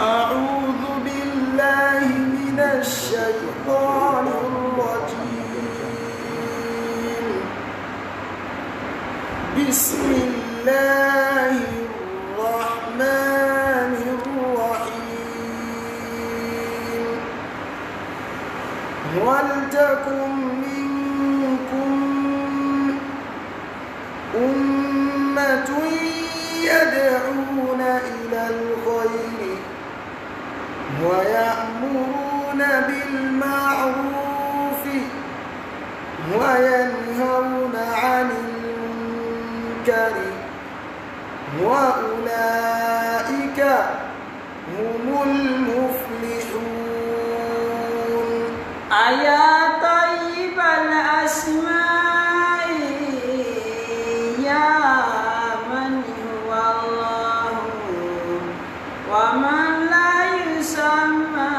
أعوذ بالله من الشيطان الرجيم. بسم الله الرحمن الرحيم. ولتكن منكم أمة يدعون إلى الخير ويأمرون بالمعروف وينهون عن المنكر وأولئك هم المفلحون. يا طيب الأسماء يا من هو الله ومن لا يسمى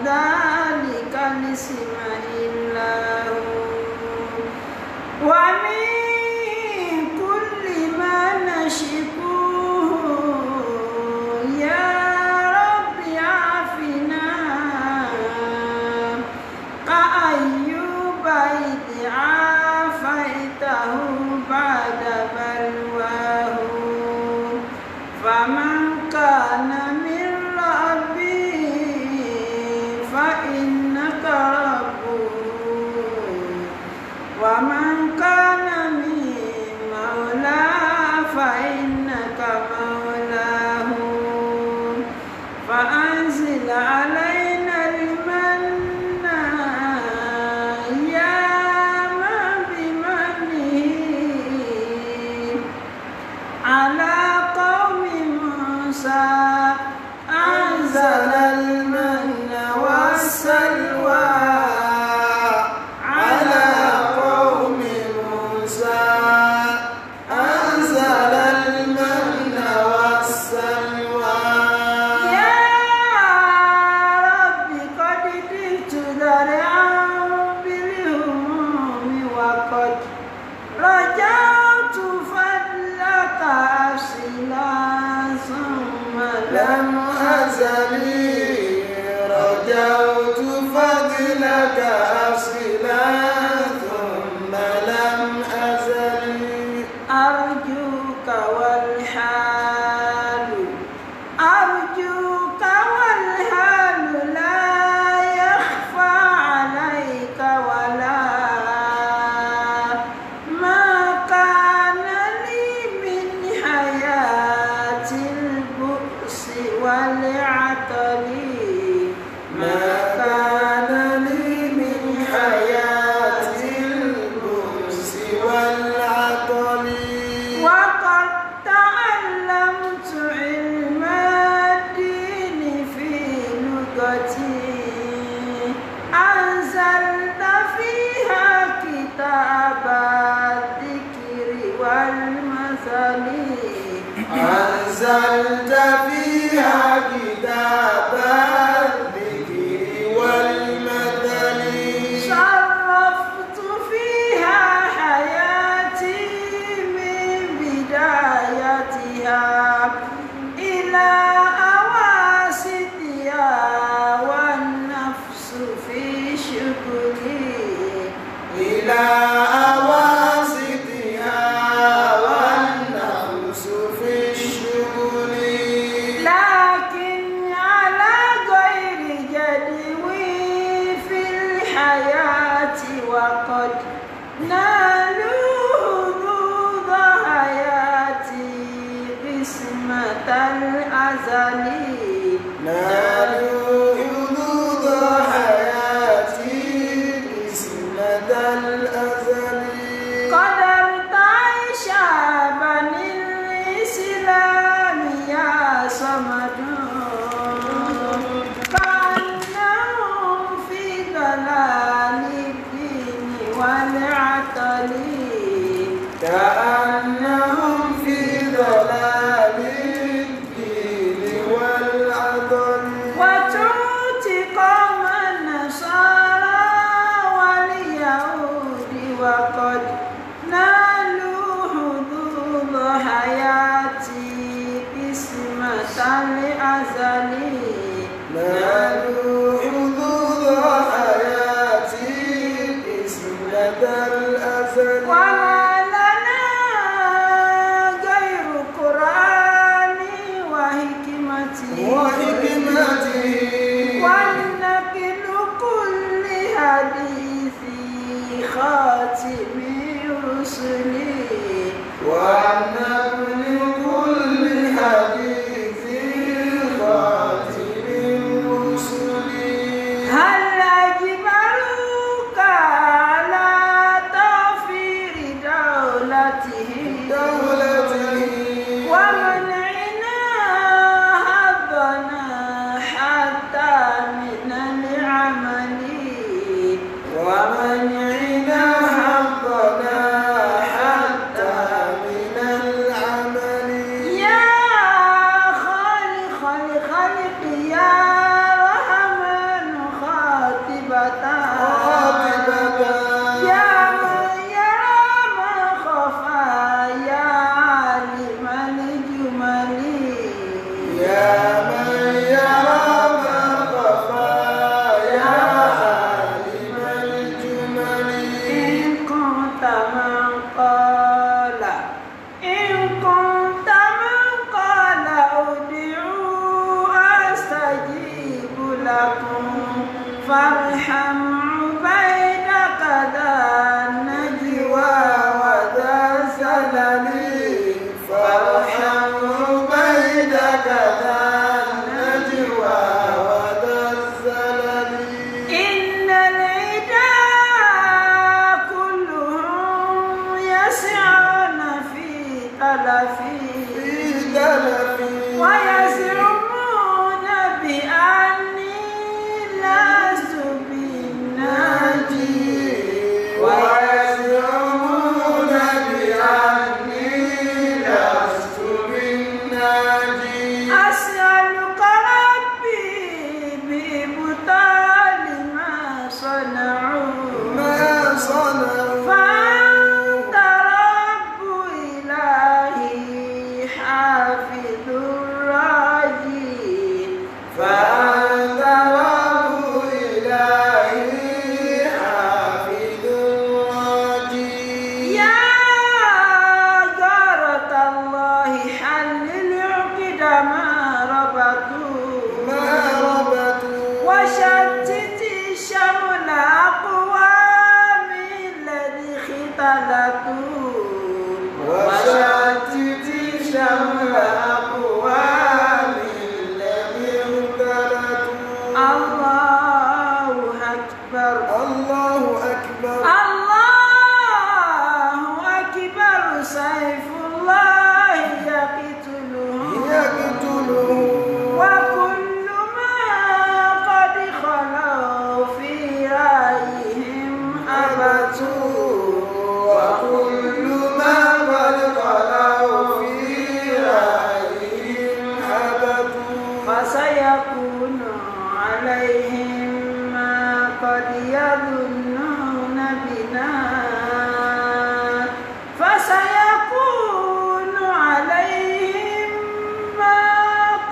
ذلك الاسم إلا هو ومن كل ما نشكوه يا رب عافنا كأيوب إذ عافيته بعد بلواه فمن كان من ربي فإنك ربه ومن كان من مولاه فإنك مولاه فأنزل علينا المن يا من بمنه على قوم موسى أنزل المن والسلوى على قوم موسى أنزل المن والسلوى. يا رب قد بت ذرعا بالهموم وقد رجعت فضلك أصلا ثم لم أزل رجوت فضلك أصلا ثم لم أزل أرجوك والحال لا يخفى عليك ولا ما كان لي من حياة البؤس والعطل ما كان لي من حياة البؤس والعطل وقد تعلمت علم الدين في لغتي أنزلت فيها كتاب الذكر والمثل أنزلت فيها كتاب الذكر والمثل شرفت فيها حياتي من بدايتها إلى أواسطها والنفس في شكري إلى أواسطها والنفس في الشغل لكن على غير جدوي في الحياة وقد نالوا حظوظ حياتي قسمة الأزل نالوا حدود حياتي قسمة الأزل قدرت عيشا بني الإسلام يا صمد كأنهم في ضلال الدين والعطل كأنهم في ضلال الدين والعطل الأزل نالوا حدود حياتي قسمة الأزل وما لنا غير قرآني وحكمتي ونقل كل حديث خاتم رسلي ونقل كل حديث خاتم رسلي هل أجبروك على توفير دولته ومنعنا حظنا حتى من العمل ومنعنا حظنا حتى من العمل يا خالق الخلق يا رحمن خاطبة يا من يرى ما خفى يا عالم الجمل يا من يرى ما خفى يا عالم الجمل إن كنت من قال ادعوا أستجيب لكم فارحم عبيدك ذا النجوى وذا الزلل فارحم عبيدك ذا النجوى وذا الزلل إن العداء كلهم يسعون في تلفي في تلفي ويزعمون بأني لست بالناجي ويزعمون بأني لست بالناجي أسألك ربي بإبطال ما صنعوا ما صنعوا فأنت رب إلهي حافظ الراجي فأنت رب إلهي حافظ الراجي يا جارة الله حلل عقد ما ربطوا وشتت شمل أقوام الذي اختلطوا وشتت شمل أقوام الذي اختلطوا الله أكبر الله أكبر الله أكبر سيف الله يقتله وكل ما قد خلوا في رأيهم أبتوا وكل ما قد خلوا في رأيهم هبطوا فسيكون عليهم ما قد يظنون بنا فسيكون عليهم ما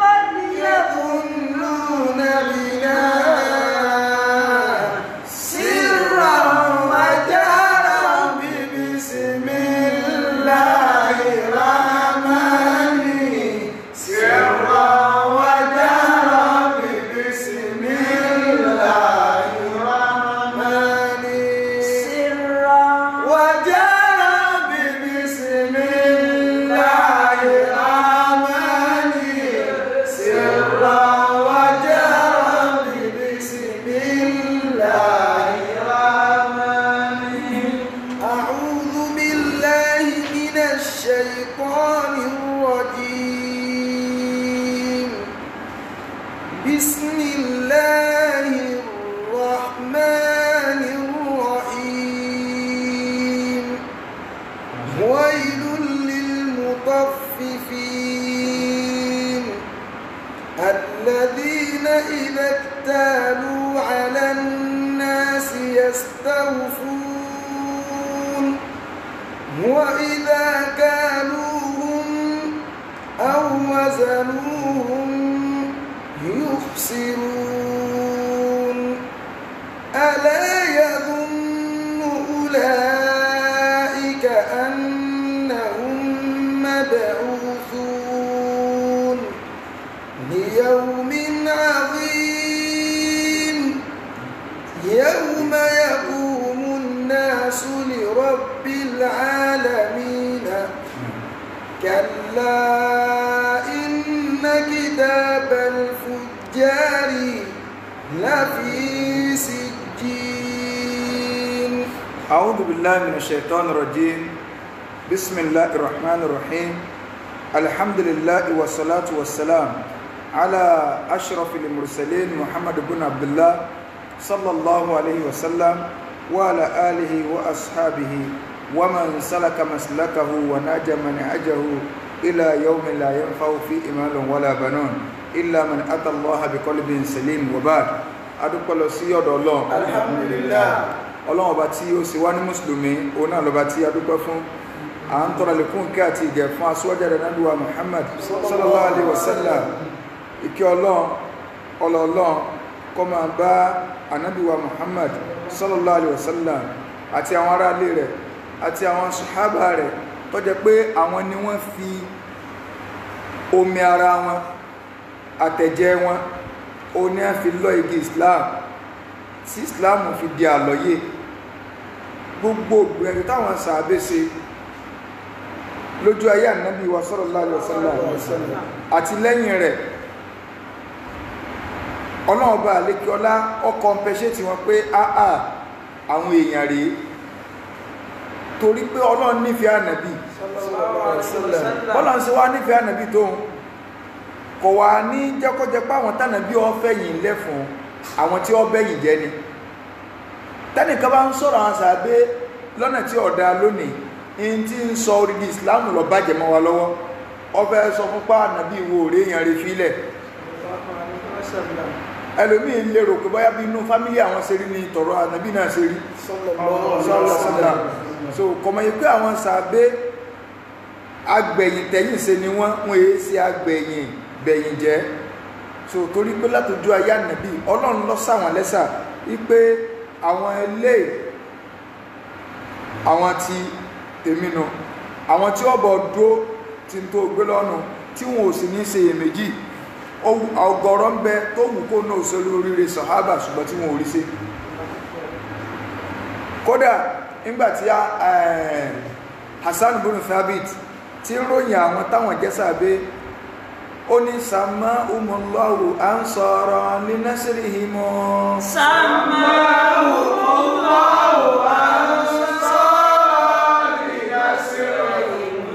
قد يظنون بنا سرا وجهرا بسم الله الرحمن سرا وجهرا بسم الله الرحمن سرا وجهرا بسم الله الرحمن سرا وجهرا بسم الله الرحمن أعوذ بالله من الشيطان الرجيم بسم الله الرحمن الرحيم ويل للمطففين الذين إذا اكتالوا على الناس يستوفون وإذا كالوهم أو وزنوهم يخسرون ألا يظن أولئك أنهم مبعوثون ليوم عظيم يوم يقوم الناس لرب العالمين كلا إن كتاب الفجار لفي سجين. أعوذ بالله من الشيطان الرجيم. بسم الله الرحمن الرحيم. الحمد لله والصلاة والسلام على أشرف المرسلين محمد بن عبد الله صلى الله عليه وسلم وعلى آله وأصحابه ومن سلك مسلكه ونجى منهجه إلى يوم لا ينفع فيه مال ولا بنون إلا من أتى الله بقلب سليم. وبعد adúpẹ́ lọ sí ọ̀dọ̀ Ọlọ́run alhamdulillah Ọlọ́run ọba tí ó sì wá ní mùsùlùmí òun náà lọ́ba tí adúpẹ́ fún à ń tọrọ àlékún ìkẹ́ àti ìgẹ̀ fún aṣíwájú Ànábì wa Muhammad sallallahu alaihi wasallam. ìkẹ́ Ọlọ́run kó máa bá Ànábì wa Muhammad sallallahu alaihi wasallam àti àwọn ará ilé rẹ̀ àti àwọn sàhábà rẹ̀ tó jẹ́ pé àwọn ni wọ́n fi omi ara wọn àtẹ̀jẹ́ wọn ó ní a fi lọ igi Islam tí Islam fi di àlọ́yé. gbogbo ìgbìyànjú táwọn sàábé ṣe lójú ayé Ànábì wa sallallahu alaihi wasallam àti lẹ́yìn rẹ̀ Ọlọ́run bá àlékí ọlá ọkọ̀ ń pẹ́ṣẹ́ tí wọ́n pé àwọn èèyàn rèé torí pé Ọlọ́run nífẹ̀ẹ́ Ànábì Ọlọ́run ṣe wá nífẹ̀ẹ́ Ànábì tóun kò wá ní jẹ́kọ́jẹ́ pé àwọn tánàbí ọ̀fẹ́ yìí lẹ́fún àwọn tí ó bẹ́yìn jẹ́ ni. tẹ́nìkan bá ń sọ̀rọ̀ àwọn sàábé lọ́nà tí ọ̀dá lónìí in tí ń sọ orílẹ̀ Islam lọ bàjẹ́ mọ́ wa lọ́wọ́ ọfẹ́ sọ fún pa Ànábì wo rèé yẹn rí fílẹ̀. ẹlòmíì lérò pé bóyá bí inú fámílì àwọn ṣe rí ni tọ̀rọ̀ Ànábì náà ṣe rí so kọmọ yìí pé àwọn sàábé agbẹ̀yìn tẹ̀yìn ṣe ni wọ́n èé ṣe agbẹ̀yìn bẹ̀yìn jẹ́. so torí pé látọjú ayé Ànábì Ọlọ́run lọ sáwọn lẹ́sà wípé àwọn ilé àwọn tí tèmi nù àwọn tí ọbọ̀ dúró tí ń tó gbé lọ́nà tí wọn ò sì ní ṣe èméjì ọgọ́rọ̀ ń bẹ tó wù kó náà ṣe lóríire sàhábà ṣùgbọ́n tí wọn ò rí ṣe. kódà nígbàtí Hassan bin Thabit tí ń ròyìn àwọn táwọn jẹ́ sàábé ó ní sàmá umullahu ansara li nasrihim sàmá umullahu ansara li nasrihim.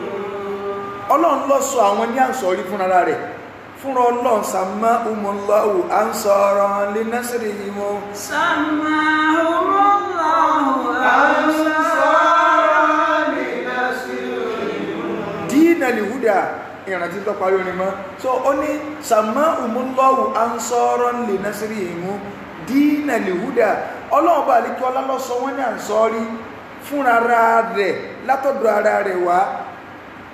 Ọlọ́run ló sọ àwọn ní ànsọ̀rí fúnra rẹ̀ fúnra Ọlọ́run sàmá umullahu ansara li nasrihim sàmá umullahu ansara li nasrihim dínà lìhúdà ìrántí tó parí orin mọ́. so ó ní sàmá umullahu ansọ́rọ̀ lè násírí ìmú dínà lìhúdà Ọlọ́run bá lè kí ọlá lọ́sọ wọ́n ní ànsọ́rí fúnra rẹ̀ látọ̀dọ̀ ara rẹ̀ wá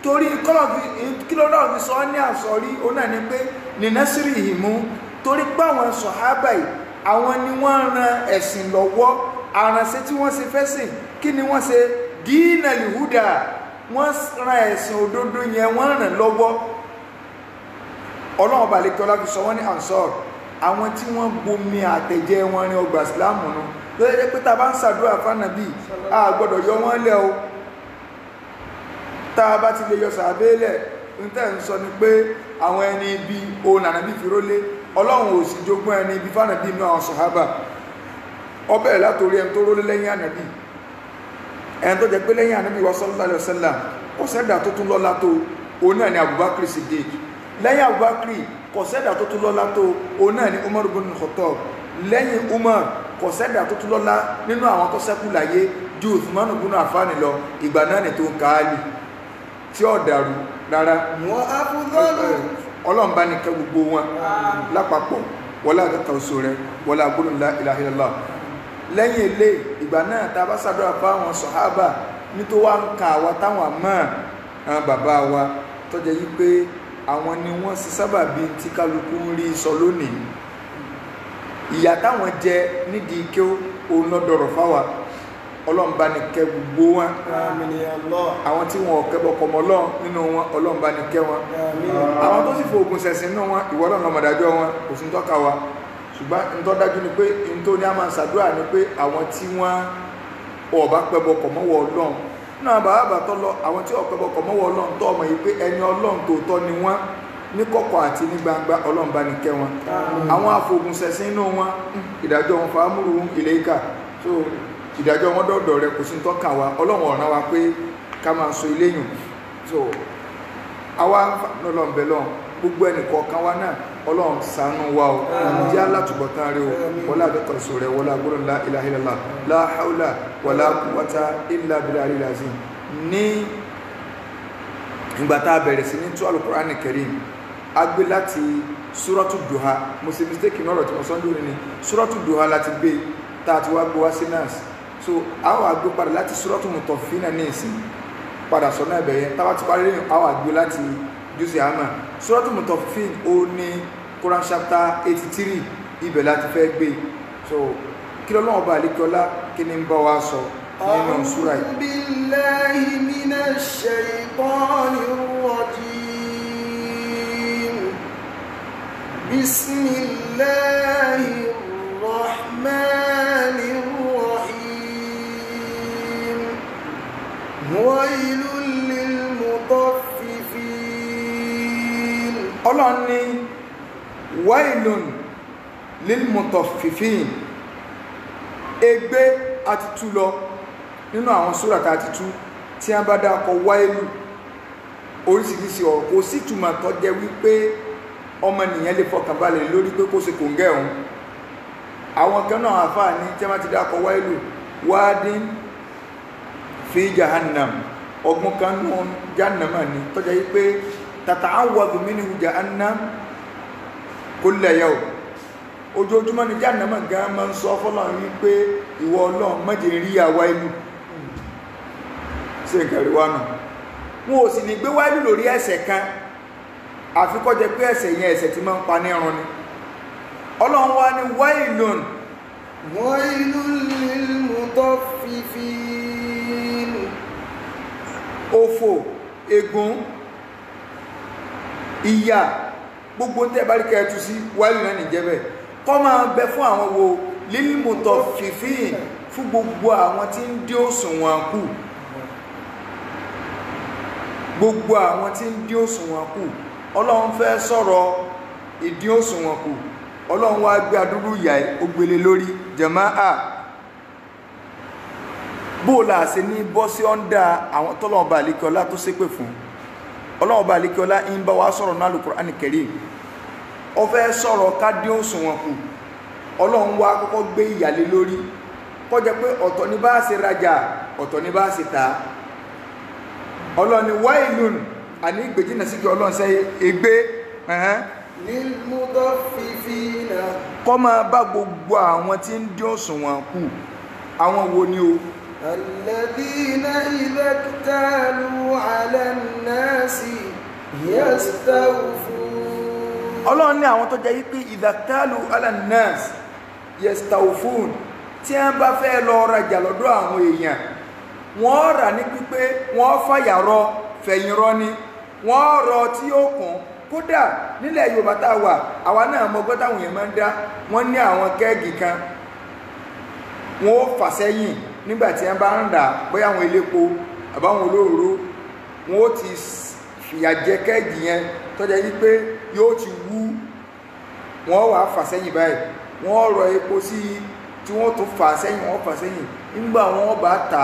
torí kílọ̀ náà fi sọ ní ànsọ́rí ó náà ní pé lè násírí ìmú torí pé àwọn sọ̀hábà yìí àwọn ni wọ́n ran ẹ̀sìn lọ́wọ́ àrànṣe tí wọ́n ṣe fẹ́sìn kí ni wọ́n ṣe dínà lìhúdà wọ́n ran ẹ̀sìn òdodo yẹn wọ́n ràn lọ́wọ́. Ọlọ́run bá lè kí ọlá fi sọ wọ́n ní ansor àwọn tí wọ́n bomi àtẹ̀jẹ́ wọn ní ọgbà Islam nù lórí ẹjẹ́ pé ta bá ń ṣàdúrà fánàbí a gbọ́dọ̀ yọ wọ́n lẹ̀ o. tá a bá ti lè yọ sàbẹ́lẹ̀ ń tẹ́ ń sọ ni pé àwọn ẹni ibi òun Ànábì fi rólé Ọlọ́run ò sì jogún ẹni ibi fánàbí inú àwọn sàhábà ọbẹ̀ látòrí ẹni tó rólé lẹ́yìn Ànábì ẹni tó jẹ́ pé lẹ́yìn Ànábì wa sallallahu alaihi wasallam kò sẹ́dà tó tún lọ́lá tó òun náà ni Abubakar Siddiq lẹ́yìn Abubakar kò sẹ́dà tó tún lọ́lá tó òun náà ni Umar ibn Khattab lẹ́yìn Umar kò sẹ́dà tó tún lọ́lá nínú àwọn tó ṣẹ́kù láyé ju Uthman ibn Affan lọ ìgbà náà ni tó ń káálì tí ó dàrú rárá wọ́n afúdọ́lù Ọlọ́run bá ní kẹ́ gbogbo wọn lápapọ̀ wọlá àkẹ́kẹ́ oṣù rẹ wọlá gbólóhùn la ilaha illallah. lẹ́yìn ilé ìgbà náà tá a bá ṣàdúrà fáwọn sọ̀hábà ní tó wá ń ka àwa táwọn àmọ́ àwọn bàbá wa tó jẹ́ yí pé àwọn ni wọ́n sì sábà bí tí kálukú ń rí sọ lónìí ìyà táwọn jẹ nídìí kí ó lọ́dọ̀rọ̀ fáwa ọlọ́run bá ní kẹ́ gbogbo wọn àwọn tí wọn kẹ́bọ̀ kọmọ lọ́n nínú wọn ọlọ́run bá ní kẹ́ wọn àwọn tó sì fòògùn sẹ̀sìn nínú wọn ìwọ náà lọ́mọdájọ́ wọn kò sí tọ́ka wa ṣùgbọ́n n tó dájú ni pé n tó ní a máa ṣàdúrà ni pé àwọn tí wọ́n ọba pẹ́bọ̀ kọmọ́wọ́ ọlọ́run náà bàbá bàtọ́ lọ àwọn tí ọ̀pẹ́bọ̀ kọmọ́wọ́ ọlọ́run tó ọmọ yìí pé ẹni ọlọ́run tòótọ́ ni wọ́n ní kọ̀kọ̀ àti ní gbangba ọlọ́run bá ní kẹ́ wọn àwọn afòògùn sẹ̀sìn inú wọn ìdájọ́ wọn fàámúrù ilé ìkà so ìdájọ́ wọn dọ̀dọ̀ rẹ kò sí ń tọ́ka wa ọlọ́run ọ̀ràn wa pé ká máa so ilé yùn so àwa ọlọ́run bẹ̀ lọ́n gbogbo ẹnì kọ̀ọ̀kan wa náà ọlọ́run ṣàánú wa o jẹ́ alátùbọ̀tán rẹ o wọlé àdọ́kọ̀ ìṣòro rẹ wọlé agbóhùn la ilaha illallah la hawla wala quwwata illa billahil azim ní ìgbà tá a bẹ̀rẹ̀ sí ní tú Al-Qur'an Karim a gbé láti Suratu Duha mo ṣe mistake ní ọ̀rọ̀ tí mo sọ ń dúró ní Suratu Duha láti gbé tá a ti wá gbé wá sí nas so àwọn àgbé padà láti Suratu Mutaffifina ní ìsìn padà sọ náà bẹ̀yẹn táwa ti parí lẹ́yìn àwọn àgbé láti jùsì àmà Suratu Mutaffifin ó ní Quran chapter 83 ibẹ̀ láti fẹ́ gbé so kí lọ́lọ́wọ́ bá àlékọ́lá kí ni ń bá wa sọ nínú súra yìí. A'udhu billahi minash shaytanir rajim. Bismillahir rahmanir rahim. Wailul lil mutaffifin. Ọlọ́run ní wailun lil mutaffifin ègbé àti tú lọ nínú àwọn súrà tá a ti tú tí a bá dákọ wáìlù oríṣiríṣi ọ̀rọ̀ kò sí túmọ̀ tó jẹ́ wípé ọmọnìyàn lè fọkàn balẹ̀ lórí pé kó ṣe kò ń gẹ̀ ọ̀hún àwọn kan náà àfáà ní tí a bá ti dákọ wáìlù wádín fi jahannam ọgbọ́n kan nù jahannama ni tó jẹ́ wípé tata'awwadhu minhu jahannam kulla yawm ojoojúmọ́ ni jahannama gan máa ń sọ fọ́lọ́run wípé ìwọ ọlọ́run má jẹ́ rí àwa ìlú ṣe nǹkan rí wá nù wọn ò sì ní gbé wáìlú lórí ẹ̀ṣẹ̀ kan àfi kó jẹ́ pé ẹ̀ṣẹ̀ yẹn ẹ̀ṣẹ̀ tí máa ń pa ní ẹran ni ọlọ́run wá ní wailun wailul lil mutaffifin òfò ègún ìyà gbogbo tẹ́ bá rí kẹ́ẹ̀tù sí wáìlú náà nìjẹ́ bẹ́ẹ̀ kọ́ máa bẹ fún àwọn wo lil mutaffifin fún gbogbo àwọn tí ń dín òṣùwọ̀n kù gbogbo àwọn tí ń dín òṣùwọ̀n kù ọlọ́run fẹ́ sọ̀rọ̀ ìdín òṣùwọ̀n kù ọlọ́run wá gbé adúrú ìyà ó gbélé lórí jàmáà bóòlà sí ní bọ́ sí ọ́ndà àwọn tọ́lọ́run bá àlékiọlá tó ṣépè fún ọlọ́run bá àlékiọlá ń bá wa sọ̀rọ̀ náà Al-Qur'an Karim ó fẹ́ sọ̀rọ̀ ká dín òṣùwọ̀n kù ọlọ́run wá kọ́kọ́ gbé ìyàlé lórí kó jẹ́ pé ọ̀tọ̀ ní bá ṣe rajà ọ̀tọ̀ ní bá ṣe ta ọlọ́run ni wailun àní ìgbèjìnà sí kí ọlọ́run sẹ́ ègbé lil mutaffifina kọ́ máa bá gbogbo àwọn tí ń dín òṣùwọ̀n kù àwọn wo ni o alladhina idha iktalu ala nnasi yastawfun ọlọ́run ní àwọn tó jẹ́ wípé idha iktalu ala nnas yastawfun tí wọ́n bá fẹ́ lọ rajà lọ́dọ̀ àwọn èèyàn wọ́n rà ní pípé wọ́n fàyàrọ fẹ̀yìnrọ ni wọ́n rọ tí ó kún kódà nílẹ̀ Yorùbá tá a wà àwa náà mọ́gbọ́n táwọn èèyàn máa ń dá wọ́n ní àwọn kẹ́ẹ̀gì kan wọ́n ó fà sẹ́yìn nígbà tí wọ́n bá ń rà bóyá àwọn elépo àbáwọn olóró wọ́n ó ti fìyà jẹ kẹ́ẹ̀gì yẹn tó jẹ́ wípé yóò ti wú wọ́n wà fà sẹ́yìn báyìí wọ́n rọ epo sí tí wọ́n tó fà sẹ́yìn wọ́n fà sẹ́yìn nígbà wọ́n bá tà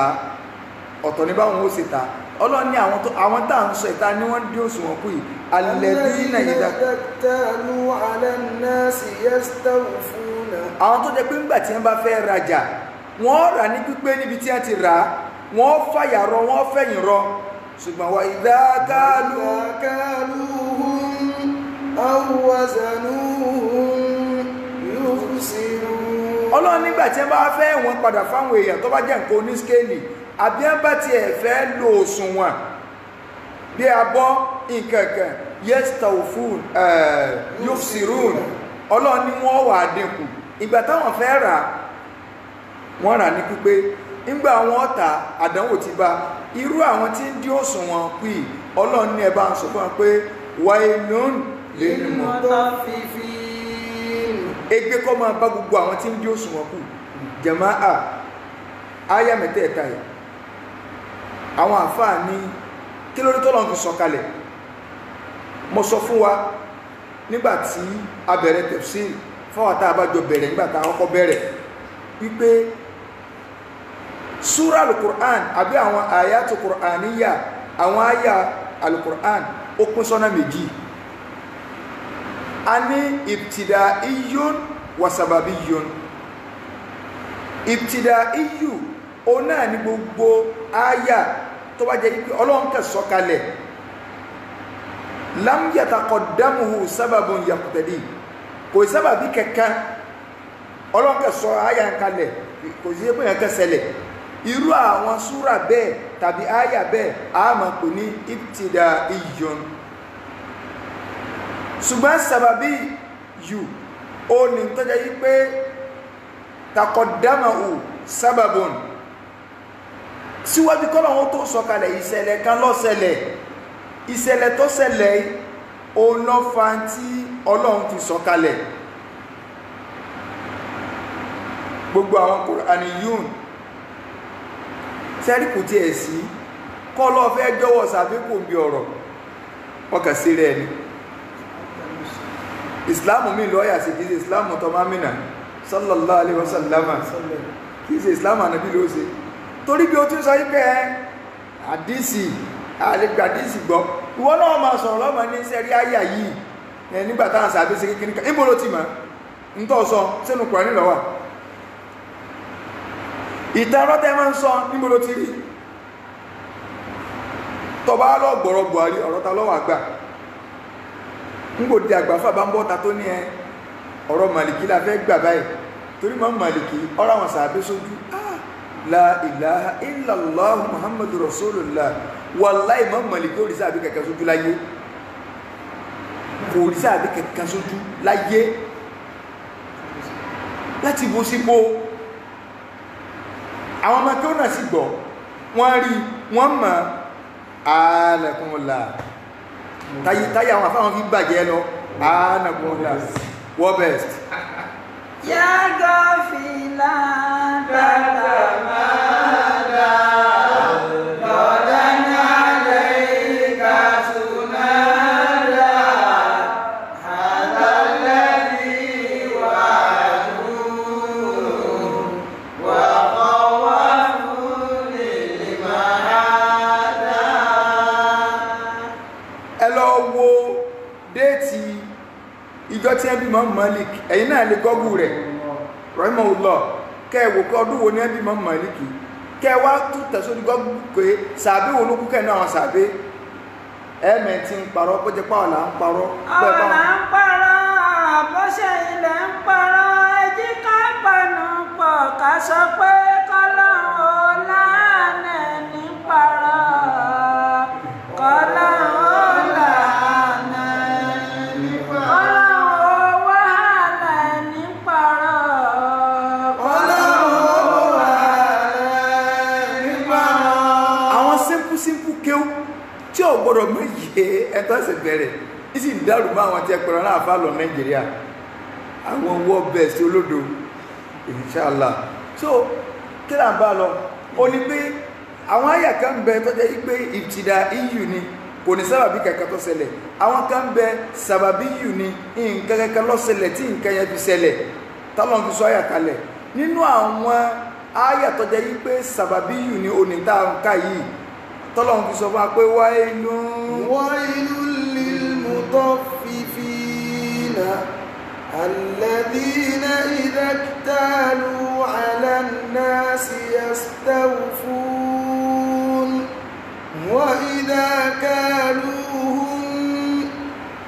ọ̀tọ̀ ní báwọn ó sì tà ọlọ́run ní àwọn tá à ń sọ ìta ní wọ́n dín òṣùwọ̀n kù yìí alladhina idha iktalu ala nnasi yastawfuna àwọn tó jẹ́ pé ńgbà tí wọ́n bá fẹ́ rajà wọ́n rà ní pípé níbi tí wọ́n ti rà wọ́n fàyà rọ wọ́n fẹ̀yìn rọ ṣùgbọ́n wa idha kaluhum aw wazanuhum yukhsirun ọlọ́run nígbà tí wọ́n bá fẹ́ wọn padà fáwọn èèyàn tó bá jẹ́ nǹkan onískéèlì àbí wọ́n bá tiẹ̀ fẹ́ lo òṣùwọ̀n bí abọ́ nǹkankan yastawfun yufsirun ọlọ́run ní wọ́n wà dínkù ìgbà táwọn fẹ́ rà wọ́n rà ní pípé nígbà àwọn ọ̀tá àdánwò ti bá irú àwọn tí ń dí òṣùwọ̀n kù yìí ọlọ́run ní ẹ bá ń sọ fún wọn pé wailun lil mutaffifin ègbé kọ́ máa bá gbogbo àwọn tí ń dí òṣùwọ̀n kù jàmáà àyà mẹ́tẹ̀ẹ̀ta yìí àwọn àfáà ní kí lórí tọ́lọ́run fi sọ̀kalẹ̀ mo sọ fún wa nígbàtí a bẹ̀rẹ̀ tafsir fáwátá àbájọ bẹ̀rẹ̀ nígbàtá àkọ́kọ́ bẹ̀rẹ̀ wípé súra al-Qur'an àbí àwọn àyàtò Qur'aniyya àwọn àyà al-Qur'an ó pín sọ́nà méjì a ní ibtida'iyyun wa sababiyyun ibtida'iyyu ó náà ní gbogbo àyà tó bá jẹ́ wípé Ọlọ́run kẹ́ sọ̀kalẹ̀ lam yataqaddamuhu sababun yaqtadi kò sábàbí kankan Ọlọ́run kẹ́ sọ àyà kalẹ̀ kò sí pé yẹn kẹ́ ṣẹlẹ̀ irú àwọn súra bẹ́ẹ̀ tàbí àyà bẹ́ẹ̀ a máa pè ní ibtida'iyyun ṣùgbọ́n sábàbí yù ó ní tó jẹ́ wípé taqaddamahu sababun síwájú kọ́lọ̀wọ́ tó sọ̀kalẹ̀ ìṣẹ̀lẹ̀ kan ló ṣẹlẹ̀ ìṣẹ̀lẹ̀ tó ṣẹlẹ̀ òun ló fà tí Ọlọ́run ti sọ̀kalẹ̀ gbogbo àwọn Qur'aniyun sẹ́rí kò tí ẹ̀ sí kọ́lọ̀ fẹ́ jọwọ́ sàbíkò bí ọ̀rọ̀ ọkà sí rẹ̀ ni Islam mi lọ́yà sí kìí sí Islam tọ́mámìnà sallallahu alaihi wasallam kìí sí Islam ànàbí ló ṣe torí bí o tún sọ wípé àdísì àdísì gbọ́ ìwọ náà máa sọ̀rọ̀ lọ́mọ ní sẹ́rí àyà yìí nígbàtá àṣà àbí sí kíníkà ìbò ló ti mọ̀ ń tọ́ sọ sínú Kùránì ló wà ìtàrọ́tẹ́ máa ń sọ níbo ló ti rí tọba lọ́gbọ̀rọ̀ Buhari ọ̀rọ̀ ta lọ́wọ́ àgbà ńgbòdì àgbàfà bá ń bọ́ta tó ní ọ̀rọ̀ Màlìkí la fẹ́ gbà báyìí torí mọ́ Màlìkí ọ̀rọ̀ àwọn sàbẹ́ sójú la ilaha illallah muhammadu rasulullah wallahi mọ́ Màlìkí ò rí sáàbí kẹ̀kẹ́ sójú láyé kò rí sáàbí kẹ̀kẹ́ sójú láyé láti bó sípò àwọn ọmọ kí ó náà sì gbọ́ wọ́n rí wọ́n mọ̀ ààlẹ̀kùnlá táyé àwọn àfáwọn fi bàjẹ́ lọ ààlẹ̀kùnlá world best Ya gafila tatamada Qadana alayka sunada Hadha alladhi wa'adu wa qawafu lilmahada ẹ lọ wo déètì ìjọ tí ẹbí Imam Malik ẹ̀yin náà lè gọ́gù rẹ̀ rahimahullah kẹwò kọ́ ọdún wo ní ẹbí Imam Malik kẹwà tó tẹ̀sórí gọ́gù pé sàbí wo ló kú kẹ́ náà sàbí ẹ̀mẹ̀ tí ń parọ́ bó jẹ́ pàwọ̀ là ń parọ́ àwọn là ń parọ́ bọ́ṣẹ̀ ilẹ̀ ń parọ́ ẹjí ká pẹ̀lú pọ̀ ká sọ pé kọ́lọ́run lánà ní parọ́ kọ́lọ́run lánà ní parọ́ kọ́lọ́run wàhálà ní parọ́ Ọlọ́run wà ní parọ́. àwọn simple kéwú tí ò gbọdọ̀ mọ iye ẹ̀tọ́ sì bẹ̀rẹ̀ ìsì ń dárò mọ́ àwọn tí ẹ pẹ̀rọ náà fà lọ Nàìjíríà àwọn world best olódo inshallah so kí là ń bá lọ o ní pé àwọn àyà kan bẹ tó jẹ́ pé ibtida'iyyu ni kò ní sábàbí kankan tó ṣẹlẹ̀ àwọn kan bẹ sababiyyu ni nǹkan kankan ló ṣẹlẹ̀ tí nǹkan yẹn fi ṣẹlẹ̀ tọ́lọ́n fi sọ àyà kalẹ̀ nínú àwọn àyà tó jẹ́ pé sababiyyu ni onítà ń ká yìí tọ́lọ́n fi sọ fún wa pé wailul lil mutaffifina الذين إذا اكتالوا على الناس يستوفون وإذا كالوهم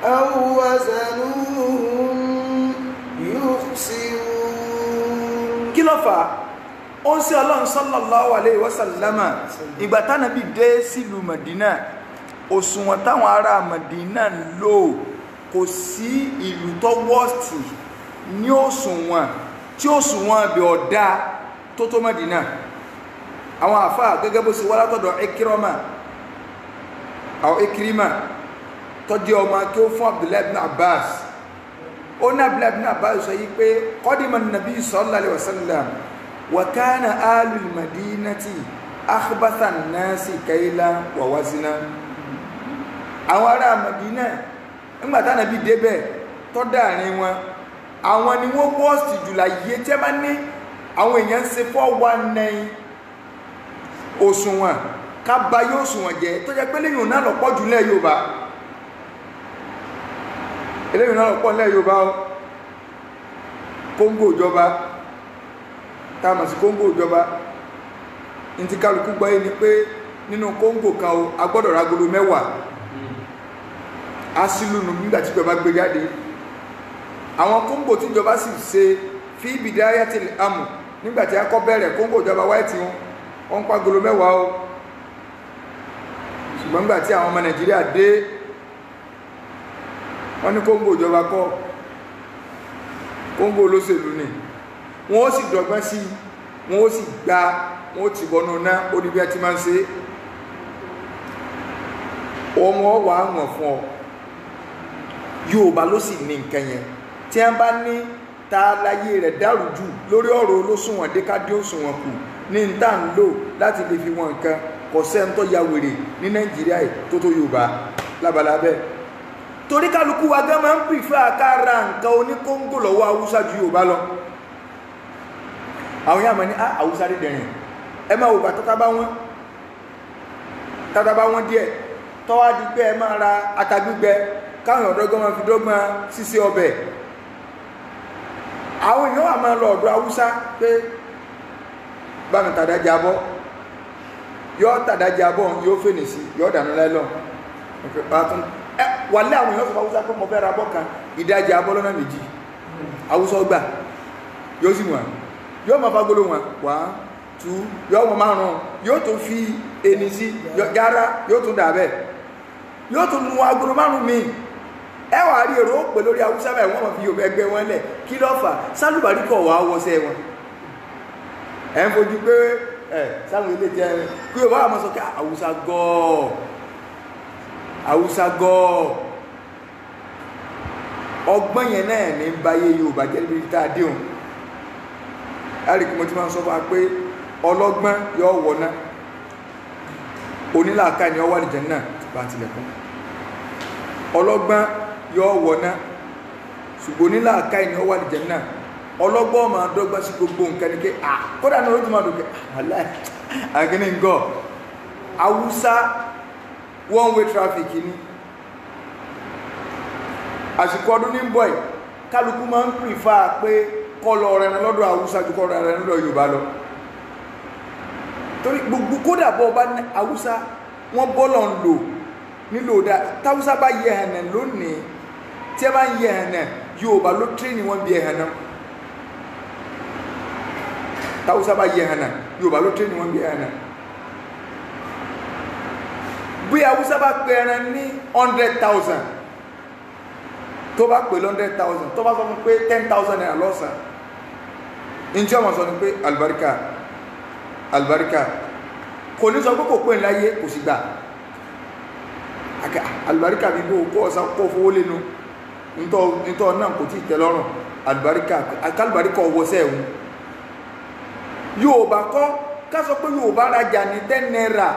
أو وزنوهم يخسرون. kí ló fà á ó ń sí Ọlọ́run sallallahu alayhi wa sallama ìgbà tánàbí dé sílùú Madina òṣùwọ̀n táwọn ará Mẹdínà ń lò kò sí ìlú tó wọ́ọ̀tì ní òṣùwọ̀n tí òṣùwọ̀n ibẹ̀ ọ̀dá tó tó Mẹdínà. àwọn àfáà gẹ́gẹ́ bó ṣe wá látọ̀dọ̀ Ikrima tó jẹ́ ọmọ kí ó fún Abdullahi ibn Abbas. ó ní Abdullahi ibn Abbas sọ yí pé qadima an-nabi sallallahu alaihi wasallam wa kana ahlul madinati akhbatha an-nasi kaylan wa wazna. àwọn ará Madina nígbà tí Ànábì débẹ̀ tó dáàrin wọn, àwọn ni wọ́n wọ́ọ̀sì jù láyé tí a bá ní àwọn èèyàn ń ṣe 419 òṣùwọ̀n kábà yóò òṣùwọ̀n jẹ́ tó jẹ́ pé lẹ́yìn náà lọ́pọ̀ jù lẹ́ Yorùbá. eléyìn náà lọ́pọ̀ lẹ́ Yorùbá o. Kóńgò ìjọba táàmà sí kóńgò ìjọba ní ti kálukú gbọ́ yé ni pé nínú kóńgò kan o agbọ́dọ̀ ragolo 10 asílùnù nígbàtí ìjọba gbé jáde. àwọn kóńgò tí ìjọba sì ṣe fi bidayatil amr nígbàtí akọ́ bẹ̀rẹ̀ kóńgò ìjọba wáìtì wọn pa agolo 10 o. ṣùgbọ́n nígbàtí àwọn ọmọ Nàìjíríà dé wọ́n ní kóńgò ìjọba kọ́, kóńgò olóṣèlú ni wọ́n ó sì dọ̀gbọ́n sí, wọ́n ó sì gba, wọ́n ó ti bọ́nú náà ó ní bí ẹ ti máa ń ṣe. ọmọ wà wọ̀n fún ọ. Yorùbá ló sì ní nǹkan yẹn tí a bá ní ta láyé rẹ̀ dàrú jù lórí ọ̀rọ̀ olóṣùwọ̀n dékádé òṣùwọ̀n kù ní n tá ń lò láti lè fi wọn nǹkan kò sẹ́ńtọ́ ya wèrè ní Nàìjíríà tó tó Yorùbá lábalábẹ́. torí kálukú wa gán máa ń pìfẹ́ kára nǹkan oníkóńgò lọ́wọ́ Haúsá ju Yorùbá lọ. àwọn yàrá máa ní Haúsá rí dẹ̀rìn ẹ máa wò bá tátá bá wọn díẹ̀ tọ́wá di pé ẹ máa ra ata gbígbẹ káwọn ọ̀dọ́gbọ́n máa fi dọ́gbọ́n sísè ọbẹ̀. àwọn èèyàn wà máa lọ ọ̀dọ̀ Haúsá pé bá mi tàdájà bọ́ yóò tàdájà bọ́ yóò fènì sí yóò dànù lẹ́lọ́ wàlẹ́ àwọn èèyàn sọ Haúsá pé mo fẹ́ ra bọ́ kan ìdajì abọ́ lọ́nà 2 Haúsá gbà yóò sì wọ̀n yóò máa fagolo wọn 1 2 yóò mọ 5 yóò tún fi ẹni sí yára yóò tún dà bẹ́ẹ̀ yóò tún nu agolo 5 mi. ẹ wà rí èrò pè lórí Haúsá báyìí wọ́n máa fi Yorùbá ẹgbẹ́ wọn lẹ̀ kí ló fà sálùbárí kọ̀ wá wọ́sẹ̀ wọn. ẹ ń fojú pé sáwọn ilé jẹ kí Yorùbá wà máa sọ pé Haúsá gọ́ọ̀ Haúsá gọ́ọ̀. ọgbọ́n yẹn náà ní ń báyé Yorùbá jẹ́ níbi tá a dé òun. láti kí mo ti máa ń sọ fún wa pé ọlọ́gbọ́n yóò wọ̀ná onílàáká ni ó wà nìjẹ́ náà bá tilẹ̀kùn. ọlọ́gbọ́n yóò wọ̀ná ṣùgbọ́n onílàáká ni ó wà nìjẹ́ náà. ọlọ́gbọ́n máa dọ́gba sí gbogbo nǹkan ní pé kódà náà ló tún máa dùn pé aláì àgínní ń gọ̀. Haúsá one way traffic ni àsìkò ọdún ní bọ̀ yìí kálukú máa ń prefer pé kọlọ rẹ̀ lọ́dọ̀ Haúsá ju kọlọ rẹ̀ lọ́dọ̀ Yorùbá lọ. torí gbogbo kódà bọ́ bá ní Haúsá wọ́n bọ́lọ̀ ń lò nílò dá táwùsá bá yẹ ẹ̀hànà lónìí tí ẹ bá ń yẹ ẹ̀hànà Yorùbá ló tírínì wọn bí ẹ̀hànà. táwùsá bá yẹ ẹ̀hànà Yorùbá ló tírínì wọn bí ẹ̀hànà. bí Haúsá bá pè ẹran ní 100,000 tó bá pè 100,000 tó bá sọ fún pé 10,000 naira lọ́sàn ní tí ọmọ sọ ní pé albarika albarika kò ní sọ pé kò pè láyé kò sì gbà albarika bí bó kó ọ̀sán kó fowó lénu nítọ́ náà kò tí tẹ́lọ́rùn albarika ọwọ́sẹ̀ ẹ̀hún. Yorùbá kọ́ ká sọ pé Yorùbá rajà ní 10 naira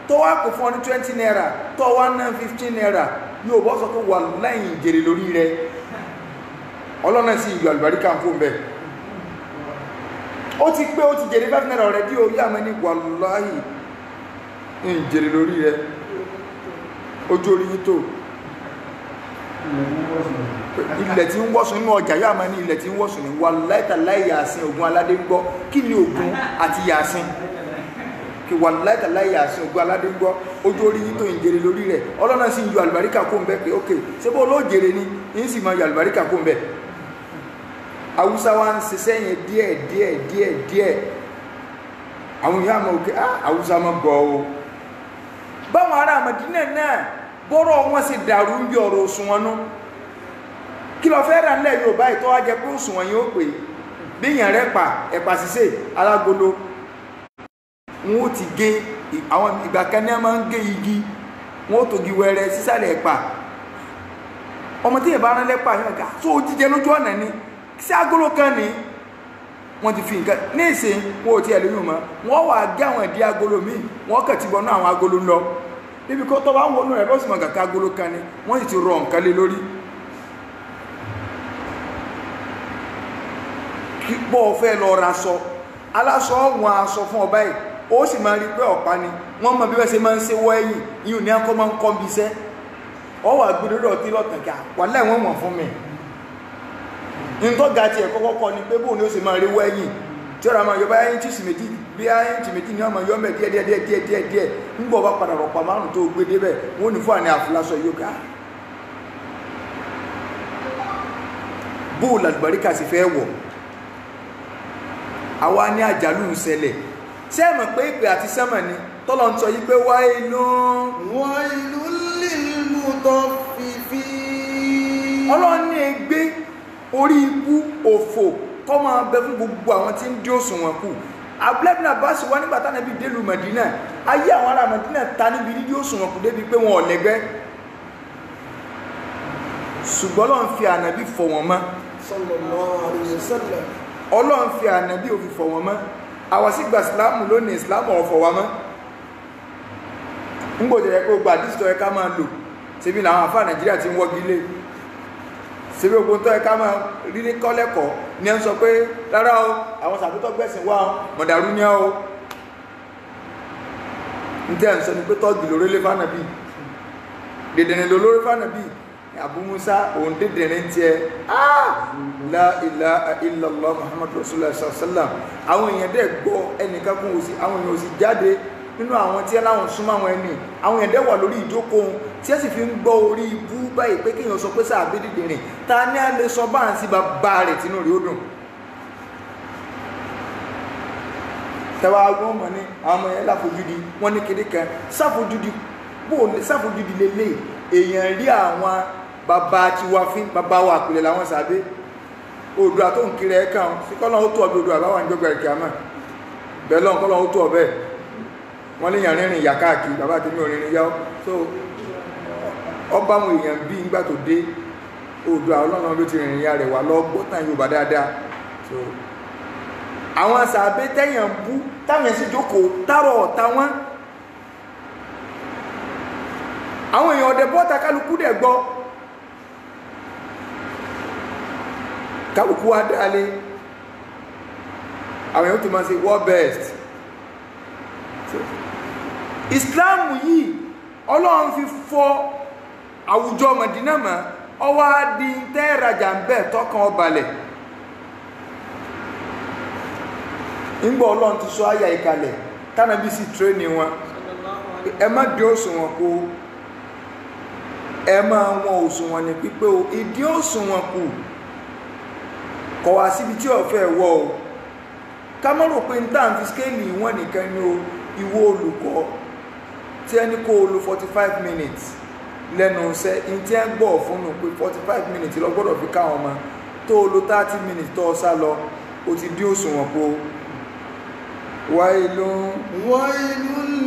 tó wá kò fún ọ ní 20 naira tó wá náà 15 naira Yorùbá sọ pé wà láyìn jèrè lórí rẹ ọlọ́nà sí ìlú àlùbáríkà ń fún bẹ́ ó ti pé ó ti jèrè 5 naira rẹ̀ dí o yá mẹ́ ní wà láyìn ń jèrè lórí rẹ ojú orí yí tó ilẹ̀ tí ń wọ́sùn nínú ọjà yá mẹ́ ní ilẹ̀ tí ń wọ́sùn ní wà láìta láì yàásín ogun aládé ń gbọ́ kí ni ogun àti yàásín kí wà láìta láì yàásín ogun aládé ń gbọ́ ojú orí yí tó ń jèrè lórí rẹ̀ ọlọ́nà sí ìyọ àlùbáríkà kó ń bẹ́ pé ok ṣé bó ló jèrè ni ń sì máa yọ àlùbáríkà kó ń bẹ́. Haúsá wa ń ṣiṣẹ́ yẹn díẹ̀ àwọn èèyàn àmọ́ òkè Haúsá máa gbọ́ o báwọn ará Mádínà náà bọ́rọ̀ wọn sì dàrú ń bí ọ̀rọ̀ òṣùwọ̀n nú kí lọ fẹ́ rà nílẹ̀ Yorùbá ìtọ́ wá jẹ pé òṣùwọ̀n yóò pè bí èèyàn rẹ̀ pa ẹ̀pà sísè alágolo wọn ó ti gé àwọn ìgbà kan ní a máa ń gé igi wọn ó tògi wẹrẹ sísàlẹ̀ ẹ̀pà ọmọ tí ìbá rán lẹ́pà yóò ká tó jíjẹ lójú ọ̀nà ni sí agolo kan ní wọ́n ti fi nǹkan ní ìsìn wọn ò tí ẹ̀ lóyún mọ́ wọ́n wà gé àwọn ìdí agolo míì wọ́n kàn ti bọnú àwọn agolo lọ níbi kó tó bá ń wọnú rẹ̀ lọ́sùn mọ̀ kàkà agolo kan ni wọ́n sì ti rọ nǹkan lé lórí kí bọ́ ọ fẹ́ lọ ra aṣọ aláṣọ wọn aṣọ fún ọba yìí ó sì máa rí pé ọ̀pá ni wọ́n mọ bí wọ́n ṣe máa ń ṣe wọ́ ẹ̀yìn ìhùn ní akọ́ máa ń kọ́ bí iṣẹ́ ọwọ́ àgbèrè ọtí lọ́tàn kí wàhálà ìwọ̀n wọ̀n fún mi nǹkan ga tiẹ̀ kọ́kọ́ kọ́ ni pé bóun ni ó sì máa rí wọ́ ẹ̀yìn tí ọ̀rọ̀ máa yọ bá ẹ̀yìn tíṣì méjì bí ẹ̀yìn tí méjì ni wọ́n máa yọ mẹ́ díẹ̀ nígbà ọba padà rọ̀pá márùn tó gbé débẹ̀ wọ́n ní fún àní àfúlásọ yóò ká bóun làlùbáríkà sì fẹ́ wọ̀ àwa ní àjálù ń ṣẹlẹ̀ ṣé ẹ mọ̀ pé ìpè àti sẹ́mọ̀ ni tọ́lọ̀ ń sọ yí pé wailun lil mutaffifin ọlọ́run ní ẹgbẹ́ orí ibú òfò kọ́ máa bẹ fún gbogbo àwọn tí ń dí òṣùwọ̀n kù abúlẹ́bìnà bá sì wá nígbà tánàbí délùú Mádínà ayé àwọn ará Mádínà ta níbi dídí òṣùwọ̀n kù débi pé wọn ò lẹ́gbẹ́ ṣùgbọ́n Ọlọ́run fi ànàbí fọ̀ wọ́n mọ́ sallallahu alaihi wasallam Ọlọ́run fi ànàbí òfin fọ̀ wọ́n mọ́ àwọn sì gba ìsìláàmù lónìí ìsìláàmù ọ̀fọ̀ wa mọ́ ń gbòdì rẹ̀ pé ó gba àdísítọ̀ ẹ̀ká máa lò síbi làwọn àfáà Nàìjíríà ti ń wọ́gi lé síbi ogun tó ẹ̀ká máa rí ní kọ́lẹ́kọ̀ọ́ ní ẹ̀ ń sọ pé rárá o àwọn sàbútọ́ gbẹ̀sìn wá o mọ̀dàrú ní o ń tẹ́ ẹ̀ ń sọ ni pé tọ́gì lórí lé fánàbí dèdèrè lórí fánàbí Abu Musa òun dèdèrè ń tiẹ̀ la ilaha illallah Muhammadu Rasulullah sallallahu alaihi wasallam àwọn èèyàn dẹ̀ gbọ́ ẹnìkan kún òsì àwọn èèyàn òsì jáde nínú àwọn tí aláwọn súnmọ́ àwọn ẹni àwọn èèyàn dẹ̀ wà lórí ìjókòó tí ẹ sì fi ń gbọ́ orí ibú báyìí pé kéèyàn sọ pé sàbí dìdìrìn ta ní a lè sọ bá ń sí bàbá rẹ̀ tínú rí ó dùn tẹwàá agbọ́n mọ̀ ní àwọn ọmọ yẹn láfojúdi wọ́n ní kéde kan sáfojúdi lélẹ̀ èèyàn rí àwọn bàbá tiwa fín bàbá wa àpìlẹ̀ làwọn sàbí Oòduà tó ń kiri ẹ̀ka sí kọ́lọ́ ó tó ọbẹ̀ Oòduà báwọn ìjọba ẹ̀kẹ́ àmà bẹ́ẹ̀ lọ́n kọ́lọ́ ó tó ọbẹ̀ wọ́n lè yàn rìnrìn ìyà káàkiri bàbá tèmi ò rìnrìn yáwó so ọba àwọn èèyàn bí nígbà tó dé Oòduà Ọlọ́run ló ti rìnrìn ìyà rẹ̀ wà lọ́gbọ́tàn Yorùbá dáadáa so àwọn sàbí tẹ́yàn bú táwọn èsì jókòó tárọ̀ ọ̀tá wọn àwọn èèyàn ọ̀dẹ̀ bọ́ta kálukú dẹ̀ gbọ́ kálukú wá dálé àwọn èèyàn tó máa ṣe world best Islam yìí Ọlọ́run fi fọ́ àwùjọ Mádínà mọ́ ọwọ́ adi tẹ́ẹ̀rajà ń bẹ́ẹ̀ tọ́kàn ọbalẹ̀ ńgbọ́ Ọlọ́run ti sọ àyà ìkàlẹ̀ tánàbí sí tréní wọn ẹ má dé òṣùwọ̀n kó ẹ máa wọn òṣùwọ̀n ní pípé o ìdí òṣùwọ̀n kù kọ̀ wá síbi tí ọ̀fẹ́ wọ́ o ká mọ́ rò pé ń tàn fi skéèlì wọn nìkan ní o ìwọ olùkọ́ tí ẹni kó o lo 45 minutes lẹ́nu iṣẹ́ in tí ẹ ń gbọ́ fún un pé 45 minutes lọ gbọ́dọ̀ fi káwọn ọmọ tó o lo 30 minutes tó o sá lọ o ti dí òṣùwọ̀n kó wailun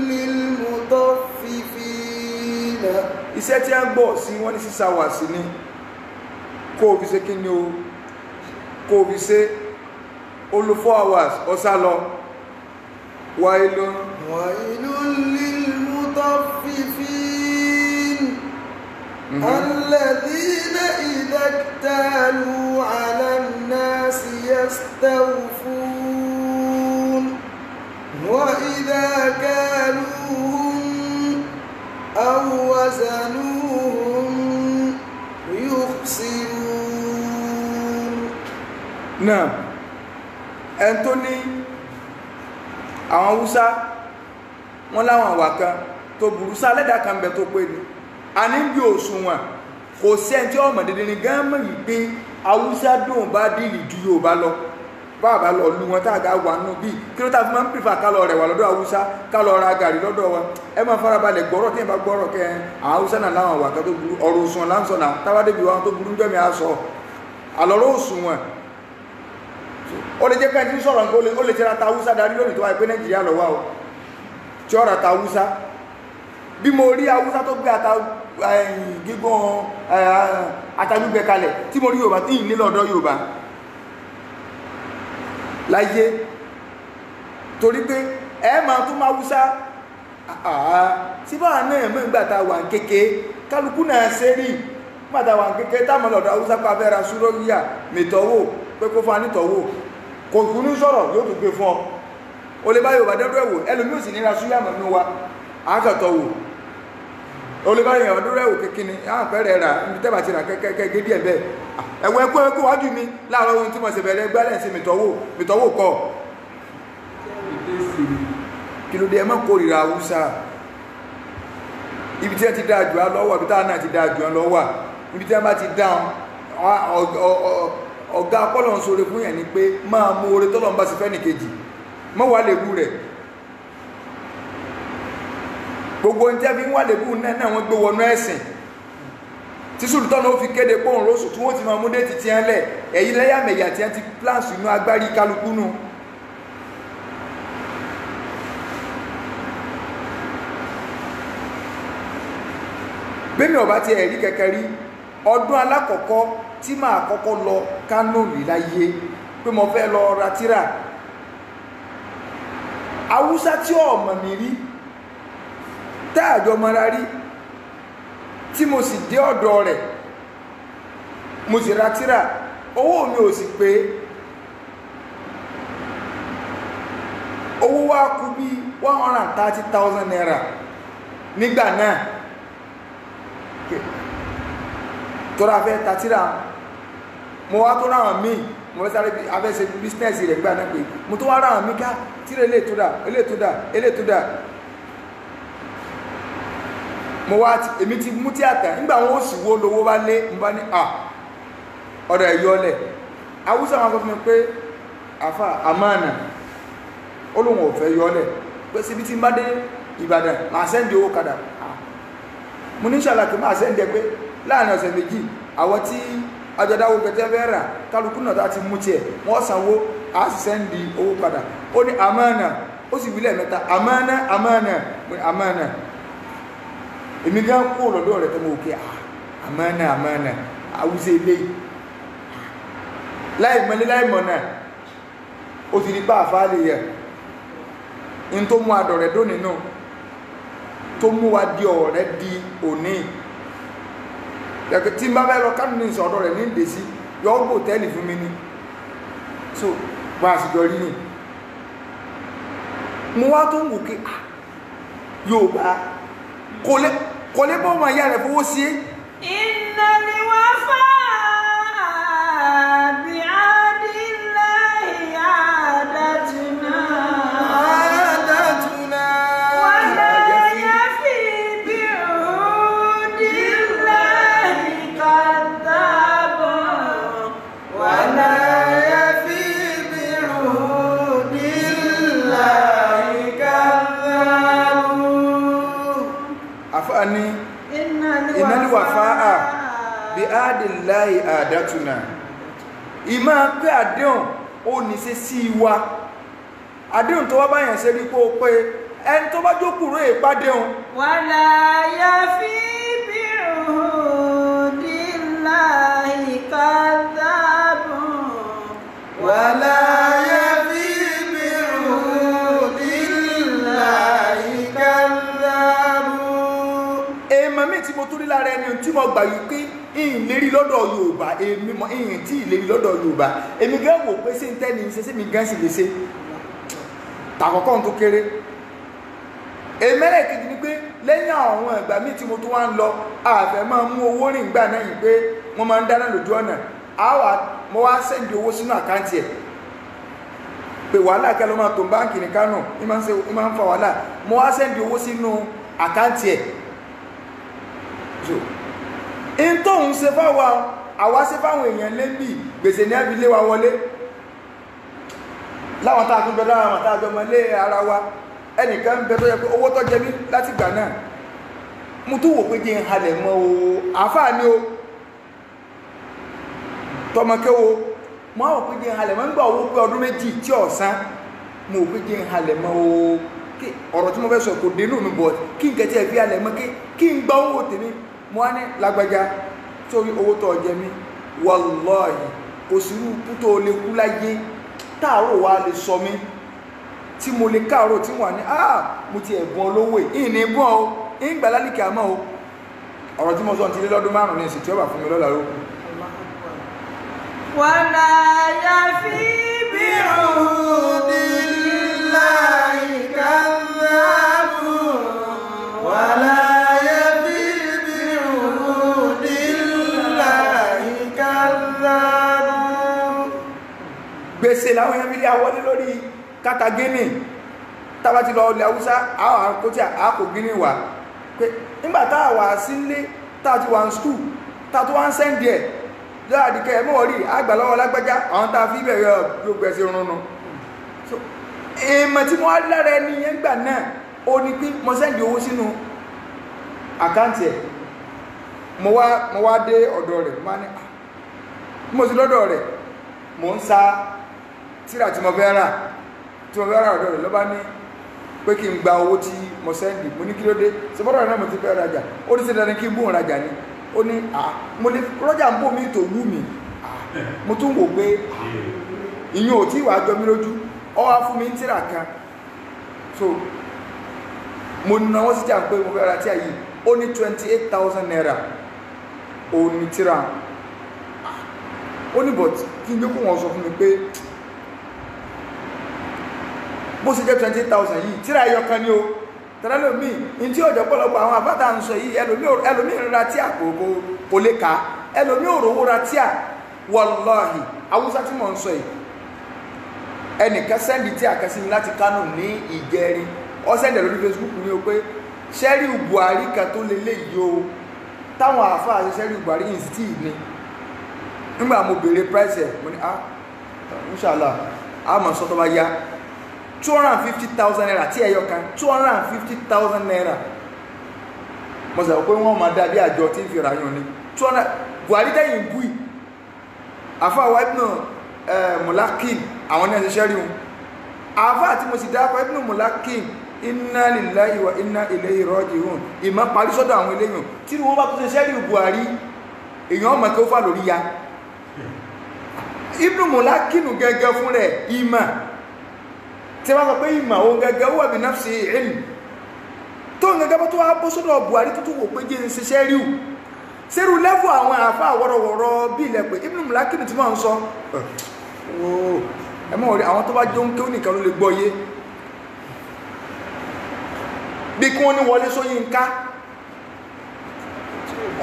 lil mutaffifin iṣẹ́ tí a ń gbọ́ sí wọ́n ní 6 hours ní kó o fi ṣe kí ni o kó o fi ṣe o lo 4 hours ọ̀sá lọ wailun lil mutaffifin alladhina idha iktalu 'ala an-nasi yastawfun wa idha kaluhum aw wazanuhum yukhsirun náà ẹn tó ní àwọn Haúsá wọ́n láwọn àwà kan tó burú sálẹ́dà kan bẹ tó pé ní a ní bí òṣùwọ̀n kò sí ẹn tí ọmọ dédé ní gánmọ̀ yìí pé Haúsá dùn bá dìlì ju Yorùbá lọ bàbá lọ lu wọn táàgà wà nù bí kí ló ta fi máa ń pèfà ká lọ rẹ̀ wà lọ́dọ̀ Haúsá ká lọ ra gàrí lọ́dọ̀ wa ẹ máa farabalẹ̀ gbọ́rọ̀ tí ẹ bá gbọ́rọ̀ kẹ àwọn Haúsá náà láwọn wà ká tó burú ọ̀rọ̀ òsùn láǹsọ̀ náà tábàdébí wa tó burú jẹ́mi àṣọ àlọ́rọ̀ òsùn wọn ó lè jẹ́ pé ẹni tí sọ̀rọ̀ nǹkan ó lè tẹ́ra ta Haúsá darí lónìí tó wáyé pé Nàìjíríà lọ wá o tí ọ̀rọ̀ ta Haúsá bí mo rí Haúsá tó gbé ata gígùn atagbígbẹ kalẹ̀ tí mo rí Yorùbá tí ìlé lọ́dọ̀ Yorùbá láyé torí pé ẹ máa tún máa Haúsá síbáà náà mọ́ ìgbàta wà ń kéèké kálukú náà ṣe rí ìgbàta wà ń kéèké táwọn lọ́dọ̀ Haúsá pa fẹ́ra súrọ́ríyà mẹ́tọ́wò pé kó fún anítọ̀wò kò kú ní sọ̀rọ̀ yóò tún gbé fún ọ o lè bá Yorùbá dẹ́dọ̀ ẹ̀wò ẹlòmí ò sì ní ra súyà mọ̀ nínú wa àákàtọ̀wò o lè bá Yorùbá dẹ́dọ̀ ẹ̀wò kékeré àwọn àpẹẹrẹ rà níbi tẹ́bà ti rà kẹ́kẹ́ díẹ̀ bẹ́ẹ̀ ẹ̀wọ̀n ẹkú wájú mi láàárọ̀ ohun tí mo ṣe bẹ̀rẹ̀ gbálẹ̀ sí mìtọ́wò kọ́ kí ló dé ẹ má kórìíra Haúsá ibi tí ẹ ti dáa jù á lọ́wọ́ ibi táwọn náà ti dáa jù á lọ́wọ́ ibi tí ẹ bá ti dáa ọ̀gá apọ́lọ̀ ń sọ̀rọ̀ fún yẹn ni pé máa mú oore tọ́lọ̀ ń bá sí fẹ́ nìkejì mọ́ wà lẹ́gbù rẹ̀ gbogbo ohun tí a fi ń wà lẹ́gbù náà wọ́n gbé wọnú ẹ̀sìn tí Sultan ó fi kéde pọ́ùn rósù tí wọ́n ti máa mú dé ti tiẹ́ lẹ̀ ẹ̀yìn lẹ́yàmẹ̀yà tí wọ́n ti pláǹsì inú agbárí kálukú nù bẹ́ẹ̀ni ọba ti ẹ̀rí kẹ̀kẹ́ rí ọdún alákọ̀ọ́kọ́ tí máa kọ́kọ́ lọ Kánò rí láyé pé mo fẹ́ lọ ra tírà Haúsá tí ọmọ mi rí táàjọ mọ́ra rí tí mo sì dé ọ̀dọ̀ rẹ̀ mo sì ra tírà owó mi ò sì pé owó wá kú bí 130,000 naira nígbà náà tọ́ra fẹ́ ta tírà mo wá tó ráwọn míì mo fẹ́ sáré afẹ́sẹ̀ bísínẹ́sì rẹ̀ gbà náà pé mo tó wá ráwọn míì ká tírà ilé tó dà mo wá èmi ti mú tíátà nígbà wọn ó sì wó lówó bá lé mo bá ní ọ̀dọ̀ ẹ̀yọ́lẹ̀ Haúsá wọn sọ fún mi pé àfà àmàna ó lóun ò fẹ́ yọ́lẹ̀ pé síbi tí n bá dé Ìbàdàn máa sẹ́ndì owó kadà mo ní ṣàlàkì máa sẹ́ndì pé láàrin ọ̀sẹ̀ méjì àwọn tí àjọdáwó gẹ̀tẹ́ fẹ́ rà kálukú náà láti mú tiẹ̀ wọ́n sanwó a sì sẹ́ndì owó padà ó ní àmàna ó sì wílẹ̀ mẹ́ta àmàna èmi gan kó lọ́dọ̀ rẹ̀ tẹ́mọ̀ òkè àmàna Haúsá ilé láìmọ̀nà ó ti rí bá àfáà lè yẹ in tó mú adọ̀ rẹ̀ dóní náà tó mú wa di ọ̀rẹ́ di òní yàtọ̀ tí n bá bẹ́ẹ̀ lọ Kánò ní ìsọ̀dọ̀ rẹ̀ ní ìdèsí yọ ọ́ gbòtẹ́ẹ̀lì fún mi ní so bá a sì jọ rí ní mo wá tó ń wò ké Yorùbá kò lè bọ́ ọmọ ìyá rẹ̀ fowó sí Innal wafa bi'adillahi adatuna wa la yafi bi'udillahi kadhabun wa la yafi bi'udillahi kadhabun àfáàní innal wafa'a bi'adillahi adatuna ìmá pé àdéhùn ó ní ṣe sí wa àdéhùn tó wá báyàn ṣe rí kó pé ẹni tó bá jókùrò ìpàdéhùn wala yafi bi'udillahi kadhabun wa la yafi bi'udillahi kadhabun èèmọ̀ mi tí mo tó rí lára ẹni tí mo gbà yìí pé ìyìn lérí lọ́dọ̀ Yorùbá èmi mọ ìyìn tí ìlérí lọ́dọ̀ Yorùbá èmi gán wò pé sí ń tẹ́ni ṣe sí mi gán sì lè ṣe tàkọ́kọ́ tó kéré èmẹ́rẹ̀ kejì ni pé lẹ́yìn àwọn ìgbà míì tí mo tó wá ń lọ àfẹ́ máa mú owó rìn gbà náà yìí pé wọ́n máa ń dáná lójú ọ̀nà mo wá sẹ́ndì owó sínú àkáǹtì ẹ̀ pé wàhálà kẹ́ ló máa tó báǹkì ní Kánò ní máa ń fa wàhálà mo wá sẹ́ndì owó sínú àkáǹtì ẹ̀ in tó ń ṣe fáwọn àwa ṣe fáwọn èèyàn lébì gbèsè ní àbílé wa wọlé láwọn tá a tún gbọ́dọ̀ àwọn tá a jọ mọ lé ara wa ẹnìkan ń bẹ tó yẹ pé owó tó jẹ mí láti gbà náà mo tún wò pé jẹ́ ń halẹ̀ mọ́ o àáfàá ni o tọmọkéwo mo á wò pé jẹ́ ń halẹ̀ mọ́ ń gbà owó pé ọdún méjì tí ọ̀sán mo wò pé jẹ́ ń halẹ̀ mọ́ o ọ̀rọ̀ tí mo fẹ́ sọ kò dénú mi bọ̀ kí n kẹ́tí ẹ̀ fi halẹ̀ mọ́ kí n gba owó tèmi mo á ní lágbájá sórí owó tó jẹ mí wàláhì kò sí irú tó lè kú láyé táàrò wa lè sọ mí tí mo lè káàrò tí wọ́n ní mo ti ẹ̀bùn olówó ìní bùn o ìgbà lálìkì àmọ́ o ọ̀rọ̀ tí mo sọ ti lé lọ́dún márùn-ún ní ìsìn tí ó bà fún mi lọ́la ló wàlá yàfi bi'udillahi kadhabu wala yafi bi'udillahi kadhabu. gbèsè láwọn ẹbí lé àwọlé lórí kátà gíní tàbá ti lọ ilẹ̀ haúsá àwọn àkótí àkó gíní wà pé nígbà táà wà sílé táà ti wà ní skúù táà tó wá ń sẹ́ndì ẹ̀ láàdìkẹ́ ẹ̀mọ́ orí àgbàlọ́wọ́ lágbájá àwọn táà fi bẹ̀rẹ̀ gbogbo ẹ̀sẹ̀ rúnnú èèmọ̀ tí mo wá lára ẹni yẹn gbà náà ó ní pé mo sẹ́ndì owó sínú àkáǹtì ẹ̀ mo wá dé ọ̀dọ̀ rẹ̀ mo sì lọ́dọ̀ rẹ̀ mo ń sa tíra tí mo fẹ́ rà ọ̀dọ̀ rẹ̀ ló bá ní pé kí n gba owó tí mo sẹ́ndì mo ní kí ló dé sọpọ́dọ̀ rẹ̀ náà mo ti fẹ́ rajà ó ní sí dandan kí n bóun rajà ni ó ní mo lè rọ́jà ń bò mí tó wú mi mo tún wò pé ìyún ò tí wàá jọ mí lójú ọ wá fún mi ń tíra kan so mo náwó sí jà pé mo fẹ́ ra tíà yìí ó ní 28,000 naira ó ní tíra ó ní but kí n jókòó wọn sọ fún mi pé bó ṣe jẹ́ 28,000 yìí tíra ẹyọ kan ní o tẹ́lẹ̀lómi in tí ọjọ́ pọ̀lọpọ̀ àwọn àbátà ń sọ yìí ẹlòmí ra tí àkókò kò lè ká ẹlòmí òrówó ra tí à wallahi Haúsá tí mọ̀ ń sọ yìí ẹnìkan sẹ́ndì tí àkẹsí láti Kánò ní ìjẹrin ọ sẹ́ndì lórí Facebook ní o pé sẹ́rí Buhari kan tó lélẹ̀ yìí o táwọn àfáà ṣe sẹ́rí Buhari yìí sí ní nígbà mo bèèrè price ẹ̀ mo ní inshallah a mọ̀ sọ́tọ́ bá yá 250,000 naira tí ẹyọ kan 250,000 naira mo sọ pé wọ́n máa dàbí àjọ tí ń fi ra yàn ní 200 Buhari dẹ́yìn bui àfáà ibn Mulakin àwọn ní ẹ̀ṣẹ́ rí wọn àfáà tí mo sì dápọ̀ ibn Mulakin inna lillahi wa inna ilayhi raji'un ìmọ̀ parí sọ́dọ̀ àwọn eléyàn tí wọ́n bá tó ṣe rí Buhari èèyàn ọmọ kí ó fà lórí ya ibn Mulakin gẹ́gẹ́ fún rẹ̀ ìmọ̀ tí wọ́n sọ pé ìmọ̀ ohun gẹ́gẹ́ wà bí nafsi ilm tó ń gẹ́gẹ́ bó tó wá bó sọ́dọ̀ Buhari tó tó wò pé jẹ́ ń ṣiṣẹ́ ríù sẹ́rù lẹ́fù àwọn àfá àwọ̀rọ̀wọ̀rọ̀ bí ilẹ̀ pé Ibn Mulakin tí wọ́n ń sọ ẹmọ́ orí àwọn tó bá jọ ń ké nìkan ló lè gbọ́ yé bí kí wọ́n ní Wọlé Ṣóyínká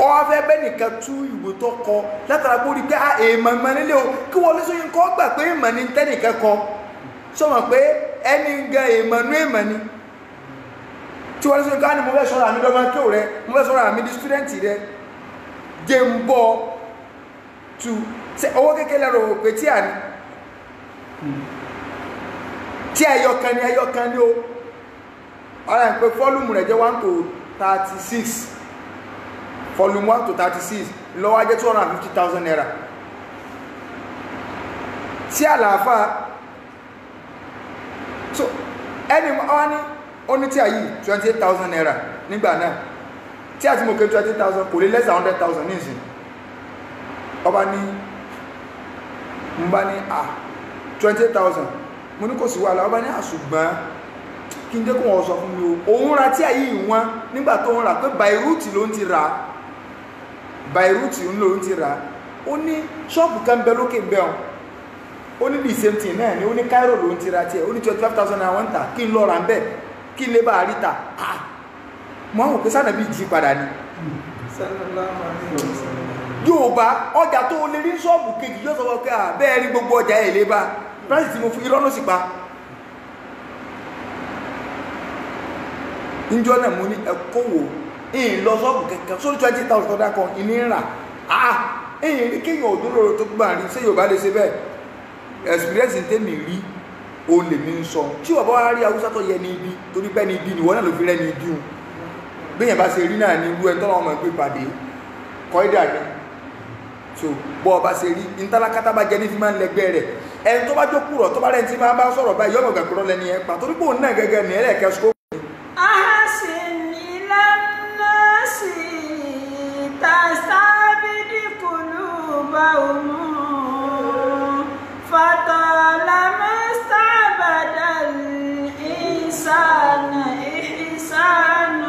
ọwọ́ fẹ́ bẹ́ nìkan tú ìwé tó kọ látara pé ó rí pé èèmọ̀ ìmọ̀ nílé o kí Wọlé Ṣóyínká gbà pé ìmọ̀ ní tẹ́nìkan kọ sọ́mọ̀ pé ẹni gan èèmọ̀nú èèmọ̀ ni tí wọ́n lè sọ́rọ̀ ká ní mo fẹ́ sọ́rọ̀ àmì lọ́mọ kí o rẹ mo fẹ́ sọ́rọ̀ àmì di stúdẹ́ntì rẹ jẹ ń bọ́ tu owó kékeré rò pé tí à ní tí ẹyọkan ní o ọ̀rẹ́ pé fọ́lùmù rẹ̀ jẹ́ 1 to 36 fọ́lùmù 1 to 36 lọ́wọ́ jẹ́ 250,000 naira tí àlàáfà so ẹni wọ́n ní ó ní tí a yìí 28,000 naira nígbà náà tí a ti mọ̀ pé 28,000 kò lè less than 100,000 ní ìsìn ọba ní mo bá ní 28,000 mo ní kò sí wàhálà ọba ní àṣùgbọ́n kí n jẹ́ kó wọ́n sọ fún mi o òun ra tí a yìí wọ́n nígbà tó ń rà pé Beirut ló ń ti rà Beirut ló ń ti rà ó ní ṣọ́ọ̀bù kan bẹ lókè bẹ́ẹ̀ ó ní the same thing náà ni ó ní Cairo ló ń tira tí ẹ̀ ó ní 25,000 naira wọ́n tà kí n lọ ra ń bẹ̀ kí n lè bá àríta mọ́ àwọn òpé sánà bí jí padà ní yóò bá ọjà tó lè rí ṣọ́ọ̀bù kejì yóò sọ pé bẹ́ẹ̀ rí gbogbo ọjà ẹ̀ lè bá price tí mo fún irọ́ ló sì pa níjọ́ náà mo ní ẹ̀kọ́wò ìyìn lọ ṣọ́ọ̀bù kẹ̀kẹ́ sórí 20,000 tọ́dá kan ìní ń rà ìyìn rí kéèyàn òdúró tó gbà rí sí Yorùbá lè ṣe bẹ́ẹ̀ experience tèmi rí ó lè mi ń sọ tí wọ́n bá wá rí Haúsá tó yẹ ní ibi torí pé ní ibi nìwọ náà ló fi rẹ́ ní ibi hùn béèyàn bá ṣe rí náà ní irú ẹ̀ tọ́lọ́ ọmọ ìpè pàdé kọ́ ìdà ni so bọ́ ọba ṣe rí ìntàlákátá bá jẹ ní fi máa ń lẹgbẹ́ rẹ̀ ẹni tó bá jókòó tó bá rẹ̀ ti máa bá sọ̀rọ̀ báyìí yọ̀mọ̀ gbàgbọ́ lẹ́ni ẹ̀ pa torí pé òun náà gẹ́gẹ́ ní ẹlẹ́ẹ̀kẹ́ sukó. أحسن إلى الناس تستعبد قلوبهم فطالما استعبد الإنسان إحسان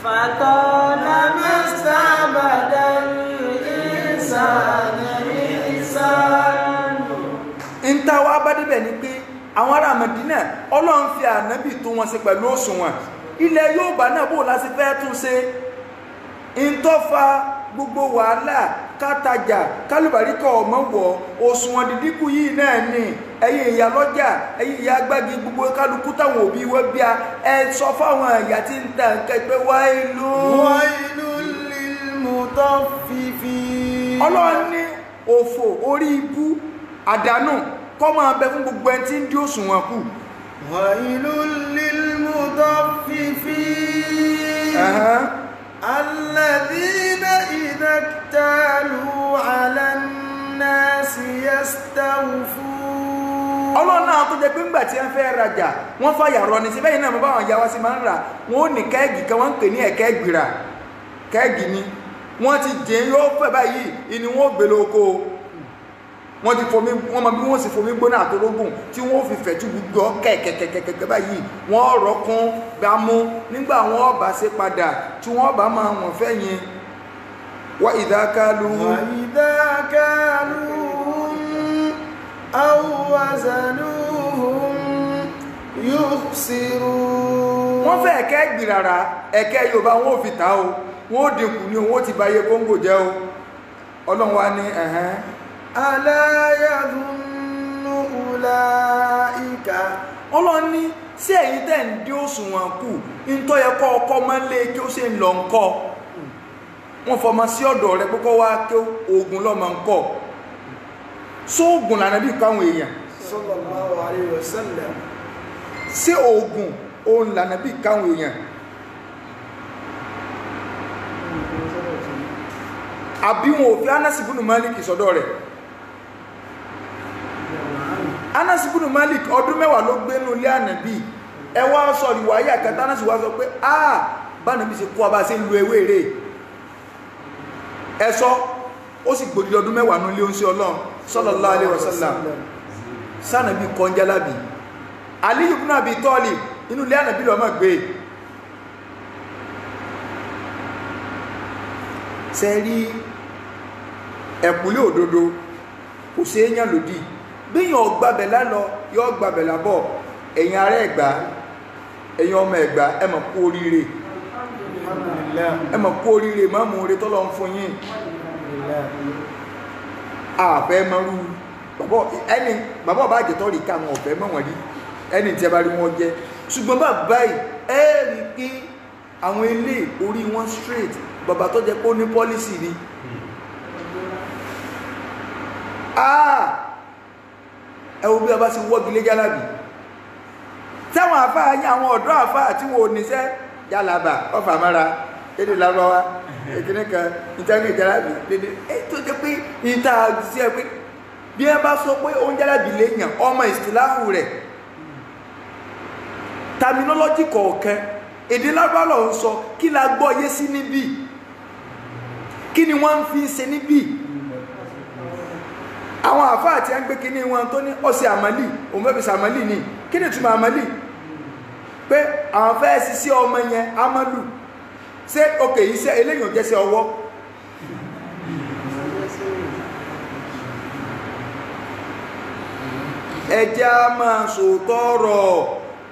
فطالما استعبد الإنسان إحسان. ìta wa bá débẹ̀ ni pé àwọn ará Mẹdínà Ọlọ́run fi ànábì tó wọn ṣe pẹ̀lú òṣùwọ̀n ilẹ̀ Yorùbá náà bó láti fẹ́ tún ṣe ìtọ́fà gbogbo wàhálà kátajà kálùbáríkà ọmọ wọ̀ òṣùwọ̀n dídínkù yìí náà ni ẹ̀yin ìyá lọ́jà ẹ̀yin ìyá gbági gbogbo kálukú táwọn òbí wọ́n bí a ẹ sọ fáwọn ìyá tí ń ta nǹkan pé wailul lil mutaffifin. Ọlọ́run ní òfò orí ibú àdánù kọ́ máa bẹ fún gbogbo ẹni tí ń dí òṣùwọ̀n kù. wailul lil mutaffifin. alladhina idha iktalu ala nnasi yastawfun. Ọlọ́run náà tó jẹ́ pé ńgbà tí wọ́n fẹ́ rajà wọ́n fàyà rọ ní síbẹ̀ yìí náà mo bá wọn yá wá sí máa ń rà wọ́n ó ní kẹ́ẹ̀gì kan wọ́n ń pè ní ẹ̀kẹ́ gbìrà kẹ́ẹ̀gì ni wọ́n ti dín yóò fẹ́ báyìí ìní wọ́n gbé lóko wọ́n ti fomi wọ́n mọ bí wọ́n sì fomi gbóná àtorógùn tí wọ́n fi fẹ̀jú gbogbo kẹ̀kẹ̀kẹ̀kẹ̀ báyìí wọ́n rọ̀ kún gbámú nígbà wọ́n bá ṣe padà tí wọ́n bá máa wọ̀n fẹ́ yẹn wa idha kaluhum aw wazanuhum yukhsirun. wọ́n fẹ́ ẹ̀kẹ́ gbìràrà ẹ̀kẹ́ Yorùbá wọn ò fi ta o wọ́n ò dínkù ní owó ti báyé kóńgò jẹ́ o Ọlọ́run wa ní ẹ̀hẹ́n. ala yadhunnu ulaika. Ọlọ́run ní sí ẹ̀yin tẹ́ ń dí òṣùwọ̀n kù ntọ́ yẹ kọ́ ọkọ́ máa ń lé kí ó ṣe ń lọ ńkọ́ wọ́n fọmọ sí ọ̀dọ̀ rẹ pé kọ́ wá kí oògùn lọ́mọ ńkọ́ sóògùn lànà bí káwọn èèyàn sallallahu alayhi wa sallam. sí oògùn òun lànà bí káwọn èèyàn àbí wọn ò fi Anas ibn Malik sọ́dọ̀ rẹ̀ Anas ibn Malik ọdún mẹ́wàá ló gbé nínú ilé ànàbí ẹ wá sọ ìwáyà kẹta Anas wá sọ pé bánàbí ṣe kó abá ṣe ń lu ewé rẹ̀ ẹ sọ ó sì gbòdì ọdún mẹ́wàá nínú ilé oúnjẹ Ọlọ́run sallallahu alaihi wasallam sànàbí kọjá-lábì Ali ibn Abi Talib inú ilé ànàbí lọ́mọ gbé sẹ́rí ẹ̀kúlé òdodo kò sí èèyàn lòdì bíyàn ọgbàbẹ̀ lálọ yọ ọgbàbẹ̀ lábọ̀ ẹ̀yin ará Ẹ̀gbá ẹ̀yin ọmọ Ẹ̀gbá ẹ mọ̀ kú oríire ẹ mọ̀ kú oríire má mú oore tọ́lọ́ ń fún yín àfẹ́ mọ́rú bàbá ọba àjẹtọ́ rí ká àwọn ọ̀fẹ́ mọ́ wọ́n rí ẹni tí ẹ bá rí wọn jẹ ṣùgbọ́n báyìí ẹ rí pé àwọn ilé orí wọn straight bàbá tó jẹ pé ó ní pọ́lísì ni ẹ wo bí a bá sì wọ́gi lé jálàbì táwọn àfáà yín àwọn ọ̀dọ́ àfáà tí wọn ò níṣẹ́ jálàbà ọfà mára lédè lárúbáwá èkìní kan ìtẹ́gì jálàbì lédè tó jẹ́ pé ìta sí ẹ pé bí ẹ bá sọ pé ó ń jálàbì léèyàn ọmọ ìsìláhù rẹ̀ terminology kọ̀ọ̀kan èdè lárúbáwá ń sọ kí la gbọ́ yé sí níbí kí ni wọ́n ń fi ṣe níbí àwọn àfáà tí a ń gbé kíní wọn tó ní ọ̀sẹ̀ àmàlì òun fẹ́ fi sàmàlì ní kí ni túnmọ̀ àmàlì pé àwọn fẹ́ ṣiṣẹ́ ọmọ yẹn amálù ṣé òkè iṣẹ́ eléyìn jẹ́ sí ọwọ́ ẹjẹ́ a máa sòótọ́ ọ̀rọ̀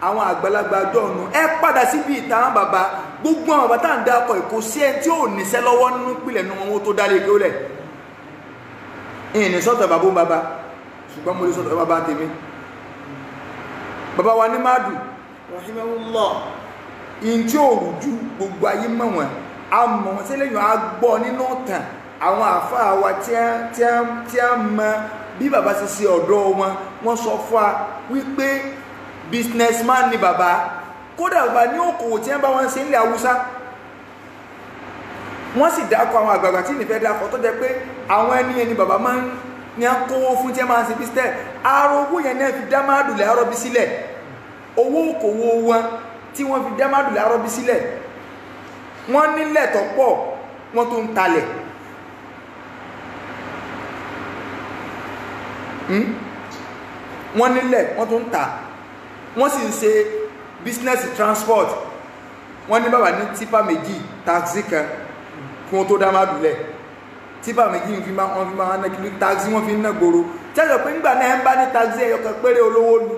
àwọn àgbàlagbà jọ̀ọ̀nù ẹ padà síbi ìtàn bàbá gbogbo àwọn bàbá tá à ń dákọ̀ èkó sí ẹ tí ò níṣẹ́ lọ́wọ́ nínú ìpìlẹ̀ nínú wọn tó dálé kí ó lẹ̀ ìní sọ́tọ̀ bàbá bàbá ṣùgbọ́n mo lè sọ́tọ̀ bàbá tèmi bàbá wa ní máàdù rahimahullah in tí ó rùjú gbogbo ayé mọ̀ wọn a mọ̀ wọn sílẹ̀ yàn á gbọ́ nínú tàn àwọn àfáà wa tí a mọ bí bàbá ṣe ṣe ọ̀dọ́ wọn wọ́n sọ fún wa wípé businessman ni bàbá, kódà bàbá ní òkòwò tí wọ́n bá wọn ṣe nílẹ̀ Haúsá. Wọ́n sì dákọ̀ àwọn àgbààgbà tí nìfẹ́ dákọ̀ tó jẹ́ pé àwọn ẹni bàbá máa ń ní à ń kówó fún tí wọ́n máa ń ṣe business. Àrò owó yẹn náà fi dá Mádùlẹ̀ Arọ́bí sílẹ̀, owó òkòwò wọn tí wọ́n fi dá Mádùlẹ̀ Arọ́bí sílẹ̀. Wọ́n nílẹ̀ tó pọ̀, wọ́n tó ń talẹ̀. Wọ́n nílẹ̀, wọ́n tó ń ta, wọ́n sì ń ṣe business transport. Wọ́n ní bàbá ní tipa méjì taxi kan kí wọ́n tó dá Mádùlẹ̀. Tipa méjì fi máa ná kìlú taxi wọ́n fi ń ná gbòòrò. Tẹ́lẹ̀ pé ńgbà náà ń bá ní taxi ẹyọ kan péré olówó lu.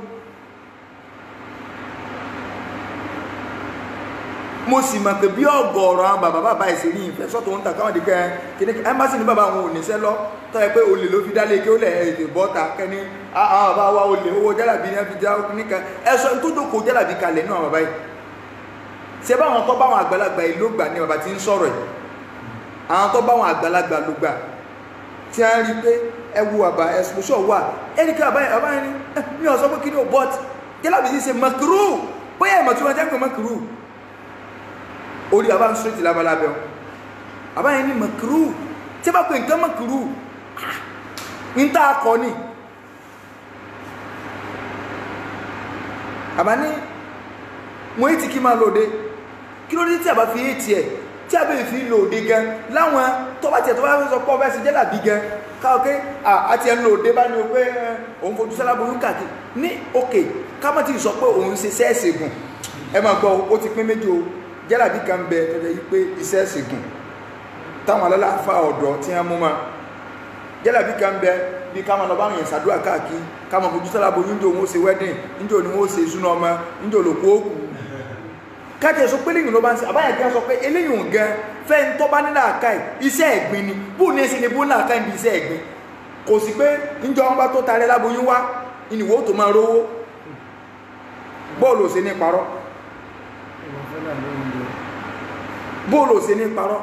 Mo sì mọ̀ pé bí ọ̀gọ̀ọ̀rọ̀ àwọn bàbá ìṣèlú ìfẹ́ sọ́tò ń ta káwọn di kẹ́ kíní ẹ́mbásì ní bàbá àwọn òníṣẹ́ lọ tọ́yẹ pé olè ló fi dálé kí ó lẹ̀ èdè bọ́ta kẹ́ni àwọn bàbá wa olè owó jálàbí ní ẹ fi já níkan ẹ̀sọ́ tó dókòó jálàbí kalẹ̀ ní àwọn bàbá yìí. Ṣé báwọn tó báwọn àgbàlagbà yìí ló gbà ní bàbá tí ń sọ̀rọ̀ yìí, àwọn tó báwọn àgbàlagbà ló gbà tí a ń rí pé ẹwu àbá exposure wà ẹni kí àbá yẹn ní mi ò sọ pé kí ni ò bọ́t jálàbí ti ṣe makru bóyá ìmọ̀ tí wọ́n jẹ́ pé makru orí àbá ń sọ́tì lábalábẹ́ ọ àbá yẹn ní makru tí bá pè nǹkan makru ń tá akọ ní àbá ní mo ètì kí máa lòde kí ló dé tí àbá fi ètì ẹ̀ tí a bẹ̀rẹ̀ fi lòde gan láwọn tó bá tiẹ̀ tó bá sọ pé ọbẹ̀ sí jẹ́làbí gan káwọ́ké àti ẹ̀ ń lòde bá ní o pé òun fojú sálábòrún káàkiri ní òkè kámọ́tì sọ pé òun ṣe sẹ́ẹ̀sì gùn ẹ máa gbọ́ ó ti pín méjì o jẹ́làbí kan bẹ tọ́jọ́ yí pé iṣẹ́ ṣègùn táwọn alálàáfà ọ̀dọ́ tí wọ́n mú ma jẹ́làbí kan bẹ bí ká máa lọ báwọn yẹn ṣàdúrà káàkiri ká máa fojú sálábò níjò wọn ó ṣe wedding níjò ni wọn ó ṣe ìṣúná ọmọ níjò lòkú òkú káàkiri sọ pé lẹ́yìn ló bá ń ṣe àbáyà kí wọ́n sọ pé eléyìí ò gan fẹ́ ń tọ́ bá nílà àká ẹ̀ iṣẹ́ ẹ̀gbin ni bóun ní ẹsẹ̀ lè bó nílà àká ẹ̀ ní iṣẹ́ ẹ̀gbin kò sí pé níjọ wọn bá tó tarẹ́ láboyún wá ìnìwó tó máa rówó bọ́ọ̀lù ò sí ní parọ́ bóòlò sí ní parọ́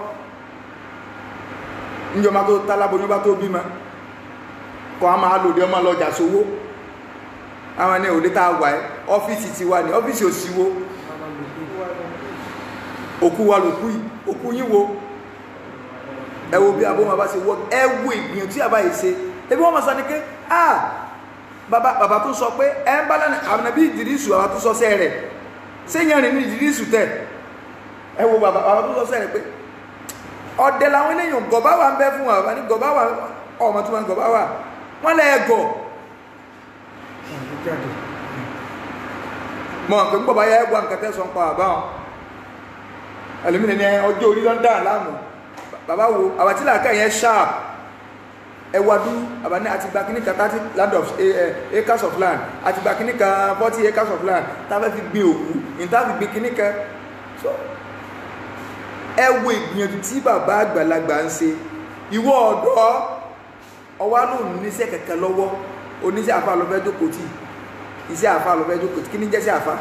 níjọba tó tálábóyún bá tó bímọ kọ́ a máa lòdì ọmọ lọ́jà sówó àwọn ẹni òdí tàà wà ẹ́ ọ́fíìsì ti wà ní ọ́fíìsì òsìwó òkú wa lòkú yìí òkú yìí wo ẹ wo bí abóhùn bá ṣe wọ́ ẹ wo ìgbìyànjú tí a bá yìí ṣe ebi wọ́n máa sọ ní pé bàbá tó sọ pé ẹ ń bá lánàá àbùnàbí Ìdírísù bàbá tó sọ sẹ́ rẹ̀ sẹ́yìn rìn ní Ìdírísù tẹ̀ ẹ wo bàbá tó sọ sẹ́ rẹ̀ pé ọ̀dẹ̀ làwọn eléyìn gọ̀bá wà ń bẹ́ fún wa ní gọ̀bá wà ọmọ tó wọn gọ̀bá wà wọ́n lẹ́ẹ̀gọ̀ mọ̀ pé gbọ́bá yá ẹgbà nǹkan tẹ́sàn pa àbáwọn ẹlòmínà ní ọjọ́ orí lọ́ndà láàmù bàbá wo àwàtílà ká yẹn sharp ẹwàdú àbáni àti gba kíníkà 30 land of acres of land àti gba kíníkà 40 acres of land tàbí fi gbin òkú ìtàbí gbin kíníkà so ẹwọ ìgbìyànjú tí bàbá àgbàlagbà ń ṣe ìwọ ọ̀dọ́ ọwá lóòrùn níṣẹ́ kẹ̀kẹ́ lọ́wọ́ oníṣẹ́ àfà lọ́fẹ́ jókòó tí iṣẹ́ àfà lọ́fẹ́ jókòó tí kí ní jẹ́ṣẹ́ àfà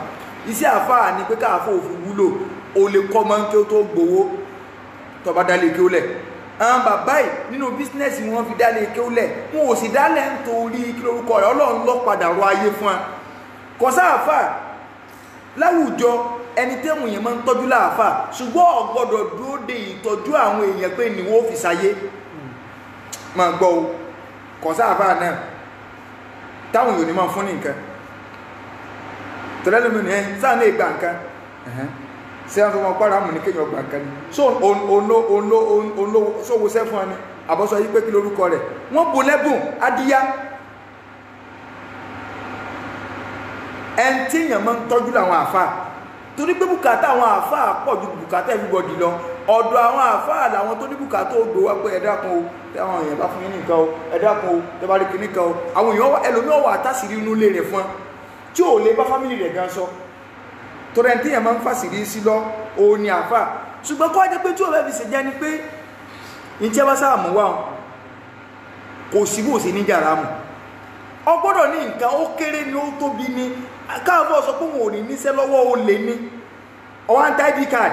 iṣẹ́ àfà ní pé káàfà òfin wúlò o lè kọ́ mọ́ kí ó tó gbowó tọba dálé kí ó lẹ̀ àwọn bàbá yìí nínú bísínẹ́sì wọn fi dálé kí ó lẹ̀ wọn ò sì dálẹ̀ nítorí kí lórúkọ rẹ̀ Ọlọ́run lọ padà rọ ayé fún wa kò sáàfà láwùjọ ẹni tẹ́mù yẹn máa ń tọ́jú láàfà ṣùgbọ́n ọ̀gbọ́dọ̀ dúró de ìtọ́jú àwọn èèyàn pé ní wọ́n fi sáyé máa gbọ́ o kò sáàfà náà táwọn èèyàn ní máa fún ní nǹkan tọ́lẹ́lẹ́mì ní ẹ̀yìn sáà ní ìgbà nǹkan sí àwọn ọmọ pàrọ̀ àmì ní kéèyàn ọgbà nǹkan ni so sówó sẹ́ fún ẹni àbọ́sọ yí pé kí lórúkọ rẹ̀ wọ́n bò lẹ́bùn adíyá ẹni tí èèyàn máa ń tọ́jú làwọn àfà torí pé bùkátà àwọn àfà pọ̀ ju bùkátà everybody lọ ọ̀dọ̀ àwọn àfà làwọn tó ní bùkátà ó gbowó pé ẹ dákun o àwọn èèyàn bá fún yín nìkan o ẹ dákun o ẹ bá rí kíní kan o àwọn èèyàn ẹlòmíràn wà tásìrí inú ilé rẹ̀ fún ẹ tí ò lè bá fámìlì rẹ̀ gan sọ torí ẹni tí èèyàn máa ń fàṣìrí sí lọ òun ni àfà ṣùgbọ́n kọ́ jẹ́ pé tí ò fẹ́ fi ṣe jẹ́ ni pé ìjẹ́ bá sáà mú wá kò sí bó ṣe ní jàrá mu ọgbọ́dọ̀ ní nǹkan ó kéré ni ó tóbi ni káàbọ̀ sọ pé wọn ò ní níṣẹ́ lọ́wọ́ ó lè ní ọwá ń tá id card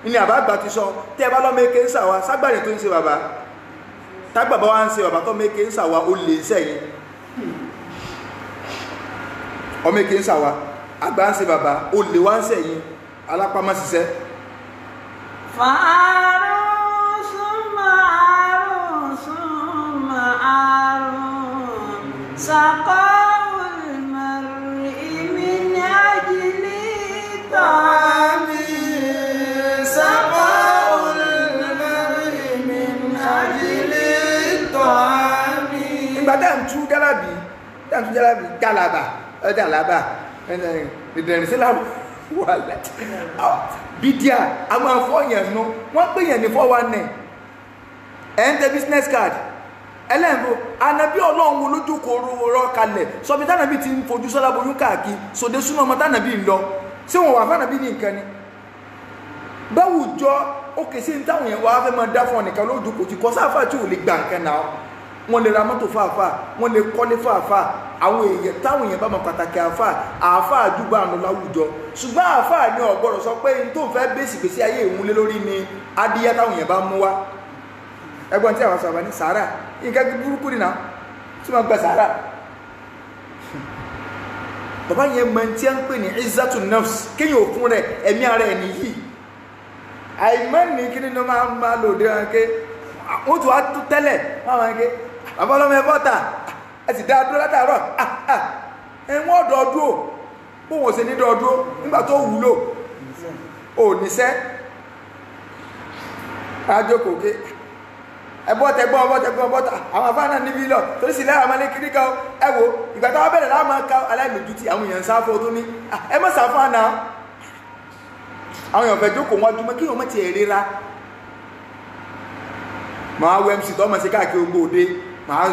ní àbágbà ti sọ tẹ́ bá lọ́mọ eke ń sàwá ságbàrin tó ń ṣe bàbá tágbàbá wá ń ṣe bàbá tó meke ń sàwá ó lè sẹ́yìn ọmọ eke ń sàwá àgbà ń ṣe bàbá ó lè wá ń sẹ́yìn alápámọ́ ṣiṣẹ́ fàárùn súnmọ́ àrùn súnmọ́ àrùn sàkọ́wùl mọ̀rì mi ní àjílí tọ́mí سقاء المرء من أجل الطعام. ìgbà tá à ń tú jálábì jálàbà ìdẹ̀rìn sí láàrú wà láti bídíà a máa fọ́yàn nú wọ́n pè yàn ní 419 ẹ̀ ń tẹ business card ẹlẹ́nbó anabi ọlọ́run wo lójú kò rọ kalẹ̀ sọbi tánàbí ti ń fojú sọ́lá boyún káàkiri sòdé súnmọ́ ọmọ tánàbí ń lọ sí wọn wà fánàbí ní nǹkan ni báwùjọ òkè sí táwọn èèyàn wá fẹ́ máa dá fún ọ̀nìkan lójú kò ti kọ́ sáfà tí ò lè gba nǹkan náà wọ́n lè ra mọ́tò fáfá wọ́n lè kọ́lé fáfá àwọn èèyàn táwọn èèyàn bá mọ̀ pàtàkì àfà àjúgbà àánú láwùjọ ṣùgbọ́n àfà ní ọ̀gbọ́dọ̀ sọ pé n tó ń fẹ́ bẹ́sì gbèsè ayé ìmúlé lórí ni adíyá táwọn èèyàn bá mú wá ẹgbọ́n tí àwọn sọ̀rọ̀ ní sàárà nǹkan burúkú nìna tí wọ́n gba sàárà bàbá yẹn mọ̀ tí a ń pè ní izzatu nafs kéyàn òkun rẹ̀ ẹ̀mí ara ẹ̀ nìyí àìmọ́ ní kí nínú máa lò dé wọn ké wọ́n tún wá tó tẹ́lẹ̀ wọ́n máa ké bàbá ọlọ́mọ ẹbọ́ ta ẹ sì dá dúró látàárọ̀ ẹ̀wọ̀n ọ̀dọ́dúró bó wọ́n ṣe ní dọ́dúró nígbà tó wúlò ò níṣẹ́ àjókòó ké ẹbọ́ tẹgbọ́n àwọn afáànà níbi lọ torí sí lẹ́yìn àmàlẹ́ kiri kan ẹ wo ìgbà táwọn bẹ̀rẹ̀ láwọn máa ká aláìlójútì àwọn èèyàn sáfọ́ tó ní ẹ mọ́ sáfọ́ àná àwọn èèyàn fẹ́ jókòó wọn dúmọ́ kí wọ́n mọ́ ti èrera máa wọ mc tó mọ̀ sí káàkiri ogbó òde máa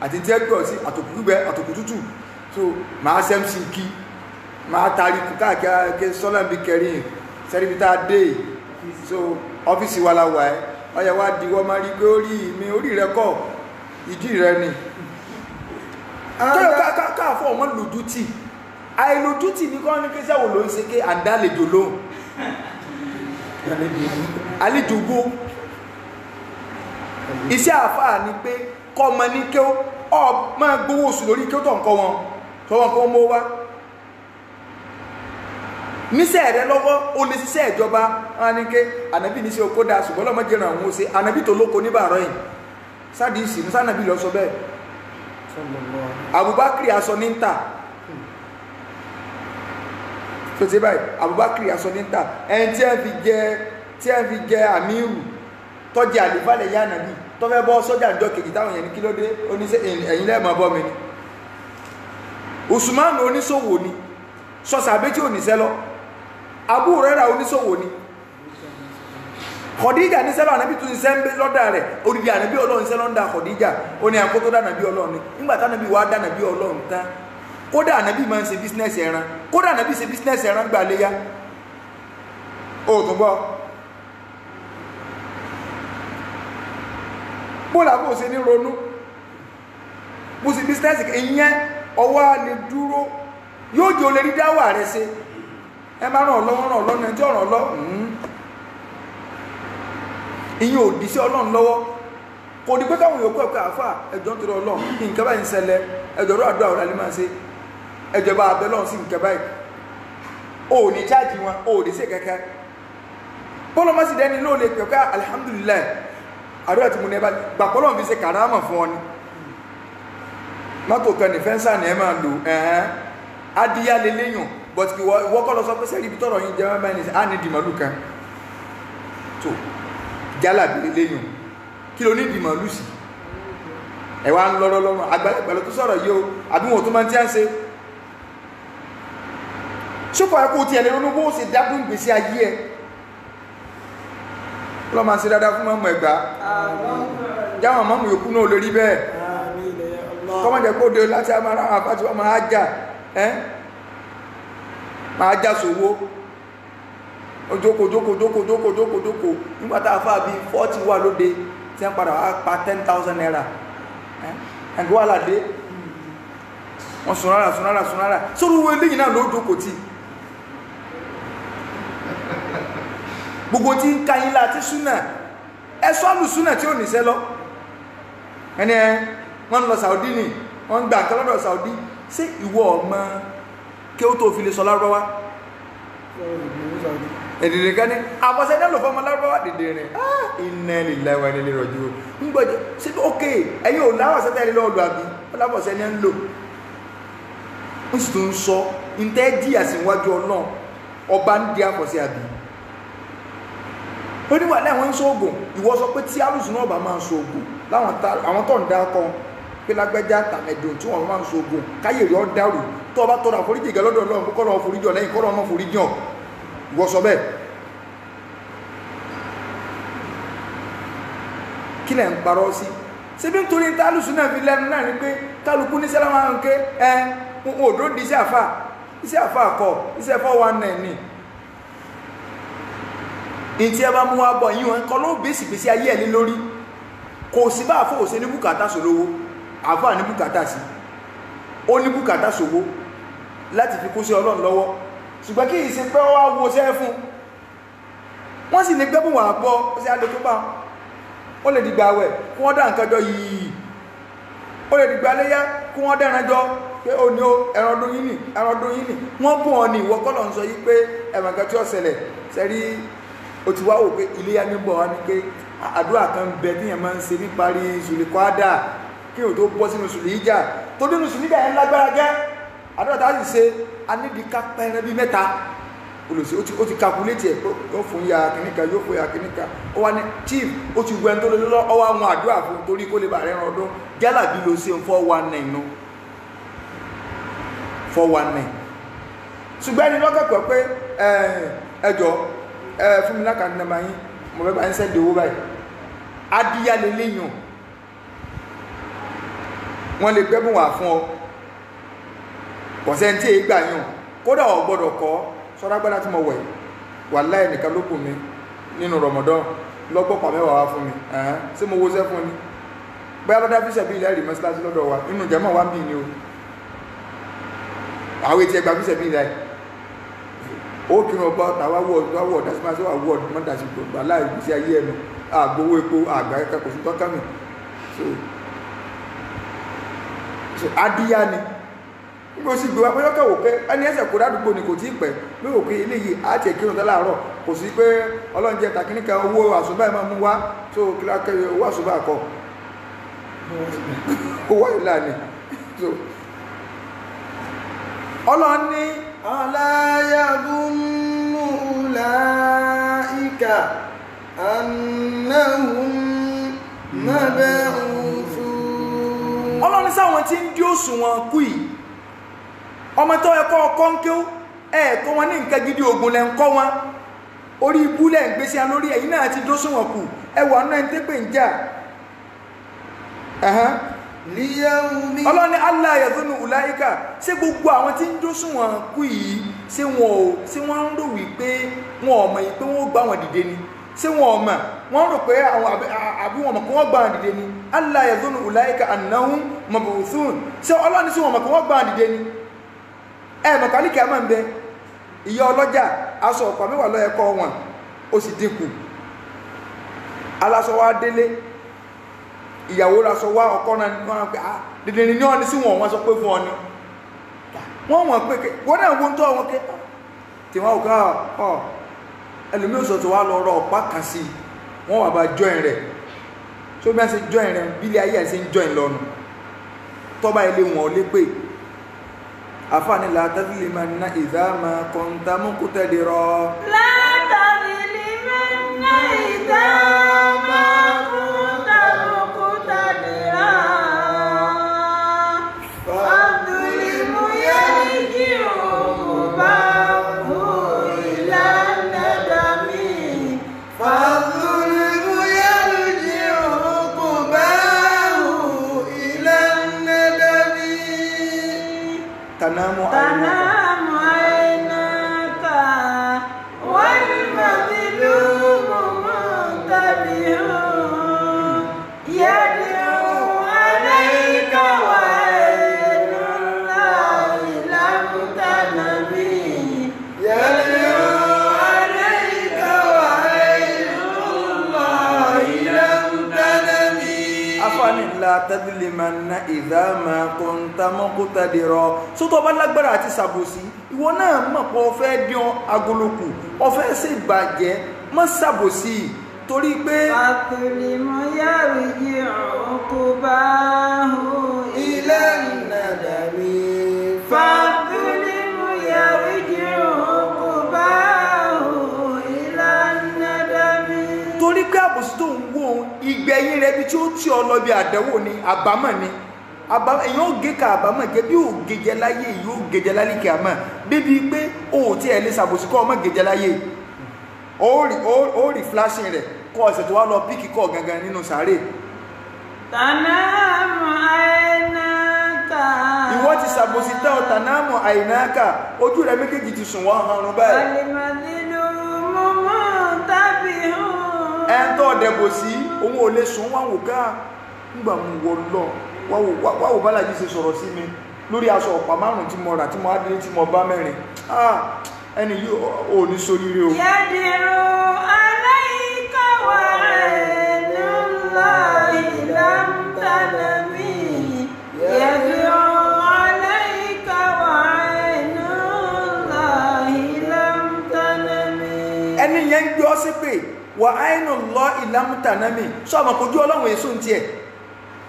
àti tí ẹ gbọ́ sí àtòkù gbígbẹ àtòkù tútù so máa ṣe mc kí máa tari kù káàkiri sọ́lá bí kẹrin sẹ́ríbi tá a dé so ọ́fíìsì wa la wà ẹ́ ọyẹ wá di wọ́n máa rí pé orí rẹ kọ́ ìdí rẹ ni káàfọ́ ọmọ lójútì àìlójútì ní kọ́ ní kí sẹ́wọ̀ ló ń ṣe ké àdálejò lóhùn àlejògbó iṣẹ́ àfáà ni pé kọ́ ọmọ ní kí ó máa gbówó oṣù lórí kí ó tọ̀ nǹkan wọn tọ́wọ́n kọ́ mọ́ wá níṣẹ́ rẹ lọ́wọ́ o lè ṣiṣẹ́ ìjọba wọn ni ké ànábì níṣẹ́ okó dáa ṣùgbọ́n lọ́mọ jẹ́ràn àwọn ose ànábì tó lóko níbàárọ̀ yìí sádìsì ní sànàbì lọ sọ bẹ́ẹ̀ Abubakar aṣọ ní ń tà tó ti báyìí Abubakar aṣọ ní ń tà ẹni tí ẹ fi jẹ àmírù tọ́jú àlìfàlẹ̀ yá ànábì tó fẹ́ bọ́ sọ́jà ìjọ kejì táwọn yẹn ní kí ló dé oníṣẹ́ ẹ̀yìn lẹ́ẹ̀mọ́ bọ́ mi ni Usman oníṣòwò ni sọ́sà abéjì oníṣẹ́ lọ Abu Hurairah oníṣòwò ni Khadija ní sẹ́lọ̀ ànábì tún ṣiṣẹ́ ń bẹ lọ́dà rẹ̀ oríbi ànábì ọlọ́run ṣẹ́ lọ́dà Khadija ó ní àkótó dànàbí ọlọ́run ni nígbà tánàbí wàá dànàbí ọlọ́run tán kódà ànábì máa ń ṣe bísínẹ́sì ẹran kódà ànábì ṣe bísínẹ́sì ẹran gbà léyà ó tún bọ́ bóòlà bó ṣe ní ronú bó ṣe bísínẹ́sì ìyẹn ọwọ́ a lè dúró yóò jẹ́ olè rí dáwà rẹ̀ ṣe ẹ máa ràn lọ́nà ẹjọ́ ràn lọ́ ìyẹn ò dì sí ọlọ́run lọ́wọ́ kò ní pé káwọn yòókù ẹ̀kọ́ àfà ẹjọ́ tó lọ́ọ̀ nǹkan báyìí ń ṣẹlẹ̀ ẹjọ́ rọ̀ àdúrà ọ̀rẹ́ máa ṣe ẹjọ́ bá abẹ́ lọ́run sí nǹkan báyìí ò ní chájì wọn ò ní sí kẹ́kẹ́ bọ́lọ́ má sì dẹ́ni ló lè pẹ̀kọ́ alihamudulilayi àdúrà tí mo ní ẹ bá gbàpọ́lọ́ fi ṣe kàrámà fún ọ ni mọ́tò kan ní fẹ́ńsà ni ẹ máa lò adìyá lélẹ́yìn but ìwọ́kọ́ lọ sọ pé sẹ́rí ibi tọ́rọ̀ yín jẹ́ mẹ́rin ní á ní dìmọ̀lù kan tó jálàbí lélẹ́yìn kí ló ní dìmọ̀lù sí ẹ̀wà ń lọ́rọ́ lọ́rùn àgbàlagbà ló tó sọ̀rọ̀ yìí o àbí wọn tó máa ti ń ṣe ṣùpọ̀ ẹ̀kọ́ tí ẹ̀lẹ́ ronú bó ṣe dábùn ìgbésí ayé ẹ̀ lọ́ máa ṣe dáadáa fún mọ́mọ́ ẹ̀gbá jáwọn mọ́mọ́ yòókù náà lórí bẹ́ẹ̀ kọ́mọ̀jẹ̀ kó dé láti àmàrà àpáti wọ́n máa já máa já sówó ojókòó nígbàtà àfáà bí 40 wà lóde tí wọ́n padà wá pa 10,000 naira ẹgbẹ́ wà ládé wọ́n súnrára sórí owó eléyìn náà ló jókòó tí gbogbo tí ń ka yín láti súnà ẹ sọ àlù súnà tí ò ní sẹ́ lọ ẹni ẹ wọ́n ń lọ Saudi ni wọ́n ń gba nǹkan lọ́dọ̀ Saudi ṣé ìwọ ọmọ kí ó tó fi lè sọ lárúbáwá èdè kan ní àbọ̀sẹ̀ náà lò fọmọ lárúbáwá dèdè rẹ̀ inna lillahi wa inna ilaihi raji'un ń gbọ́dọ̀ ṣé ok ẹ̀yin ò láwọ̀sẹ̀ tẹ́lẹ̀ lọ́ọ̀lù àbí ó lábọ̀sẹ̀ ní ń lò ó sì tún ń sọ ntẹ́ díà sí iwájú Ọlọ́run ọba ń di àkọsí àbí ó ní wà ní àwọn ń sọ oògùn ìwọ sọ pé tí alùsùn náà bá máa ń sọ oògùn àwọn tó ń dá ọkọ pé lágbẹ́já tàmẹ̀dùn tí wọ́n máa ń sọ oògùn káyè rí ọ́ dàrú tó o bá tọrọ àforíjì gẹ́ lọ́dọ̀ Ọlọ́run kọ́ lọ́wọ́ foríjì lẹ́yìn kọ́ lọ́wọ́ foríjì hàn ìwọ sọ bẹ́ẹ̀ kí lẹ̀ ń parọ́ sí síbi nítorí ní alùsùn náà fi lẹ́nu náà ni pé kálukú ní sẹ́lá máa ń ké wọn ò dó di iṣẹ́ àfà kọ iṣẹ́ 419 ni ìtí ẹ bá mú wá bọ̀ yí wọn kọ́ ló bèsì ayé ẹ̀ lé lórí kò sí bá àfọ́ òsè ní bùkátà sólówó àfà ní bùkátà sí ó ní bùkátà sówó láti fi kó sí Ọlọ́run lọ́wọ́ ṣùgbọ́n kí ìsìn pé wá wo sẹ́ fún wọ́n sì ní gbẹ́bùn wà bọ́ ó sì adé tó bá ó lè dìgbà àwẹ̀ kí wọ́n dá nǹkan jọ yìí ó lè dìgbà léyá kí wọ́n dẹ́ran jọ pé ó ní ó ẹran ọdún yìí nì wọ́n bùn ọ ní ìwọ kọ́lọ̀ ń sọ yí pé ẹ̀mọ̀kan tí ó ṣẹlẹ̀ sẹ́rí ó ti wá wò pé iléyá ní bọ̀ wá ní pé àdúrà kan bẹ tí yẹn máa ń ṣe níparí Zùlìkọ́ádà kí o tó bọ́ sínú Zùlìhíjà tó dínú Zùlìhíjà yẹn lágbára gẹ́ àdúrà tá a sì ṣe anídìíká pẹ́ẹ́rẹ́ bíi mẹ́ta olùsí ó ti kakulétì ẹ̀ yóò fún ya kìnníkà yóò fún ya kìnníkà ó wá ní chief ó ti wẹ́n tó lé lọ́ ọwọ́ àwọn àdúrà fún torí kó lè bá rẹ́ran ọdún jálàbí ló ṣe 419 nù 419 ṣùgbọ́n ẹni lọ́kẹ̀kọ̀ pé ẹjọ́ fún mi lákàtí nàmà yín mo fẹ́ bá ń sẹ́ndì owó báyìí adíyá lè léyàn wọ́n lè gbẹ́bùn wà fún ọ kọ̀sẹ́ntì ìgbà yàn kódà ọ̀ gbọ́dọ̀ kọ́ sọ́dágbádá tí mo wẹ̀ wàláhì nìkan ló kù mí nínú Ramadan lọ́gbọ́pàá mẹ́wàá wá fún mi ṣé mo wóṣẹ́ fún ni bẹ́ẹ̀ lọ́dá fíṣẹ̀ bí ilẹ̀ rí mọ́síláṣí lọ́dọ̀ wa nínú jẹ́mọ̀ wá ń bì ní o àwọn etí ẹgbà fíṣẹ̀ bí ilẹ̀ ó kí wọn bá tàwa wọ̀ dásímásí wà wọ̀ mọ́dásí gbogbo aláìgbésí ayé ẹnu àgbowó epo àgbà ẹ̀ka kò sí tọ́ka mi so adíyá ni nígbà sì gbé wa pé lọ́kẹ̀ wò pé ẹni ẹsẹ̀ kó dádúgbò ni kò tí ì pẹ́ ló wò pé eléyìí á tiẹ̀ kírun tẹ́lẹ̀ àárọ̀ kò sí pé Ọlọ́run jẹ́ tàkíníkà owó àsùnbà ẹ̀ máa mú wá tó kílákẹ́ owó àsùnbà kọ owó ìlànà so Ọlọ́run ní aláyàbùnú láìka annahum mab'uthun Ọlọ́run sáwọn tí ń dí òṣùwọ̀n kú yìí ọmọ tó ẹ̀kọ́ ọkọ́ ń kéw ẹ̀ẹ̀kọ́ wọn ní nǹkan gidi ogun lẹ́ ń kọ́ wọn orí ibú lẹ́ ń gbé sí lórí ẹ̀yìn náà ti dó sùnwọ̀n kù ẹwà náà ń tẹ́pẹ̀ ń jà Ọlọ́run Allah yadhunnu ulaika ṣé gbogbo àwọn tí ń dó sùnwọ̀n kú yìí ṣé wọ́n ń rò wípé wọn ò mọ̀ yìí pé wọ́n gbá wọn dìde ni ṣé wọn ò mọ̀ wọ́n rò pé àwọn àbí wọn mọ̀ kí wọ́n gbá wọn dìde ni Allah yadhunnu ulaika annahum mab'uthun ṣé Ọlọ́run sí wọn mọ̀ kí wọ́n gbá wọn dìde ni mọ̀kálíkì a máa ń bẹ ìyá ọlọ́jà aṣọ ọ̀pá mẹ́wàá lọ ẹ̀kọ́ wọn ó sì dínkù aláṣọ wá délé ìyàwó raṣọ wá ọkọ náà wọ́n pẹ́ dìde ní ọ́ni sí wọn sọ pé fún ọ ni wọ́n wọ́n pé wọ́n náà wọ́n tó àwọn ké tí wọ́n ká ẹlòmí òṣòtò wá lọ rọ ọ̀pá kan sí wọ́n wà bá join rẹ̀ tó bí wọ́n ṣe join rẹ̀ bílé ayé ẹ̀ ṣe ń join lọ́nu tọ́ba ilé wọn lé pé afani la tadlimanna idha ma kunta muqtadira la tadlimanna idha ma kunta muqtadira fadlimu yarji'u bahu ila nadami fadlimu yarji'u bahu ila nadami tanamu عيناك والمظلوم منتبه يدعو عليك وعين الله لم تنم idha ma kunta muqtadira so tó bá lágbára àti ṣàbòsí ìwọ náà mọ̀ pé ó fẹ́ dín agoloku ó fẹ́ ṣe ìbàjẹ́ má ṣàbòsí torí pé fàtúlìmù yàrìjì uqbahu ila nadami fàtúlìmù yàrìjì uqbahu ila nadami. torí pé àbòsí tó ń wò ó ìgbẹ̀yìn rẹ̀ bí tí ó tí ọ lọ bí àdánwò ni àbámọ̀ ni èyàn ó gé ka àbámọ̀ jẹ́ bí ò gèjẹ láyé yóò gèjẹ lálìkì àmọ́ débi pé ó tí ẹ̀ lè ṣàbòsí kọ́ ọmọ gèjẹ láyé ó rí flashing rẹ̀ kọ́ ọ̀sẹ̀ tó wá lọ píkì kọ́ gangan nínú sàárè tanamu aynaka ìwọ ti ṣàbòsí tán tanamu aynaka ojú rẹ̀ méjèèjì ti sùn wọ́n hanrun báyìí alimadhilumu muntabihun ẹ̀ ń tọ́ ọ̀dẹ̀bò sí òun ò lè sùn wọ́n wò ká nígbà mú wọ lọ wáwò bálájí ṣe sọ̀rọ̀ sí mi lórí aṣọ ọ̀pá márùn-ún tí mo rà tí mo á dín tí mo bá mẹ́rin ẹni yìí ò ní sóríire o. yadiru alayka wa aynullahi lam tanami yadiru alayka wa aynullahi lam tanami. ẹni yẹn ń gbé ọ sí pé wà aynullahi lam tanami sọ àmọ́ kojú ọlọ́run èso ń tiẹ̀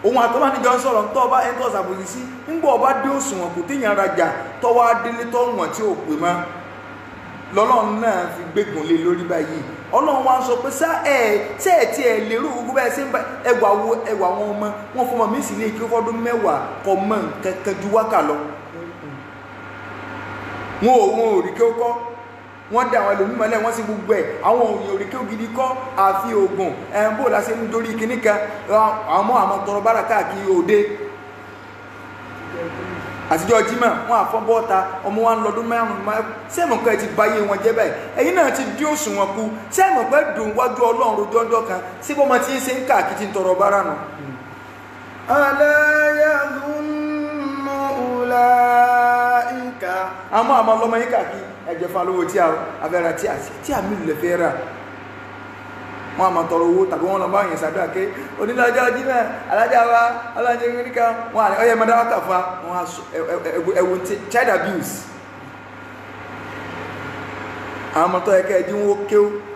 òun àtọ́lá níjọ ń sọ̀rọ̀ tọ́ ọba ẹni tó ṣàbòsí sí ńgbọ́ ọba dé òṣùwọ̀n kò téèyàn rajà tọ́wọ́ adélé tó wọ̀n tí ò pè mọ́ lọ́lọ́run náà fi gbégun lé lórí báyìí ọlọ́run wa ń sọ pé ṣé ẹ̀ tí ẹ̀ lérò gbogbo bẹ́ẹ̀ ṣe ń bá ẹwà wọn ọmọ wọn fọmọ mí sí ilé kí ó fọdún mẹ́wàá kọ mọ́ nǹkan ju wákà lọ wọn ò rí kí ó kọ́ wọ́n dá àwọn ẹlòmí mọ́lẹ̀ wọ́n sí gbogbo ẹ̀ àwọn òyìn òrìkẹ́ ògidì kọ́ àfi ògùn ẹ̀mbò lásẹ̀ ń dórí kìíní kan àwọn tọrọ bára káàkiri òde àtijọ́ jímọ̀ wọ́n àfọ́bọ́ta ọmọ wa ń lọ́dún márùn-ún sẹ́mọ̀ pé ti báyé wọn jẹ́ báyìí ẹ̀yin náà ti dí òṣùwọ̀n kú sẹ́mọ̀ pé dùn wájú ọlọ́run rojọ́jọ́ kan sí bọ́mọ tí ń ṣe ń káàkiri ti ń tọrọ bára nù. ala yazunnu ulaika àmọ́ ọlọ́mọ yín káàkiri ẹ̀jẹ̀ fún alówó tí a abẹ́ra tí a mílù lè fẹ́ rà wọ́n a máa tọrọ owó tàbí wọ́n lọ bá yẹn sàdúrà ké onílọ́jọ́ jímẹ̀ alájà wa alájà nìkan wọ́n àní ọyẹ mọ́dá wákà fún wọn ẹ̀wọ̀n child abuse àwọn ọmọ tó yẹ kẹ́ ẹ̀dín wọn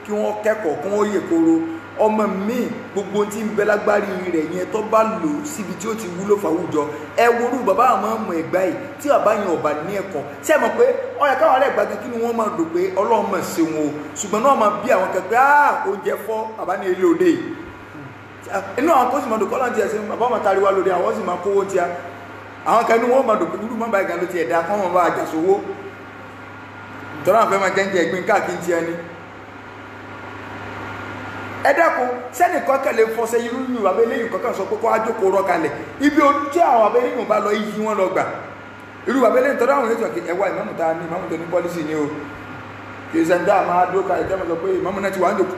kí wọ́n kẹ́kọ̀ọ́ kí wọ́n yè kóró ọmọ mi gbogbo tí ń bẹ lágbárí rẹ̀ yẹn tó bá lò síbi tí ó ti wúlò fàwùjọ ẹ worú bàbá àwọn ọmọ ẹgbà yìí tí bàbá yẹn ọba ní ẹ̀kọ́ ṣé ẹ mọ̀ pé ọyẹ káwọn ará ẹgbà kan kí ni wọ́n máa dò pé Ọlọ́run mọ̀ ṣe wọn o ṣùgbọ́n náà máa bí àwọn kẹgbẹ́ oúnjẹ fọ́ bàbá ní ilé òde yìí inú àwọn kó sì máa dò kọ́ láti ẹ̀sìn bàbá máa tariwa lóde àwọn sì máa kówó tíá àwọn kan ní wọ́n máa dò pé irú mọ́ báyìí gan ló ti ẹ̀dá kọ́ wọn bá àjàsówó tọ́lá àwọn fẹ́ máa jẹ́ ẹgbin káàkiri ti ẹni ẹ̀dẹ́kun sẹ́nì kọ́kẹ́ lè fọṣẹ irú yìí wà bẹ́ẹ̀ lẹ́yìn kọ́kẹ́ sọ pé kó ájókò rọ kalẹ̀ ibi ojú tí àwọn abẹ́lẹ́ yìí bá lọ yí wọn lọ gbà irú wà bẹ́ẹ̀ lẹ́yìn tọ́lá àwọn ètò ẹ̀wà ìmáàmù ta ní ìmáàmù tó ní pọ́lísì ni o kì í sẹ́ńdá máa dúró kalẹ̀ tẹ́ máa sọ pé ìmáàmù náà ti wà ń jòkó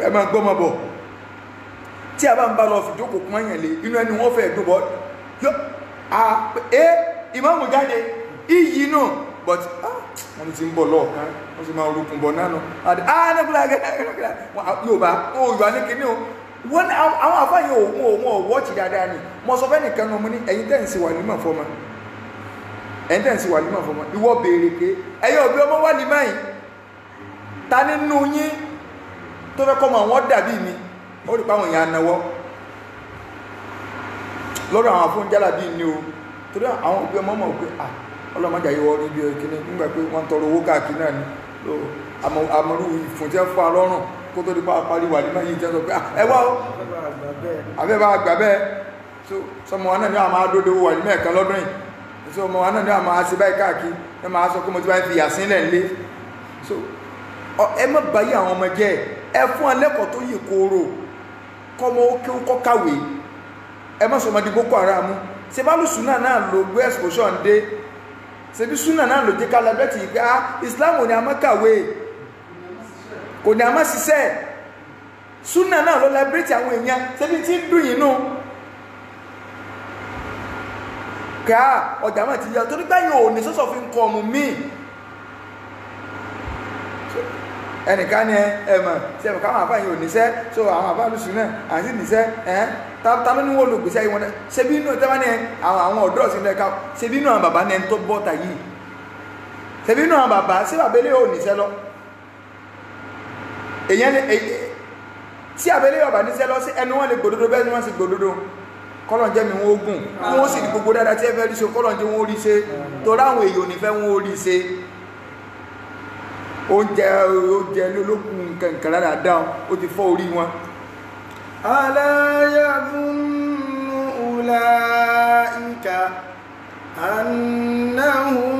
ẹ máa gbọ́ máa bọ̀ tí a bá ń bá lọ fi jókòó kún ẹ̀yàn lé inú ẹni wọ́n fẹ́ dùn bọ́ ìmáàmù jáde iyì náà but wọ́n ti ń bọ̀ lọ́ọ̀kan wọ́n sì máa rúkun bọ̀ náà Yorùbá Yorùbá ní kíní o wọ́n àwọn àfáàyàn òun wọ́ọ̀tì dáadáa ni mo sọ fẹ́ nìkan náà mo ní ẹ̀yin tẹ́ǹsì wà nímọ̀ fọ́mọ ìwọ béèrè pé ẹ̀yin òbí ọmọ wà nímọ̀ yìí ta nínú yín tó fẹ́ kọ́mọ àwọn dàbí mi ó rí páwọn èèyàn náwọ́ lọ́dọ̀ àwọn afúnjálà bíi ni o torí àwọn òbí ọmọ mọ̀ pé ọlọ́mọdé ayéwọ́ rí bí kíní nígbà pé wọ́n tọrọ owó káàkiri náà ni àmọ́rú ìfúnjẹ́ fún alọ́rùn kó tó di parí wà ní mẹ́yìn jẹ́ sọ pé ẹwà ó àbẹ́bà àgbà bẹ́ẹ̀ sọmọ wọn náà ní àmà àdódó wà ní mẹ́ẹ̀kan lọ́dún yìí sọmọ wọn náà ní àmà àṣẹ báyìí káàkiri ẹ máa sọ pé mo ti bá ń fi yàsílẹ̀ ńlé ẹ má báyìí àwọn ọmọ jẹ́ ẹ fún ẹlẹ́kọ̀ọ́ tó yè kóró kọ́mọ kọ́ kàwé ẹ má sọmọ di Boko Haram ṣe bá lùsùn náà ló gbé exposition dé ṣebí súnà náà ló jẹ́ ká lẹ́bẹ̀tì ìgbé Islam ò ní a máa kàwé kò ní a máa ṣiṣẹ́ súnà náà ló lẹ́bẹ̀tì àwọn èèyàn ṣebí tí ń dùn yìí nù ká ọjà máa ti yá torí gbáyìn ò ní sọ́sọ̀ fi ń kọ ọmọ míì ẹnìkan ni ẹ̀mọ̀ sí ẹ̀mọ̀ káwọn àbá yìí ò níṣẹ́ so àwọn àbá lùsùn náà àti níṣẹ́ ta ló ní wọ́n lò gbèsè ayé wọn náà ṣebí inú tẹ́wọ́n ní àwọn ọ̀dọ́ sí ẹ̀ka ṣebí inú àwọn bàbá ní ẹni tó bọ́ta yìí ṣebí inú àwọn bàbá sí àbẹ́lẹ́ ò níṣẹ́ lọ èyàn tí àbẹ́lẹ́ ọ̀bà níṣẹ́ lọ sí ẹnu wọn lè gbòdodo bẹ́ẹ̀ ni wọ́n sì gbòdodo kọ́lọ̀n jẹ́ mi wọ́n ogun wọ́n sì ní gbogbo dáadáa tí ẹ fẹ́ rí ṣe kọ́lọ̀n jẹ́ wọ́n rí ṣe tó ráwọn èèyàn nífẹ́ wọ́n rí ṣe oúnjẹ lólókùn nǹkan lára dáun ó ti fọ́ orí wọn. ألا يظن أولئك أنهم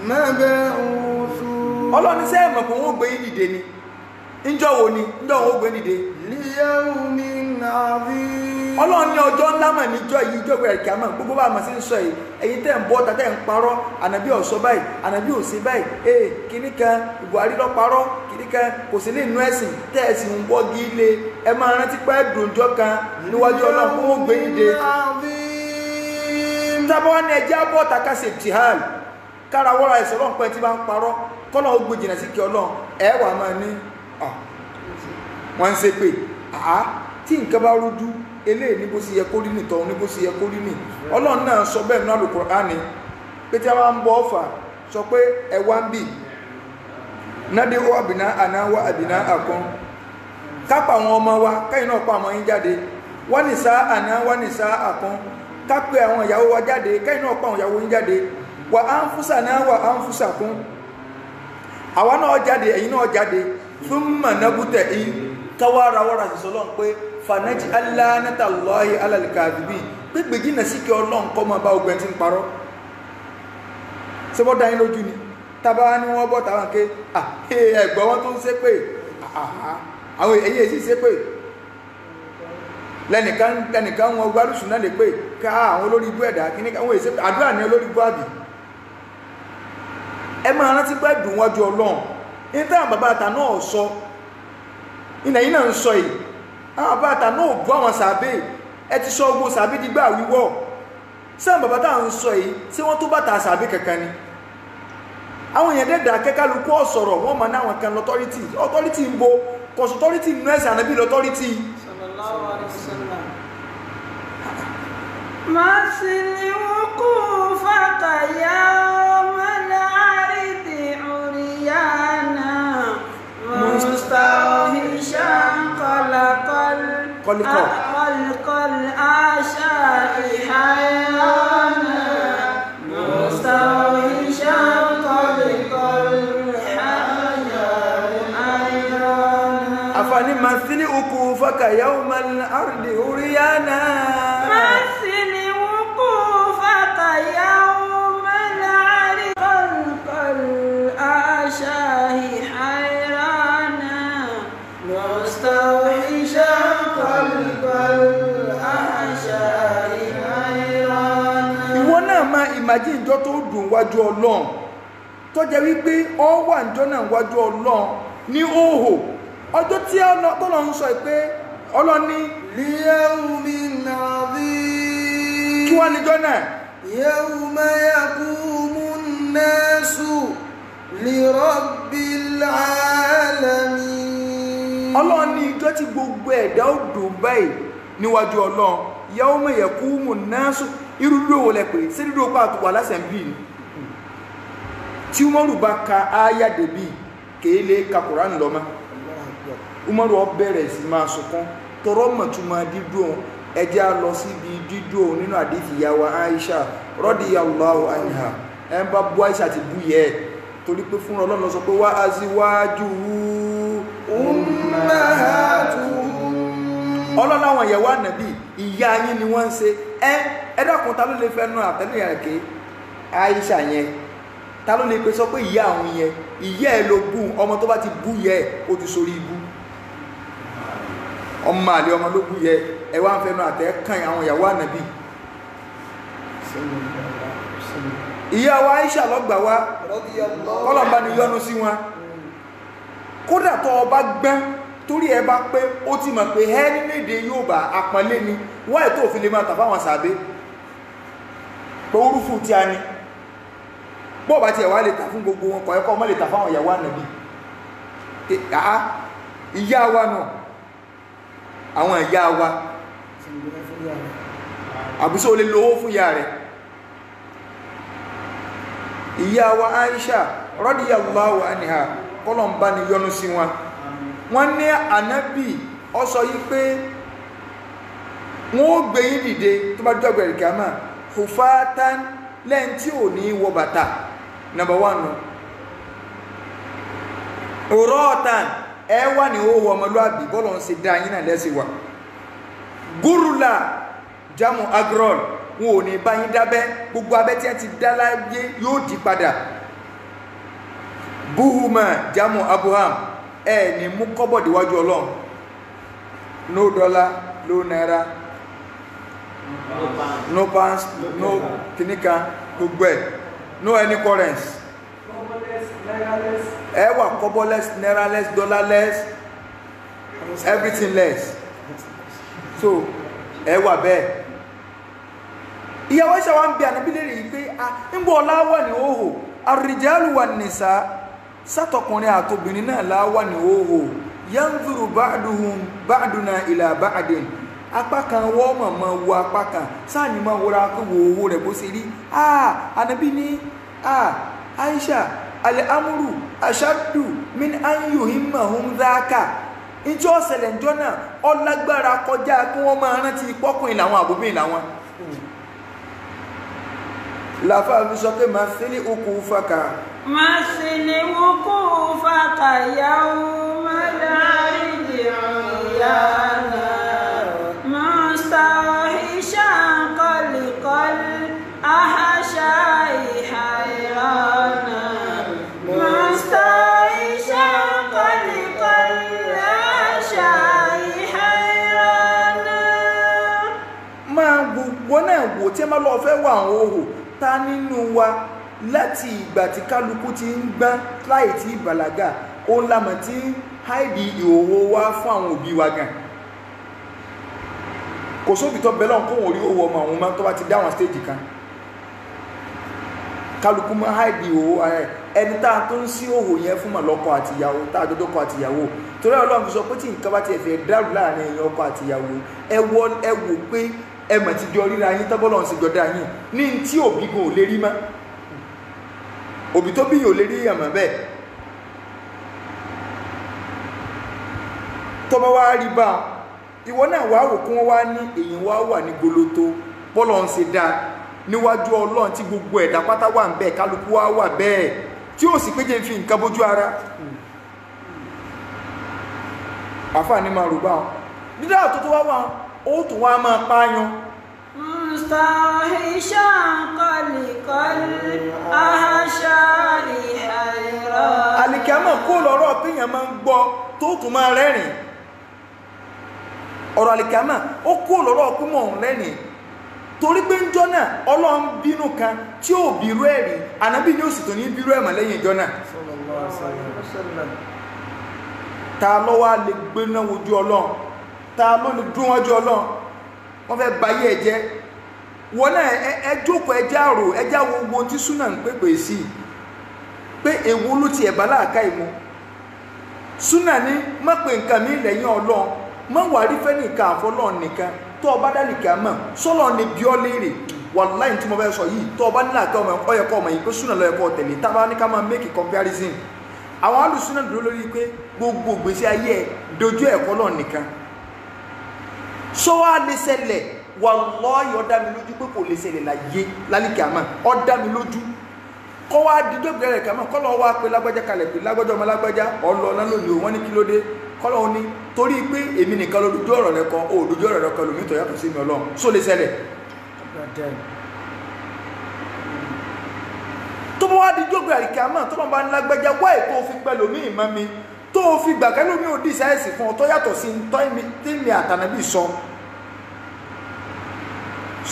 مبعوثون ọlọ́ni sẹ́ ẹ̀mọ̀ kò wọ́n gbé yín dìde ni níjọ́ wo ni níjọ́ wo gbé dìde. ليوم عظيم ọlọ́run ní ọjọ́ ńlá mà níjọ́ yìí ìjọ́ ìgbà ẹ̀kẹ́ àmọ́ gbogbo bá a mọ̀ sí ń sọ yìí ẹ̀yin tẹ́ ń bọ́ ta tẹ́ ń parọ́ ànàbí ọ̀sọ́ báyìí ànàbí òsè báyìí kìíní kan Buhari lọ parọ́ kìíní kan kò sí lè nú ẹ̀sìn tẹ́ ẹ̀ sì ń wọ́gi ilé ẹ máa rántí pé dòjọ́ kan níwájú ọlọ́run kó wọ́n gbé yín dé. tábọ́ ní ẹjẹ́ abọ́ ta ká ṣe jihad kára wọ́ra ẹ̀sọ́ ọlọ́run pẹ́ tí bá ń parọ́ kọ́lọ́ ó gbé jìnnà sí kí ọlọ́run ẹ̀ wà máa ní wọ́n ń ṣe pé tí nǹkan bá rújú eléyìí ní bó sì yẹ kó rí nì tọ̀hún ní bó sì yẹ kó rí nì ọlọ́run náà sọ bẹ́ẹ̀ nínú Al-Qur'ani pé tí a máa ń bọ́ ọ̀fà sọ pé ẹ wá ń bì nádé ó àbìná àná wá àbìná àkún kápá àwọn ọmọ wa káyìn náà pa àwọn yín jáde wá ní sá àná wá ní sá àkún kápẹ́ àwọn ìyàwó wa jáde káyìn náà pa àwọn ìyàwó yín jáde wà á ń fúsà náà wà á ń fúsà kún àwa náà jáde ẹ̀yin náà jáde fún mọ̀nàbùtẹ̀ yìí káwá ra wọ́ra sí sọlọ́n pé fanaji alánátà lọ́ọ̀hì alàlìkàdùbí gbígbé jìnà sí kí ọlọ́run kọ́ máa bá ogun tí ń parọ́ ṣé bọ́ dáyín lójú ni tábà ní wọ́n bọ́ tàwọn ké ẹ̀gbọ́n wọn tó ń ṣépè àwọn èyí èsì ṣépè lẹ́nìkan wọn gbárùsùn náà lè pè ká àwọn olórí ibú ẹ̀dá kí ní àwọn èsì àdúrà ní olórí ibú àbí ẹ máa rántí pé dùn wájú ọlọ́run ní táwọn bàbá àtà náà sọ ilẹ̀ yìí náà ń sọ yìí àwọn bàbá àtà náà bú àwọn sàbẹ̀ ẹ ti sọ ogun sàbẹ̀ dígbà wíwọ́ sáà bàbá táà ń sọ yìí tí wọ́n tó bàtà sàbẹ̀ kankan ni àwọn èèyàn dẹ́dà kẹ́kálukú ọ̀sọ̀rọ̀ wọ́n mọ̀ náwọn kan lọ́tọ́rítì ń bo kọ̀sọ̀tọ́rítì nínú ẹ̀sẹ̀ ànábì lọ́tọ́rítì. sallallahu alaihi wasallam masiliwuku fàkàyà aridi uriyana mustahishan qalqal ashai hayana mustahishan qalqal afani masili uku faka yawmal ardi uriyana masili uku faka yawmal ardi qalqal ashai hayrana mustawhishan qalqal ashai hayrana. ìwọ náà máa imagine ìjọ tó dùn wájú Ọlọ́run tó jẹ́ wípé ọ wà níjọ́ náà wájú Ọlọ́run ní òhò ọjọ́ tí tọ́lọ ń sọ pé ọlọ́ni liyawmin adhim kí wá níjọ́ náà yawma yaqumun nasu lirabbil alamin ọlọ́ni ìjọ́ tí gbogbo ẹ̀dá ó dùn báyìí níwájú Ọlọ́run yawma yaqumun nasu irú lówó lẹ́pẹ̀ sí dídó pàtó wà lásẹ̀mbì tí Umaru bá ka áyà débì kéèlé ka Kùránì lọ́mọ Umaru ó bẹ̀rẹ̀ sí máa sunkún tọrọ mọ̀túnmọ̀ dídùn ẹjẹ́ lọ síbi dídùn nínú àdífì ìyàwó Aisha radiyallahu anha ẹ ń bá bú Aisha ti bú yẹ torí pé fún Ọlọ́run sọ pé wá azwajuhu ummahatuhum Ọlọ́run àwọn ìyàwó ànàbí ìyá yín ni wọ́n ń ṣe ẹ dákun ta ló lè fẹ́ náà àtẹ́lẹ̀ yàrá ké Aisha yẹn ta ló lè pe sọ pé ìyá àwọn yẹn ìyá ẹ ló bú ọmọ tó bá ti bú yẹ ó ti sórí ibú ọmọ àlè ọmọ ló bú yẹ ẹ wá ń fẹnu àtẹ kàn àwọn ìyàwó ànàbí ìyá wa Aisha lọ́gbà wá kọ́lọ̀mbá ni yọ́nú sí wọn kódà tó ọba gbọ́n torí ẹ bá pé ó ti mọ̀ pé ẹ́ nínú èdè Yorùbá àpọ́nlé ni wọ́n ètò òfin lè máa tà fáwọn sàbé pé orúfù tí a ní bọ́ọ̀bá tí ẹ̀wà lè tà fún gbogbo wọn kọ̀ ẹ̀kọ́ mọ́ lè tà fáwọn ìyàwó ànàbí ìyá wa náà àwọn ìyá wa àbúsọ olè lówó fún ìyá rẹ̀. ìyá wa Aisha radiyallahu anha kọlọ̀mbá ni yọ́nú sí wọn wọ́n ní ànábì ó sọ yí pé wọ́n ó gbé yín dìde tó bá dọ́gbẹ̀ ìkàmà hufatan lẹ́yìn tí ò ní wọ bàtà number 1 uratan ẹ wà ní owó ọmọlúàbí bọ́lọ̀ ń ṣe dá yín náà lẹ́sì wà gúrùlà jamu agrol wọn ò ní bá yín dábẹ́ gbogbo abẹ́ tí a ti dá láyé yóò di padà buhuma jamu abuham ẹ ní mú kọ́bọ̀dì wájú ọlọ́run no dollar no naira no pounds no kìnnìkan gbogbo ẹ no any currency ẹ wà kọ́bọ̀less naira-less dollar-less everything less so ẹ wà bẹ́ẹ̀ ìyàwó ṣe wá ń bí ànábì lérí yìí pé ń bọ̀ láwà ní òhò ar-rijalu wan-nisa sátọkùnrin àtòbìnrin náà láwà ní òhò yanzuru ba'duna ila ba'din apá kan wọ́n mọ̀mọ́ wo apá kan sáàni máa wọ́ra kó wo owó rẹ̀ bó ṣe rí ànábì ní Aisha al-amru ashaddu min an yuhimmahum dhaka ìjọ ọ̀sẹ̀lẹ̀ ìjọ náà ọlágbára kọjá kí wọ́n máa rántí pọ́kùnrin làwọn àbúbìn làwọn láfà fi sọ pé máa sí ní okù fàkà máa sí ní okù fàkà yàwó mẹ́láàrídì ìyáná mọ́stáwíṣà kọlìkọlì àhàṣà ìhàìrànà mọ́stáwíṣà kọlìkọlì àhàṣà ìhàìrànà. máa gbogbo náà wò tí a máa lọ fẹ́ wà àwọn ohò ta nínú wa láti ìgbà tí kálukú ti ń gbọ́n láì tí ìbàlágà ó ń lámọ̀ tí ń háìdì ìhòòhò wá fún àwọn òbí wa gan kò sóbì tó bẹ́lọ̀ kó wọ́n rí owó ọmọ àwọn ọmọ tó bá ti dáwọn stéjì kan kálukú mọ́ háìdì ìhòòhò ààrẹ ẹni tá a tó ń sí òhò yẹn fún mọ̀lọ́kọ àtìyàwó tá a dọ́dọ́kọ àtìyàwó torí Ọlọ́run fi sọ pé tí nǹkan bá ti ẹ̀fẹ̀ dárù láàrin èèyàn ọkọ àtìyàwó ẹ wò pé ẹmọ̀ ti jọ ríra yín tọ́bọ́lọ̀ ń ṣe jọdá yín ní tí òbí gan ò lè rí mọ́ òbí tó bí yóò lè rí ẹ̀mọ̀ bẹ́ẹ̀ tọ́bọ́ wá rí bá ìwọ náà wá wò kún wá ní èyí wá wà ní goloto bọ́lọ̀ ń ṣe dá níwájú Ọlọ́run tí gbogbo ẹ̀dá pátá wà ń bẹ́ẹ̀ kálukú wá wà bẹ́ẹ̀ tí ó sì péjẹ fi nǹkan bójú ara àfààní máa rò bá wọn dídá tó tó wá wà ó tún wá máa pààyàn mustahisha kọlìkọlì àhàṣà ìhàìrà. alìkàmọ̀ kó lọ́rọ̀ pínyàn máa ń gbọ́ tó tún máa rẹ́rìn ọ̀rọ̀ alìkàmọ̀ ó kó lọ́rọ̀ pínyàn rẹ́rìn torí pé ń jọ náà Ọlọ́run bínú kan tí ó bírú ẹ̀rí ànábì ní ó sì tó ní bírú ẹ̀mọ̀ lẹ́yìn ìjọ náà ta ló wá lè gbéná wojú Ọlọ́run ta ló lè dún wájú Ọlọ́run wọ́n fẹ́ bayé ẹ̀jẹ́ wọ́n náà ẹjókòó ẹjá àrò ẹjá gbogbo tí súnà ń pèpè sí pé èwo ló ti ẹ̀bá láàká ìmú súnà ní má pè nǹkan mi lẹ́yìn Ọlọ́run má wà rí fẹ́ nìkan àfọlọ́run nìkan tó ọba dálìkà mọ̀ sọ́lọ́ ni bí ọ léèrè wàláhì tí mo fẹ́ sọ yìí tó ọba nílà tó ọmọ ọyọkọ ọmọ yìí pé súnà lọ́yọkọ tẹ̀lé tá a bá ní ká máa make comparison àwọn alùsúnà dúró lórí pé gbogbo ìgbésí ayé ẹ̀ dojú ẹ̀kọ́ lọ́ọ̀ nìkan sọ wá lè ṣẹlẹ̀ wàláhì ó dá mi lójú pé kò lè ṣẹlẹ̀ láyé lálìkà mọ̀ ó dá mi lójú kọ́ wá dídọ́ bẹ̀rẹ̀ kàmọ́ kọ́ lọ́wọ́ wá pé lágbájá kalẹ̀ pé lágbájá ọmọ lágbájá ọlọ́ọ̀lá lónìí wọ́n ní kí ló dé kọ́lọ̀ ní torí pé èmi nìkan ló dojú ọ̀rọ̀ rẹ kan ó dojú ọ̀rọ̀ rẹ kan lómi tó yàtọ̀ sí mi Ọlọ́run só lè ṣẹlẹ̀ tó bá wá dídọ́ bẹ̀rẹ̀ kàmọ́ tó bá ń lágbájá wá ètò òfin pẹ́ lómi ìmọ̀ mi tó fi gbàgbẹ́ lómi ò dì sáyẹ̀sì fún ọ tó yàtọ̀ sí tẹ́mi àtànàbí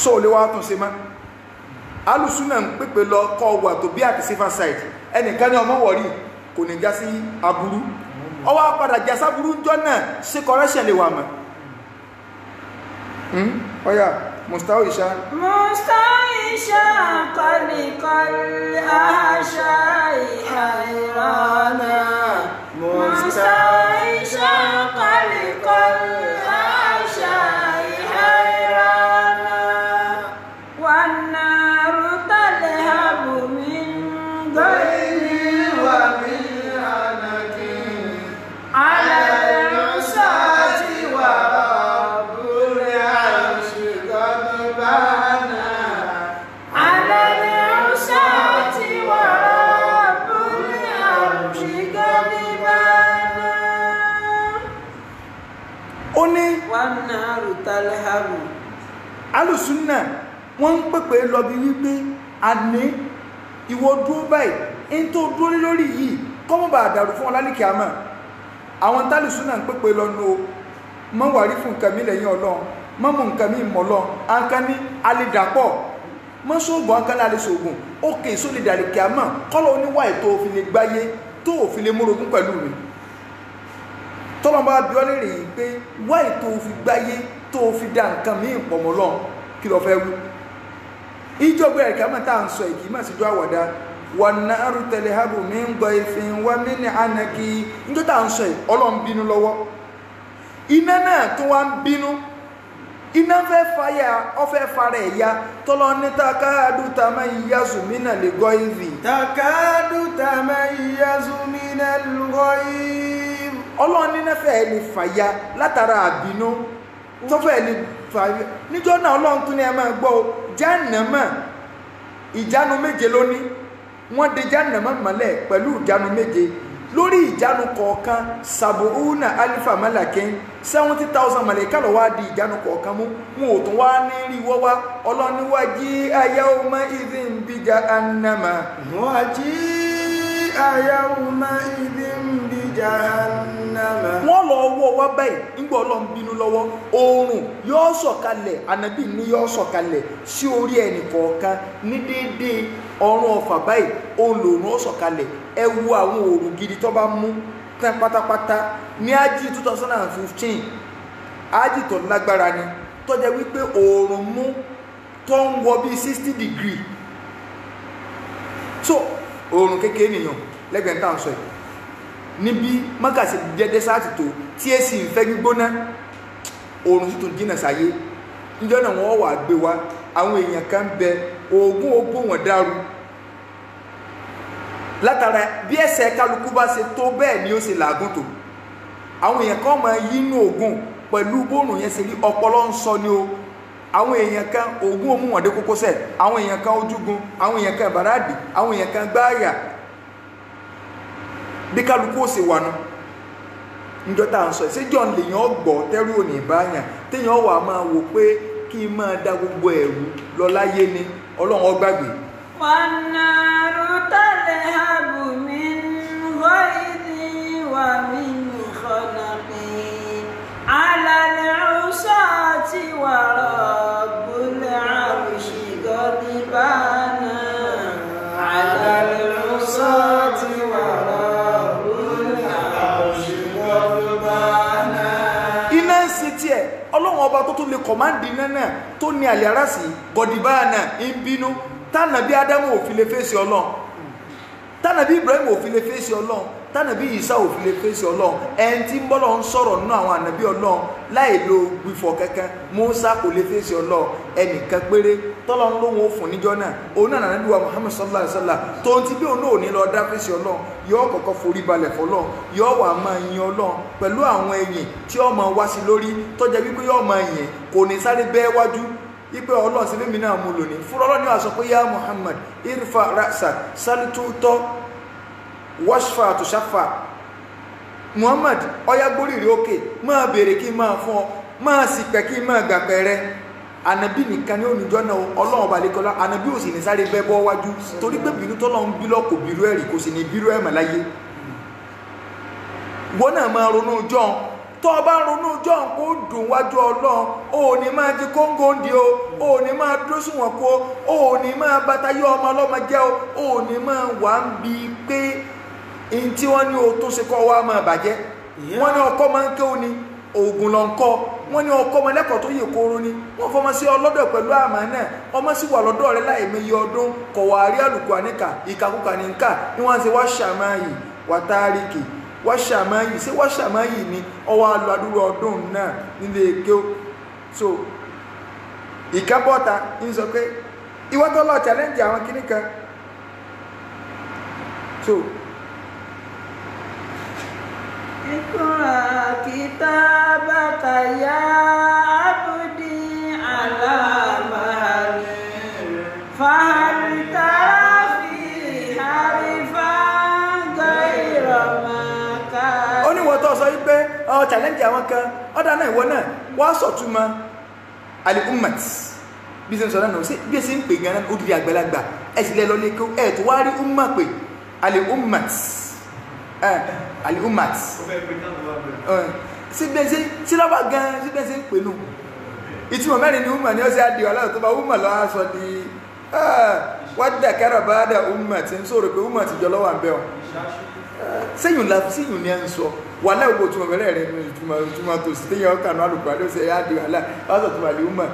sọ lè wá tún ṣe mọ́ alùsùnà ń pèpè lọ kọ́ wà tó bí àti sífà side ẹnìkan ní ọmọ wọ̀rí kò ní já sí aburú ọwọ́ padà já sáburú jọ náà sí correction lè wà mọ́ ọ̀yà mustahisha kọlìkọlì àhàṣà ìhàìrànà mustahisha ó ní والنار تلهب alùsùnà wọ́n ń pèpè lọ bí wípé a ní ìwọ dúró báyìí in tó dúró lórí yìí kọ́mọ̀ bá dàrú fún ọlálìkì àmà àwọn tálùsùnà ń pèpè lọ nù mọ́ wàrí fún nǹkan mi lẹ́yìn ọlọ́run mọ́ mú nǹkan mi mọ́ lọ àǹkan ní alìdàpọ̀ mọ́ sóògùn àǹkan ní alìsògùn ókè sólìdàríkì àmà kọ́lọ̀ oníwà ètò òfin lè gbáyé tó òfin lè múrogún pẹ̀lú mi tọ́lọ́mọ́ abiọ́lẹ̀ rè yìí pé wá ètò òfin gbáyé tó fi dá nǹkan mí ìpọ̀mọ́ lọ kí lọ fẹ́ wú ìjọba ẹ̀ka mọ̀ tá à ń sọ ìkì mọ̀ síjọ́ àwàdá wọn náà rú tẹ̀lé hábù mí ń gbọ́ ìfin wá mí ní ànàkì níjọ́ tá à ń sọ yìí ọlọ́run bínú lọ́wọ́ iná náà tó wá ń bínú iná fẹ́ fàyà ọfẹ́ fara ẹ̀yà tọ́lọ́ ní takáàdù tàmá ìyázù mí náà lè gọ́ ìfì takadu tamayyazu minal ghayb ọlọ́run ní náfẹ́ lè fàyà látara àbínú tó fẹ́ lè fàyà níjọ́ náà ọlọ́run tún ní ẹ máa gbọ́ Jahannama ìjánu méje lónìí wọ́n de Jahannama mọ́lẹ̀ pẹ̀lú ìjánu méje lórí ìjánu kọ̀ọ̀kan sàbòúnà alifa malakin 70,000 màlẹ́kà ló wá di ìjánu kọ̀ọ̀kan mú wọn ò tún wá ní rí wọ́wá ọlọ́niwájí yawma idhin bi Jahannama waji'a yawma idhin bi Jahannama wọ́n lọ wọ́ wá báyìí nígbà ọlọ́run bínú lọ́wọ́ oòrùn yóò sọ̀kalẹ̀ ànábì ní yóò sọ̀kalẹ̀ sí orí ẹnì kọ̀ọ̀kan ní déédéé ọrùn ọfà báyìí olóòrùn ó sọ̀kalẹ̀ ẹ wo àwọn oòrùn gidi tó bá mú tán pátápátá ní ájì 2015 ájì tó lágbára ni tó jẹ́ wípé oòrùn mú tó ń wọ bí 60 degree so oòrùn kékeré nìyàn lẹ́gbẹ̀ẹ́ tá à ń sọ yìí níbi mọ́kàsí jẹ́dẹ́ sáàtì tó tí é sì ń fẹ́ gbígbóná oòrùn sì tún jìnà sáyé níjọ́ náà wọ́n wà gbé wa àwọn èèyàn kan bẹ oògùn ogbó wọn dàrú látara bí ẹsẹ̀ kálukú bá ṣe tó bẹ́ẹ̀ ni ó ṣe làágùn tó àwọn èèyàn kan máa yínú oògùn pẹ̀lú bóòrùn yẹn ṣe rí ọpọlọ ń sọ ni o àwọn èèyàn kan oògùn òmù wọn dé kókósẹ̀ àwọn èèyàn kan ojúgun àwọn èèyàn kan ìbàràdì àwọn èèyàn kan gbáàyà bí kálukú ó ṣe wà nù níjọ́ tá à ń sọ ìṣèjọ́ lèèyàn gbọ́ tẹ́rù òní ìbáyàn téèyàn wà máa wò pé kí n máa da gbogbo ẹ̀rù lọ láyé ni ọlọ́run ó gbàgbé. والنار تلهب من غيظ ومن خلق على العصاة ورب العرش غضبان على العصاة ورب العرش غضبان iná ń ṣe tiẹ̀ ọlọ́run ọba tó tún lè kọ̀máǹdì iná náà tó ní àlẹ́ ara sí gọ̀dìbáànà ń bínú tánàbí Ádámù ò fi lè fèsì ọlọ́run tánàbí Ibrahim ò fi lè fèsì ọlọ́run tánàbí Ìsá ò fi lè fèsì ọlọ́run ẹni tí ń bọ́lọ̀ ń sọ̀rọ̀ nínú àwọn ànàbí ọlọ́run láì lo gbìfọ̀ kankan Mùsá kò lè fèsì ọlọ́run ẹnìkan péré tọ́lọ́run lóhun ó fún níjọ́ náà òun náà nàbí wa Muhammad sallallahu alaihi wasallam tó ń ti bí òun náà ò ní lọ dá fèsì ọlọ́run yóò kọ́kọ́ forí balẹ̀ fọlọ́run yóò wà máa yin ọlọ́run pẹ̀lú àwọn ẹ̀yìn tí ó máa wá sí lórí tọ́jà wípé yóò máa yìn kò ní sáré bẹ́ẹ̀ wájú ipe ọlọ́run sí mímí náà mú lónìí fún ọlọ́run ní wàá sọ pé yá Muhammad irfa rasa salitutọ washfa àtúnṣàfà Muhammad ọyá gbóríire òkè máa béèrè kí n máa fún ọ máa sì pẹ́ kí n máa gbà pẹ́rẹ́ ànàbí nìkan ní oníjọ́ náà ọlọ́run ọba lẹ́kọ́lá ànàbí ò sì ní sáré bẹ́ bọ́ wájú torí pé bínú tọ́lọ́run bí lọ́kọ̀ bírú ẹ̀rì kò sì ní bírú ẹ̀mọ̀ láyé wọ́n náà máa ronú jọ́n tó o bá ronú jọ́n kó dùn wájú ọlọ́run o ò ní máa di kóńgó ń di o ò ní máa dúró sùnwọ̀n kó o ò ní máa bàtàyé ọmọ ọlọ́mọ jẹ́ o ò ní máa wà ń bi pé in tí wọ́n ní o tó ṣe kọ́ wa máa bàjẹ́ wọ́n ní ọkọ máa ń ké o ní oògùn lọ ń kọ́ wọ́n ní ọkọ ọmọ lẹ́kọ̀ọ́ tó yẹ kóró ni wọ́n fọmọ sí ọlọ́dọ̀ pẹ̀lú àmà náà ọmọ sì wà lọ́dọ̀ rẹ láì mẹyẹ ọdún kọ̀wá àrí àlùkò àníkà ìkàkùkà ní nkà ni wọ́n ṣe wá ṣàmáyì wàtárìkì wá ṣàmáyì ṣé wá ṣàmáyì ni ọwọ́ alọ́ adúrú ọdún náà nílé èké o so ìkábọ́ta ń sọ pé ìwọ́tọ́ lọ challenge àwọn kíní kan so اقرأ كتابك يا عبدي على مهل فهل ترى في حرفا غير ما كان ó ní wọ́n tó sọ wípé ọ challenge àwọn kan ọ̀dà náà ìwọ náà wọ́n sọ̀túnmọ́ al-ummat bí ṣe ń sọ náà sí bí ṣe ń pè gan-an ó di àgbàlagbà ẹ̀ sì lẹ́ lọ lé kó ẹ̀ tó wá rí umma pé al-ummat al-ummat sí lọ́wọ́ gan-an sí bẹ́ẹ̀ ṣe ń pè nù ìtumọ̀ mẹ́rin ni umma ni ó ṣe àdìwà láti tó bá umma lọ́wọ́ aṣọ di wọ́n dà kẹ́rọ̀ bá dà umma ti ń sọ̀rọ̀ pé umma ti jọ lọ́wọ́ àbẹ́ ọ̀ sẹ́yìn ní ẹ̀ ń sọ wà láì wo túnmọ̀ mẹ́rẹ̀ rẹ̀ túnmọ̀ tó sí téyàn ọkà náà lùpàá ló ṣe yáàdì wà láì lọ́sọ̀ túnmọ̀ lè umma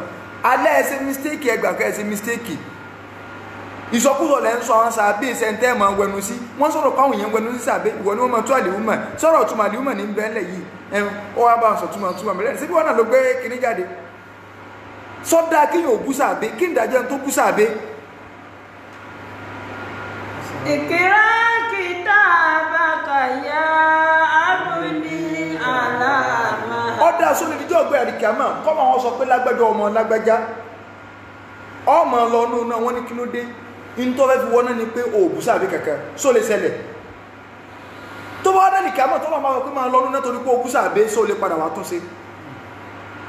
alẹ́ ẹsẹ̀ mistake ẹgbà kẹ́ ẹsẹ̀ mistake ìsọkúsọ lẹ́ ń sọ àwọn sàbí ìsẹ̀ntẹ́ ma wẹnu sí wọ́n sọ̀rọ̀ káwọn èèyàn wẹnu sí sàbí ìwọ ni wọ́n ma tó àlè umma sọ̀rọ̀ túnmọ̀ àlè umma ní bẹ́ẹ̀lẹ̀ yìí ẹ̀hún ó wá bá sọ túnmọ̀ mẹ́rẹ̀ síbí wọn náà ló gbé kíní jáde sọ́dá kíyàn ò bú sàbí kí ìdájọ́ tó bú sàbí. ìkírá kitabaka ya abudi alama. ọ̀dà sóni ìdíjọ́ ọgbẹ́ àdìkàmà kọ́mọ wọn sọ pé lágbájá ọmọ lágbájá ọmọ lọ́nù náà wọ́n ní kí ló dé ìntọ́fẹ́ fi wọ́n náà ni pé òògùn sàbí kankan só lè ṣẹlẹ̀ tó bá wọ́n àdìkàmà tó bá máa sọ pé máa lọ́nù náà torí pé òògùn sàbí só lè padà wá tún sí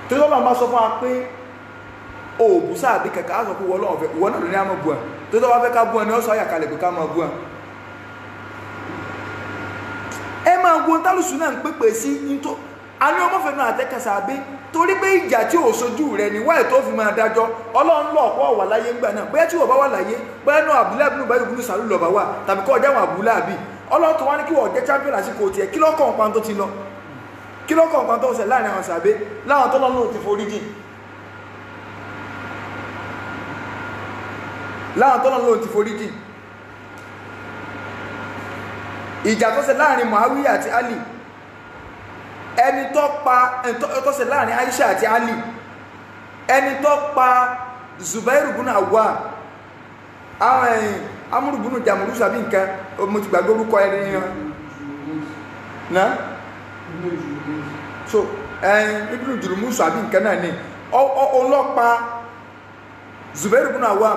tó bá máa sọ fún wa pé òògùn sàbí kankan á sọ pé wọ́n lọ́wọ́ fẹ́ wọ́n náà ló ní àmọ́ bu à tó bá fẹ́ ká bu à ní ọ̀sán àyàkálẹ̀ pé ká máa bu à ẹ máa gbọ́n tálùsù náà ń pèpè sí nítò a ní ọmọ fẹ́nu àtẹ́kẹsà àbí torí pé ìjà tí ò sojú rẹ̀ ní wáyé tó fi máa dájọ́ ọlọ́run lọ ọ̀pọ̀ wà láyé ńgbà náà bóyá tí wọ́n bá wà láyé bóyá náà Abdullahi ibn Ubay ibn Salul lọ́ba wà tàbí kọ́ ọjà wọn Abdullahi àbí ọlọ́run tó wá ní kí wọ́n jẹ́ champion àsìkò tiẹ̀ kí lọ́kàn pan tó ti lọ kí lọ́kàn pan tó ṣẹ̀ láàrin àwọn sàbẹ́ láwọn tó lọ́nà ti forí jìn láwọn tó lọ́nà ti forí jìn ìjà tó ṣẹ̀ láàrin Muawiya àti Ali ẹni tó ṣẹ̀ láàrin Aisha àti Ali ẹni tó pa Zubairu bùnà wà àwọn ẹ̀yìn amúrùbùnù jàmùrù sàbí nǹkan mo ti gbàgbé orúkọ ẹni yẹn náà so ẹ̀yìn ibùdó jùlùmù sàbí nǹkan náà ni ọlọ́pàá Zubairu bùnà wà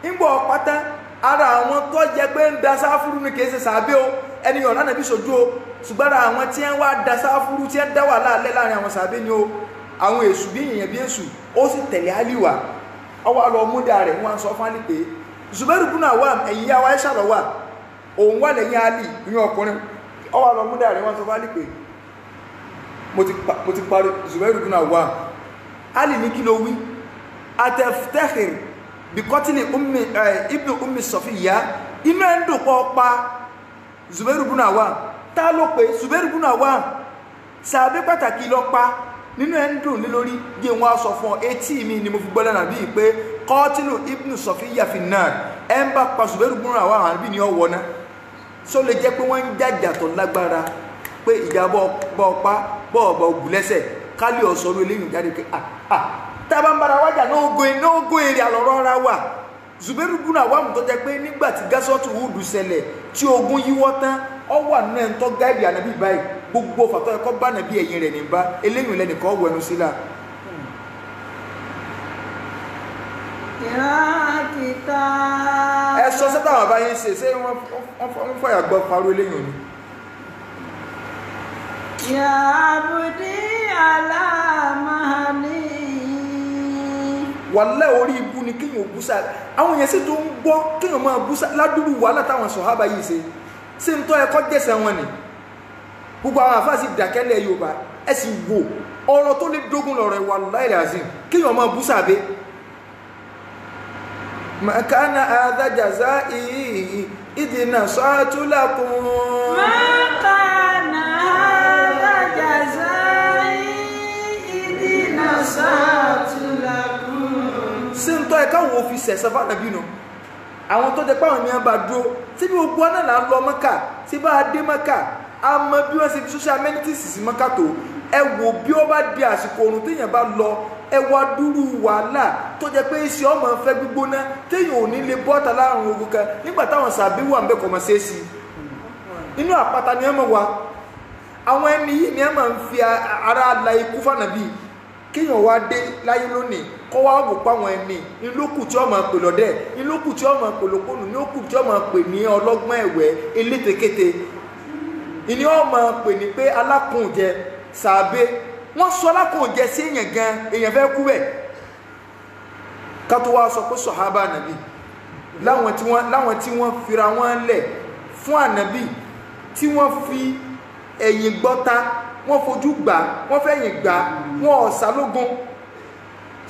ńgbọ́ pátá ara àwọn tó jẹ pé ń da sáfúrú ní kìí ṣe sàbẹ́ o ẹni ọ̀nà nàbí sojú o ṣùgbọ́n àwọn tí wọ́n wá da sáfúrú tí wọ́n dá wà láàlẹ́ láàrin àwọn sàbẹ́ ni o àwọn èṣù bí èèyàn bí èṣù ó sì tẹ̀lé àlìwà ọwọ́ lọ múdà rẹ̀ wọ́n sọ fún àlì pé Zubairu bùnà wà ẹ̀yìn yá wáyé ṣàlọ́ wà òun wà lẹ́yìn àlì ní ọkùnrin ọwọ́ lọ múdà rẹ̀ wọ́n sọ fún àlì pé mo ti parí Zubairu bùnà wà àlì ní kí ló wí atẹ́fẹ́hìn bíkọ́tìlì ibnu ummi Safiya inú ẹ̀ ń dùn pọ̀ pa Zubairu bùnà wà tá ló pé Zubairu bùnà wà sàbẹ́ pàtàkì lọ pa nínú ẹ̀ ń dùn ní lórí bí wọ́n sọ fún etí mi ni mo fi gbọ́dọ̀ nàbí pé kọ́tìlù ibnu Safiya fi náà ẹ̀ ń bá pa Zubairu bùnà wà àbí ni ọwọ́ náà só lè jẹ́ pé wọ́n ń jàjà tó lágbára pé ìjà bọ́ ọpá bọ́ọ̀bọ̀ ògùlẹ́sẹ̀ kálí ọ̀sọ́rọ̀ eléyìn jáde pé tábà ń bára wájà nógó èrè àlọ́rọ́ ara wà Zubairu bùnà wà mú tó jẹ́ pé nígbàtí gásọ́tù Húdù ṣẹlẹ̀ tí ogun yíwọ́ tán ọ wà nínú ẹ̀ ń tọ́ gáìdì ànábì báyìí gbogbo fàtọ́ ẹ̀kọ́ bá nàbí ẹ̀yìn rẹ̀ níbá eléyìn lẹ́nìkan wẹnu sílá ẹ sọ sẹ́tà wà báyìí ṣe wọ́n fọyà gbọ́ parú eléyìn ni ya abudi alamahani wàlẹ́ orí ibú ni kíyàn búsà àwọn èèyàn sì tó ń gbọ́ kíyàn máa búsà ládùúrú wàhálà táwọn sọ̀hábà yìí ṣe ń tọ́ ẹ̀kọ́ jẹ́sẹ̀ wọn ni gbogbo àwọn àfáà sì dàkẹ́lẹ̀ Yorùbá ẹ sì wò ọ̀rọ̀ tó lè dógún lọ̀rọ̀ ìwà láìrẹ̀ àzìm kíyàn máa búsà bẹ́ makana adájàzá ìdínà sọ́túlákùn makana adájàzá ìdínà sọ́túlákùn sí ń tọ́ ẹ̀ká wo fi sẹ̀sẹ̀ fánàbí nù àwọn tó jẹ páwọn ènìyàn bá dúró tí bí gbogbo náà là ń lọ Mẹ́kà tí bá dé Mẹ́kà a mọ bí wọ́n ṣe fi social amenities sí Mẹ́kà tó ẹ wò bí ó bá di àsìkò oòrùn téèyàn bá lọ ẹ wá dúró wàhálà tó jẹ pé iṣẹ́ ọmọ fẹ́ gbígbóná téèyàn ò ní lè bọ́ta láàrin ogun kan nígbà táwọn sàbí wà ń bẹ́ kọ̀mọ̀ ṣe é sí inú àpáta ni ẹ mọ̀ wá àwọn ẹni yìí ni ẹ máa ń fi ara la ikú fànàbí kéèyàn wá dé láyé lónìí kọ́ wá wò páwọn ẹni ìlókù tí ó máa pè lọ́dẹ̀ ìlókù tí ó máa pè lókùnù ìlókù tí ó máa pè ní ọlọ́gbọ́n ẹ̀wẹ́ elétekéte ìní ó máa pè ní pé alákùnjẹ sàbẹ wọ́n sọ lákò jẹ́ sí èèyàn gan èèyàn fẹ́ kú bẹ́ẹ̀ ká tó wá sọ pé sọ̀hábà nàbí láwọn tí wọ́n fira wọ́n lẹ̀ fún ànàbí tí wọ́n fi ẹ̀yìn gbọ́ta wọ́n fojú gbà wọ́n fẹ̀yìn gbà wọ́n ọ̀sà lógún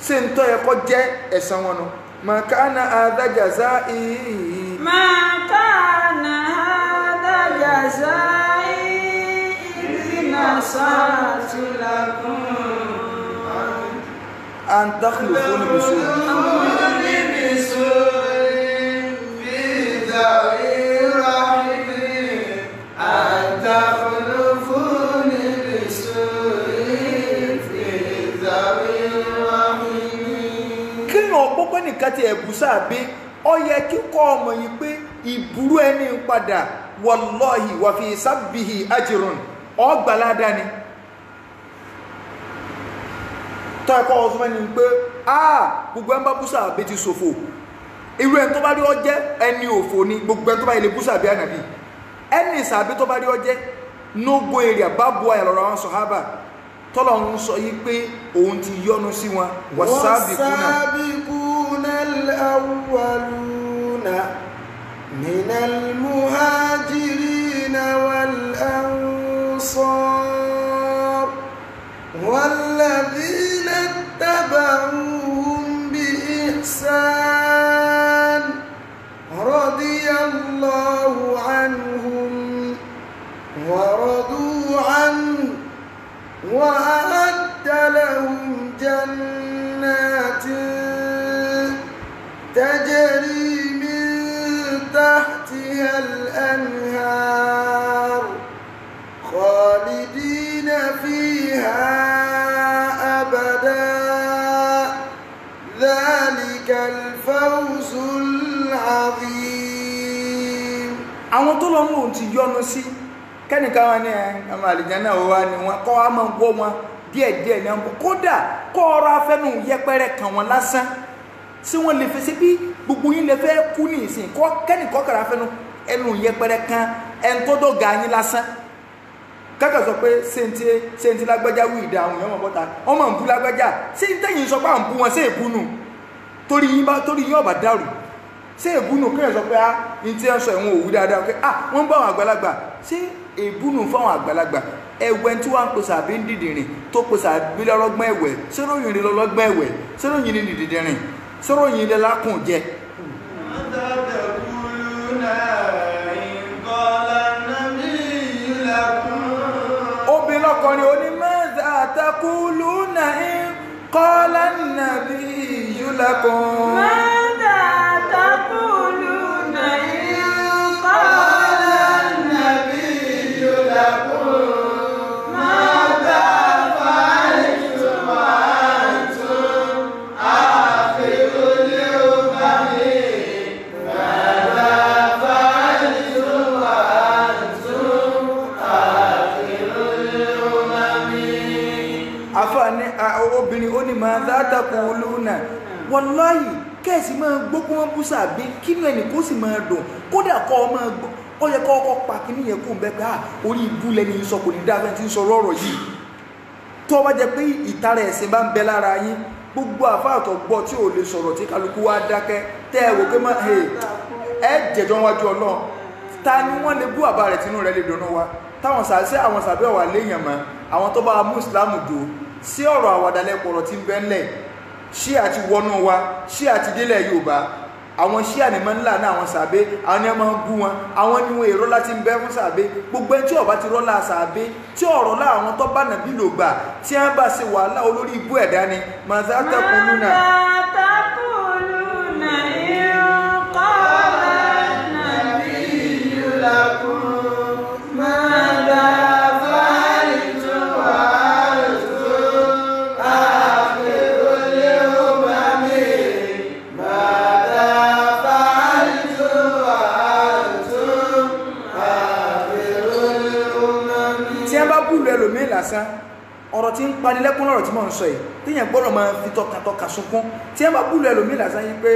ṣe ń tọ́ ẹ̀kọ́ jẹ́ ẹ̀san wọn nù màkánà àdájàzá ìhì màkánà àdájàzá ìrìnà sàtìlákùn àǹtàkùlù fún ìbùsùn ọ̀pọ̀pọ̀ nìkan ti ẹ̀bùsà bí ó yẹ kíkọ́ ọmọ yìí pé ìbúrú ẹni padà wallahi wà fi sábìhì ajrun ọgbàládá ni tọ́ ẹ̀kọ́ ọ̀sọ́fẹ́ ni pé gbogbo ẹmbá búsà bí ti ṣòfò irú ẹni tó bá rí ọjẹ́ ẹni òfò ni gbogbo ẹni tó bá ilé búsà bí ànàbí ẹni ìsàbí tó bá rí ọjẹ́ nógbó èrè àbábọ̀ ẹ̀lọ́rọ̀ àwọn sọ̀hábà tọ́lọ̀ ń sọ yí pé òun ti yọ́nú sí wọn wasabiquna al-awwaluna minal muhajirina wal ansar walladhina ittaba'uhum bi ihsan radiyallahu anhum wa radu anhu وأعد لهم جنات تجري من تحتها الأنهار خالدين فيها أبدا ذلك الفوز العظيم àwọn tó lọ́wọ́ ti yọ́nú sí kẹ́nìkan wọn ní ọmọ àlìjánnà wà ní wọn kọ́ a máa wọ́ wọn díẹ̀díẹ̀ ní ọmọ kódà kọ́ ọ̀rọ̀ afẹ́nu yẹpẹrẹ kàn wọn lásán sí wọn lè fẹsẹ̀ bí gbogbo yín lè fẹ́ kú ní ìsìn kọ́ kẹ́nìkan kàrà afẹ́nu ẹnu yẹpẹrẹ kan ẹn tó dọ̀gà yín lásán kákà sọ pé sèǹtì lágbájá wí ìdá àwọn èèyàn bọ́ta wọ́n máa ń bú lágbájá sí tẹ́yìn sọ pé à ń bú wọn sí èbúnú torí yín ọ̀bà dàrú sí èbúnú kí wọ́n sọ pé ní tí wọ́n sọ ìwọ̀n òwú dáadáa pé wọ́n bá àwọn àgbàlagbà sí èbúnú fáwọn àgbàlagbà ẹwẹ́ tí wọ́n ń pèsè àbí ń dìdìrìn tó pèsè àbí lọ́lọ́gbọ́n ẹ̀wẹ̀ sóròyìn rí lọ́lọ́gbọ́n ẹ̀wẹ̀ sóròyìn ní dìdìrìn sóròyìn lè lákùn jẹ. obìnrin ọkùnrin onímọ̀ọ́dà taquluna in qala an-nabiyyu lakum. ماذا تقولون إن قال النبي لكم ماذا فعلتم وأنتم آخر الأمم ماذا فعلتم وأنتم آخر الأمم àfààní obìnrin ó ní ماذا تقولون wallahi kẹ́ẹ̀sì máa gbókú wọn bú sàbí kínú ẹnì kó sì máa dùn kódà kọ́ ọ máa gbọ́ ó yẹ kọ́ ọkọ̀ pa kí níyẹn kó ń bẹ́ pé orí ibú lẹ́ni sọ kò ní dáfẹ́ tí ń sọ rọ̀rọ̀ yìí tó bá jẹ pé ìtara ẹ̀sìn bá ń bẹ lára yín gbogbo àfáàtọ̀ gbọ́ tí ò lè sọ̀rọ̀ tí kálukú wá dákẹ́ tẹ́ ẹ wò pé ẹ jẹ̀jọ́ wájú Ọlọ́run ta ni wọ́n lè bú àbá rẹ̀ tínú rẹ̀ lè dùnú wa táwọn sàṣẹ́ àwọn sàbẹ́ wà léèyàn mọ́ àwọn tó bá mú ìsìlámù dò sí ọ̀rọ̀ àwàdàlẹ́pọ̀rọ̀ tí ń bẹ ńlẹ̀ ṣíà ti wọnú wa ṣíà ti délẹ̀ Yorùbá àwọn ṣíà ní máa ń là ní àwọn sàbẹ àwọn ní ọmọ bú wọn àwọn ní wọn èrò láti ń bẹ fún sàbẹ gbogbo ẹni tí ọba ti rọlá sàbẹ tí ọ̀rọ̀ lá àwọn tó bá nàbí lò gbà tí wọn bá ṣe wàhálà olórí ibú ẹ̀dá ni màzá taquluna. lásán ọ̀rọ̀ tí ń panilẹ́kún lọ́rọ̀ tí mò ń sọ yìí tíyàn gbọ́dọ̀ máa fi tọkàtọkà sunkún tí wọ́n bá búlù ẹlòmíì lásán yìí pé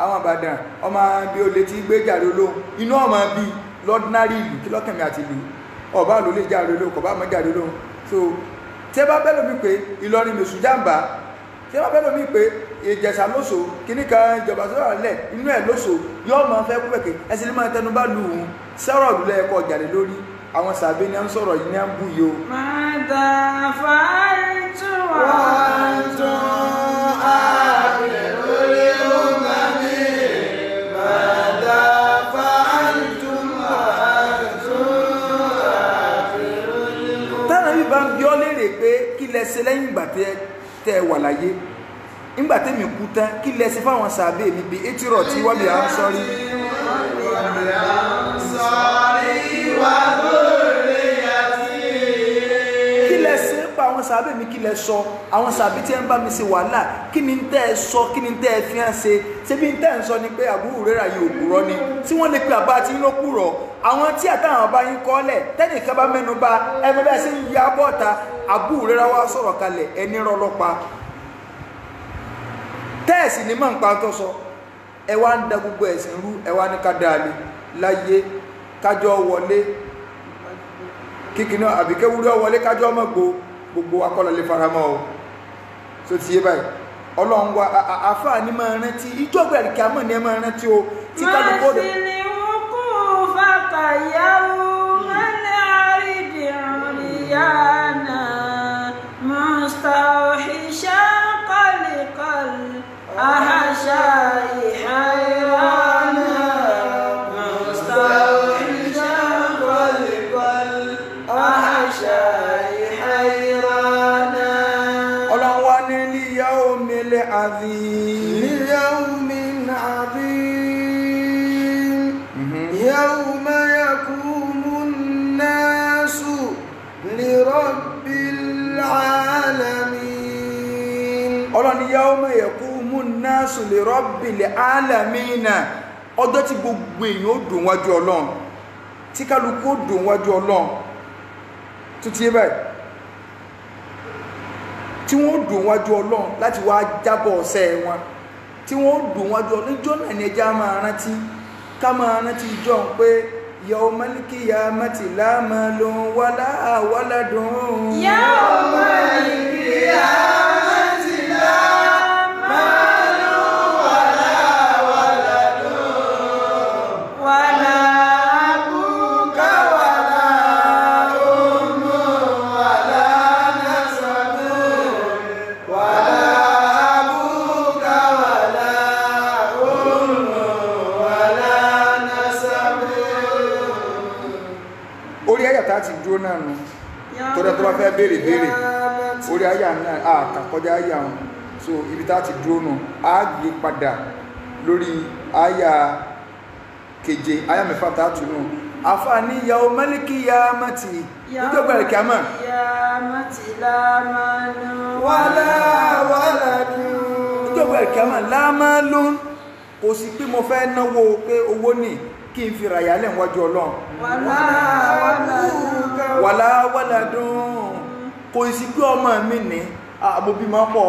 àwọn àbàdàn ọmọ bí o lè ti gbé jàre olóhùn inú ọmọ bí lọ́dínárì ìlú kí lọ́kànmí àti ìlú ọba ló lè jàre olóhùn kọ̀bá mọ́ jàre olóhùn so tí ẹ bá bẹ́ẹ̀ lómi pé Ìlọrin mèsù jàǹbá tí ẹ bá bẹ́ẹ̀ lómi pé Ìjẹ̀ṣà lóṣò kíní kan ìjọba tó wà lẹ̀ inú ẹ̀ lóṣò yóò máa fẹ́ pẹ̀kẹ́ ẹsẹ̀ ní máa tẹnu bá lù ú sọ̀rọ̀ lulẹ̀ ẹ̀kọ́ jàre lórí àwọn sàbẹ̀ ní à ń sọ̀rọ̀ yìí ní à ń bù yìí o. Màdà fàájú wà وأنتم عابرون لأممي ماذا فعلتم وأنتم عابرون لأممي. tánàbí bá ń bí ọ léèrè pé kí lẹ ṣe lẹ́yìn ìgbà tẹ́ wà láyé nígbà tẹ́mi kú tán kí lẹ ṣe fáwọn sàbẹ̀ mi bí etí rọ̀ tí wọ́n bí à ń sọ́rí. kí lẹ ṣe pa àwọn sàbẹ̀ mi kí lẹ sọ àwọn sàbẹ̀ tí ẹ ń bá mi ṣe wàhálà kí ni tẹ́ ẹ sọ kí ni tẹ́ ẹ fi hàn ṣe ṣé bí tẹ́ ẹ ń sọ ni pé Abu Hurairah yìí òkúrọ́ ni tí wọ́n lè pe àbá tí ló kúrọ̀ àwọn tí àtàwọn bá yín kọ́lẹ̀ tẹ́nìkan bá mẹ́nu bà ẹ mọ bẹ́ẹ̀ ṣe ń ya bọ́ọ̀ta Abu Hurairah wá sọ̀rọ̀ kalẹ̀ ẹni rọlọ́pa tẹ́ẹ̀sì ni mọ̀ ń pa tó sọ ẹ wá ń da gbogbo ẹ̀sìn rú ẹ wá ní ká dáalé láyé kájọ wọlé kíkìnà àbíkéwúrẹ́ wọlé kájọ ọmọ gbogbo akọ́lọ̀ lè faramọ́ o so ti yé báyìí Ọlọ́run wa àfáà ní máa rántí ìjọba ẹ̀ríkì àmọ́ ní ẹ máa rántí o tí kálukó dẹ̀. máa sì ní wúkú fàkàyàwó mẹ́lẹ́ àrídìrìyànà mustawhisha qalikal ahasha ihayrana mustawhisha qalikal ahasha ihayrana. Ọlọ́run wa ní liyawmil azim. ليوم عظيم يوم يقوم الناس لرب العالمين. Ọlọ́run ní yawma yaqumu nnasu li rabbil alamin ọjọ́ tí gbogbo èèyàn ó dùn wájú Ọlọ́run tí kálukú ó dùn wájú Ọlọ́run tó ti yé báyìí tí wọ́n ó dùn wájú Ọlọ́run láti wá jábọ̀ ọ̀sẹ̀ wọn tí wọ́n ó dùn wájú Ọlọ́run ìjọ náà ni ẹja máa rántí ká máa rántí ìjọ ń pé yawmal qiyamati la malun wala waladun. Yawmal qiyamati la malun wala waladun wala abuka wala ummun wala nasabun wala abuka wala ummun wala nasabun. Orí ayàtà ti dúró náà nù torí ẹ tó bá fẹ́ béèrè orí ayà náà àkàkọjá ayà wọn so ibi tá ti dúró nù á gbé padà lórí ayà keje ayà mẹ́fà tá tù nù àfààní yawmal qiyamati níjọba ẹ̀kẹ́ àmà Qiyamati la malun wala waladun. níjọba ẹ̀kẹ́ àmà la malun kò sí pé mo fẹ́ náwó pé owó ní kí n fi ràyà lẹ̀ wájú Ọlọ́run wàlá waladun kò sí pé ọmọ mi ní àbòbí máa pọ̀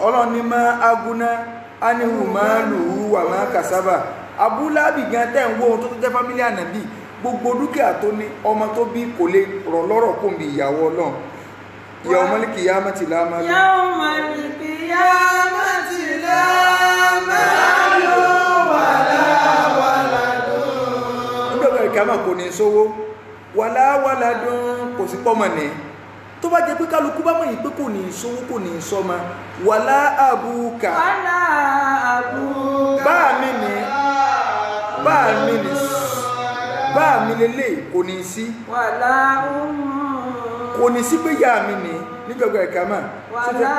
Ọlọ́run ní máa agúná ánìhù máa lùú wà máa kàsábà abúlábì gan tẹ́ ń wó ohun tó tó jẹ́ fámílì ànàbì gbogbo dúkìá tó ní ọmọ tó bí kò lè rọ̀ lọ́rọ̀ kó bí ìyàwó Ọlọ́run yawmal qiyamati la malun. Yawmal qiyamati la malun wala waladun. nígbàgbà ìkàmà kò ní sówó wàlá waladun kò sí pọ́mọ̀ ní tó bá jẹ́ pé kálukú bá mọ̀ yìí pé kò ní sówó kò ní sọ́mọ wàlá àbúkà Wala abuka bá mi lélẹ̀ kò ní sí wala ummun kò ní sí pé yá mi ní nígbàgbà ìkàmà wala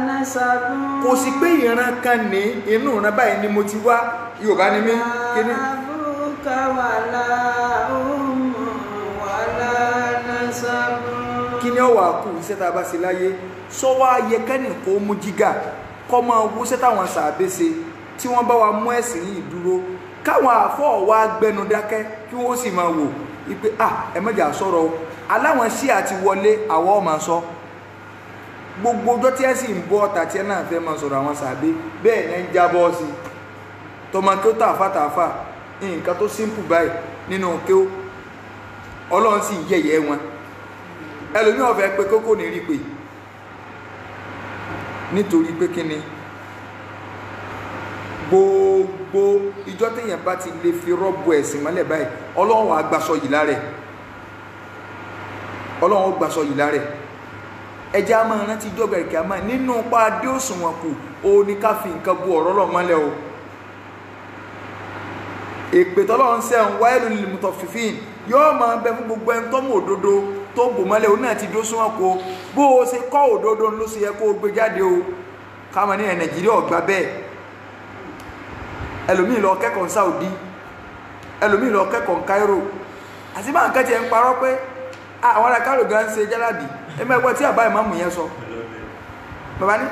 nasabun kò sí pé ìran kan ní inú ìran báyìí ni mo ti wá Yorùbá ni mí kíní abuka wala ummun wala nasabun. kí ni ọwọ́ àkú iṣẹ́ tá a bá ṣe láyé sọ́wọ́ ayẹ kẹ́nì kó mú jígà kọ́ máa wú iṣẹ́ táwọn sàbẹ̀ ṣe tí wọ́n bá wa mú ẹ̀sìn yìí dúró káwọn àfọ́ wa gbẹnu dákẹ́ kí wọ́n sì máa wò wípé ẹ mẹ́jà sọ̀rọ̀ o aláwọn sí àti wọlé àwọ̀ máa sọ gbogbo ọjọ́ tí ẹ sì ń bọ́ ọ̀tà tí ẹ náà fẹ́ máa sọ̀rọ̀ àwọn sàbẹ̀ bẹ́ẹ̀ ni ẹ ń jábọ́ sí tọmọ kí ó tàfàtàfà nǹkan tó simple báyìí nínú kí ó Ọlọ́run sì yẹ̀yẹ́ wọn ẹlòmí ó fẹ́ pé kókó ní rí pé nítorí pé kíni gbogbo ìjọ téèyàn bá ti lè fi rọ́bù ẹ̀sìn mọ́lẹ̀ báyìí Ọlọ́run wá gbaṣọ yìí lára ẹ̀ Ọlọ́run ó gbaṣọ yìí lára ẹ̀ ẹjẹ́ a máa rántí ìjọba ìkẹ́ a máa nínú pa dé òṣùwọ̀n kù ó ní ká fi nǹkan bu ọ̀rọ̀ lọ mọ́lẹ̀ o èpè tọ́lọ́run sẹ́hùn wáyé lil mutaffifin yóò máa bẹ fún gbogbo ẹni tó mú òdodo tó bò mọ́lẹ̀ ó náà ti dó súnwọ̀n kó bó o ṣe kọ́ òdodo ló ṣe yẹ kó o gbé jáde o káwọn ní Nàìjíríà ọ̀gbá bẹ́ẹ̀ ẹlòmíì lọ kẹ́kọ̀ọ́ Saudi ẹlòmíì lọ kẹ́kọ̀ọ́ Cairo àti bá nǹkan tiẹ̀ ń parọ́ pé àwọn ará Cairo gan ṣe jálàbì ẹgbẹ́ ẹgbẹ́ tí àbá ìmáàmù yẹn sọ bàbá ní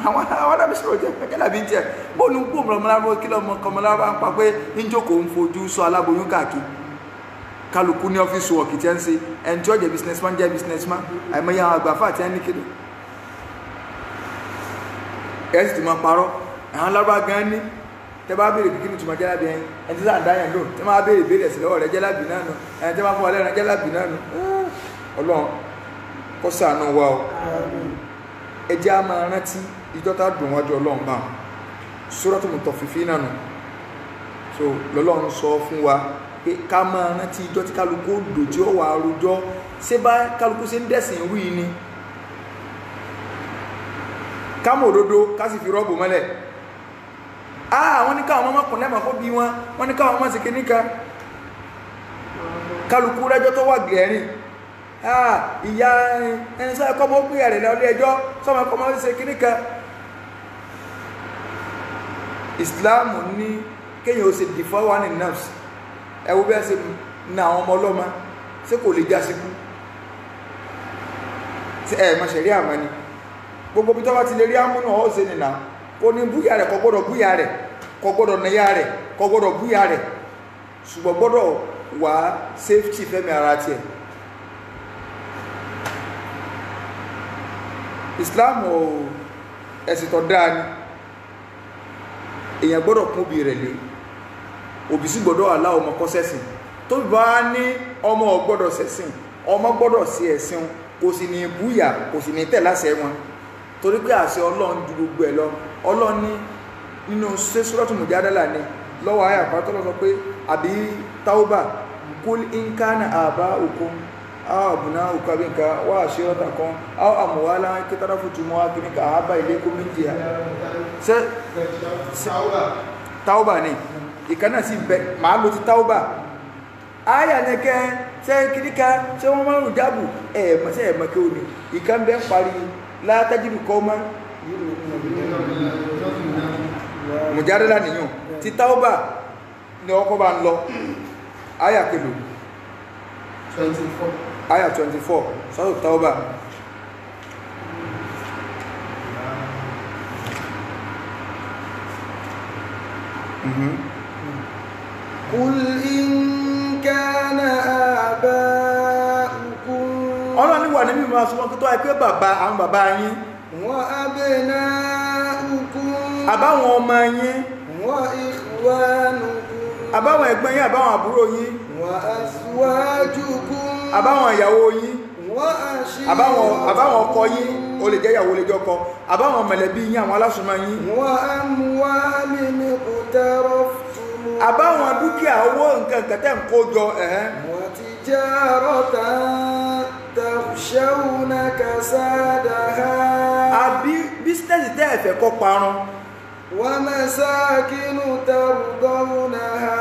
àwọn adábísọ̀rọ̀ jẹ́ jálàbì tiẹ̀ bóòlù ń pò mọ̀lọ́mọ́lá kí lọ́mọ kọmọlára ń pa pé ń jókòó ń fojú sọ aláboyún káàkiri kálukú ní ọ́fíìsì wọ̀kì tí ẹ ń ṣe ẹni tí ó jẹ́ businessman jẹ́ businessman àìmọye àwọn àgbàfà àti ẹni kéde ẹ sì ti máa parọ́ àwọn lábá gan ní tẹ bá béèrè kíkí ní túnmọ̀ jẹ́lábì ẹni tí sáà dáyẹ̀ lò tẹ máa béèrè béèrè sí lọ́wọ́ rẹ̀ jẹ́lábì náà nù ẹni tí máa fún ọlẹ́rìn jẹ́lábì náà nù Ọlọ́run kó ṣàánú wa o ẹ jẹ́ á máa rántí ìjọ tá dùn wájú Ọlọ́run bá Suratul Mutaffifina nù so lọ́lọ́run sọ fún wa pé ká máa rántí ìjọ tí kálukú dòjì ọwà àrùjọ ṣé bá kálukú ṣe ń dẹ̀sìn rú yìí ni ká mọ̀ òdodo ká sì fi rọ́ọ̀bù mọ́lẹ̀ wọ́n ní káwọn ọmọ kùnlẹ̀ mọ̀ kó bí wọ́n ní káwọn ọmọ sí kí níka kálukú rẹ́jọ́ tó wà gẹ̀ẹ́rìn ìyá ẹni sọ ẹ̀kọ́ mọ́ gbé rẹ̀ lọ ilé ẹjọ́ sọmọ ẹ̀kọ́ mọ́ sí kí níka Islam ní kéèyàn ó ṣe dìfọ́ wà ní nafs ẹwú bẹ́ẹ̀ ṣe na àwọn ọmọ ọlọ́mọ ṣé kò lè já síkú mọ̀ ṣẹ̀rí àmọ́ ni gbogbo bí tó bá ti lè rí àmúnà ó ṣe nìna kò ní búyà rẹ̀ kò gbọ́dọ̀ búyà rẹ̀ kò gbọ́dọ̀ nàyà rẹ̀ kò gbọ́dọ̀ búyà rẹ̀ ṣùgbọ́n gbọ́dọ̀ wà safety fẹ́mi ara tiẹ̀ Islam ò ẹ̀sìn tó dáa ni èèyàn gbọ́dọ̀ kún bí rẹ̀ lé òbí sì gbọ́dọ̀ alá ọmọ kọ́ sẹ́sìn tó bá ní ọmọ gbọ́dọ̀ sẹ́sìn ọmọ gbọ́dọ̀ sí ẹ̀sìn kò sì ní búyà kò sì ní tẹ̀ láṣẹ wọn torí pé àṣẹ Ọlọ́run ju gbogbo ẹ̀ lọ Ọlọ́run ní nínú Suratul Mujadala ní lọ́wọ́ ayé àpátọ́ lọ sọ pé àbí Tauba kul in kana aba'ukum aw abna'ukum abinka wa ashiratakum aw amwalan iqtaraftum aknika ahabba ilaykum min jiha Tauba ní ìkànnà sí bẹ màá lo ti Tauba ayà nìkẹ́ ṣe kìníkà ṣe wọ́n máa ń jábù ẹ̀ẹ̀mọ́sẹ̀ ẹ̀mọ́kẹ́ òní ìkàn bẹ́ ń parí látàjìbù kọ́ mọ́ Mujadala nìyàn ti Tauba ní ọkọ̀ bá ń lọ ayà kìlò 24 ayà 24 sọ́tọ̀ Tauba قل إن كان آباؤكم Ọlọ́run ní wà níbi máa sọ wọn tó wáyé pé bàbá àwọn bàbá yín wa abna'ukum àbáwọn ọmọ yín wa ikhwanukum àbáwọn ẹ̀gbọ́n yín àbáwọn àbúrò yín wa azwajukum àbáwọn ìyàwó yín wa àbáwọn ọkọ yín ó lè jẹ́ ìyàwó lè jẹ́ ọkọ àbáwọn mọ̀lẹ́bí yín àwọn alásùnmọ́ yín wa amwalin iqtaraftum àbáwọn dúkìá owó nǹkan kẹtẹ́ ń kó jọ wa tijaratan takhshawna kasadaha àbí bísínẹ́sì tẹ́ ẹ̀fẹ̀ kọ́ parun wa masakinu tardawnaha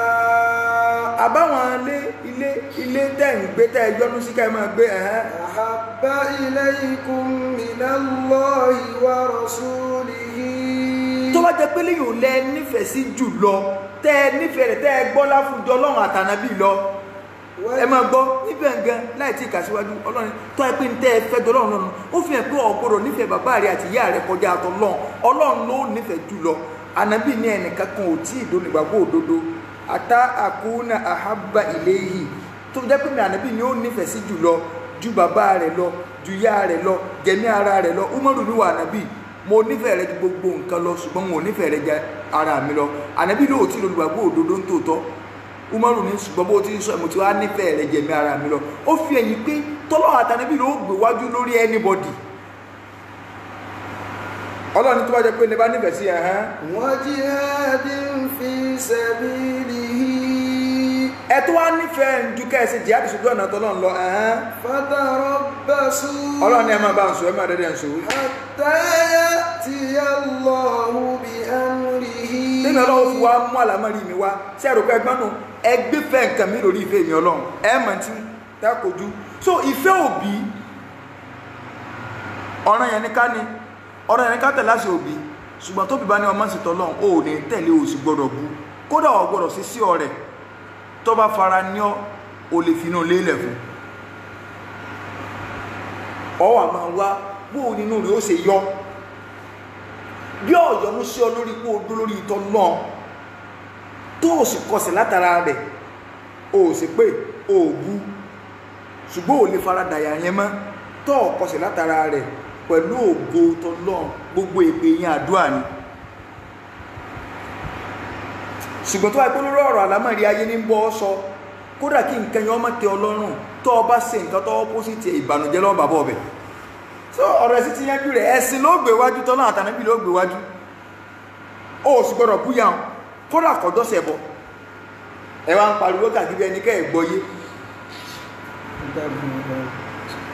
àbáwọn ilé tẹ́ ń gbé tẹ́ yọ́nú sí ká ẹ máa gbé ahabba ilaykum minallahi wa rasulihi tó bá jẹ́ pé léyìn lẹ nífẹ̀ẹ́ sí jù lọ tẹ́ nífẹ̀ẹ́ rẹ̀ tẹ́ gbọ́lá fún jọ Ọlọ́run àtànábì lọ ẹ máa gbọ́ níbẹ̀ gan láì tí ìkà síwájú Ọlọ́run tó ẹ pé ní tẹ́ ẹ fẹ́ jọ Ọlọ́run lọ́nà ó fi hàn pé ọ̀gbọ́dọ̀ nífẹ̀ẹ́ bàbá rẹ̀ àti ìyá rẹ̀ kọjá àtọ̀ Ọlọ́run ló nífẹ̀ẹ́ jù lọ ànábì ní ẹnìkan kan ò tí ì dónígbàgbọ́ òdodo ata akuna ahabba ilayhi tó jẹ́ pé mi ànábì ni ó nífẹ̀ẹ́ sí jù lọ ju bàbá rẹ̀ lọ ju ìyá rẹ̀ lọ jẹ̀mí ara rẹ̀ lọ Umaru ní wà ànábì mo nífẹ̀ẹ́ rẹ̀ ju gbogbo nǹkan lọ ṣùgbọ́n mo nífẹ̀ẹ́ rẹ̀ jẹ ara mi lọ ànábì ló ti olùgbàgbọ́ òdodo ń tòótọ́ Umaru ní ṣùgbọ́n bó ti ń sọ mo ti wá nífẹ̀ẹ́ rẹ̀ jẹ̀mí ara mi lọ. Ó fi ẹ̀yìn pé tọ́lọ́ àtànábì ló gbé wájú lórí anybody. Ọlọ́run tó bá jẹ́ pé ní bá nífẹ̀ẹ́ sí ẹ̀hán. wa jihadin fi sabilihi. Ẹ tó wá nífẹ̀ẹ́ ń dúkẹ́ sí jihad ṣùgbọ́n ọ̀nà tọ́lọ́run lọ ẹ̀hán. fatarabbasu. Ọlọ́run ní ẹ máa bá ń sọ ẹ máa dẹ́dẹ́ ń sọ. hatta ya'tiya Allahu bi amrihi. Nínú Ọlọ́run fi wá mú àlámọ̀rí mi wá sí ẹ̀rọ pé ẹgbọ́n nù ẹgbẹ́ fẹ́ nǹkan mi lórí ìfẹ́ mi Ọlọ́run ẹ mọ̀ tí dákojú. So ìfẹ́ òbí ọ̀ràn yẹn ní ká ní ọ̀ràn yẹn ní ká tẹ̀lé àṣẹ òbí ṣùgbọ́n tóbi bá ní ọmọ sì tọ́lọ́run ò ní tẹ̀lé òsì gbọ́dọ̀ bú kódà ò gbọ́dọ̀ sí sí ọ̀rẹ́ tó bá fara ní ò lè finú lélẹ̀ fún ọwọ́ àmọ́ wá bó nínú rẹ̀ ó ṣe yọ bí ọ̀yọ́ ló sí ọ lórí pé o dó lórí ìtọ́ náà tó o sì kọsẹ̀ látara rẹ̀ o sì pé o bú ṣùgbọ́n o lè fara dàyà yẹn mọ́ tó o kọsẹ̀ látara rẹ̀ pẹ̀lú ògo ìtọ́ náà gbogbo èpè yẹn àdúrà ni ṣùgbọ́n tó wáyé pé lórí ọ̀rọ̀ àlámọ̀rí ayé ní bọ́ ọ sọ kódà kí nǹkan yẹn ọmọ tẹ ọlọ́run tó o bá ṣe nǹkan tó opposite ìbànújẹ́ lọ́wọ́ bàbá ọbẹ̀ so ọ̀rọ̀ ẹ̀sìn ti yanjú rẹ̀ ẹ̀sìn ló gbé wájú tọ́lá àtànábì ló gbé wájú ó sì gbọ́dọ̀ búyà wọn kódà kọ̀dọ́sẹ̀ bọ̀ ẹ wá ń pariwo kàkiri ẹni kẹ́ ẹ̀ gbọ́yé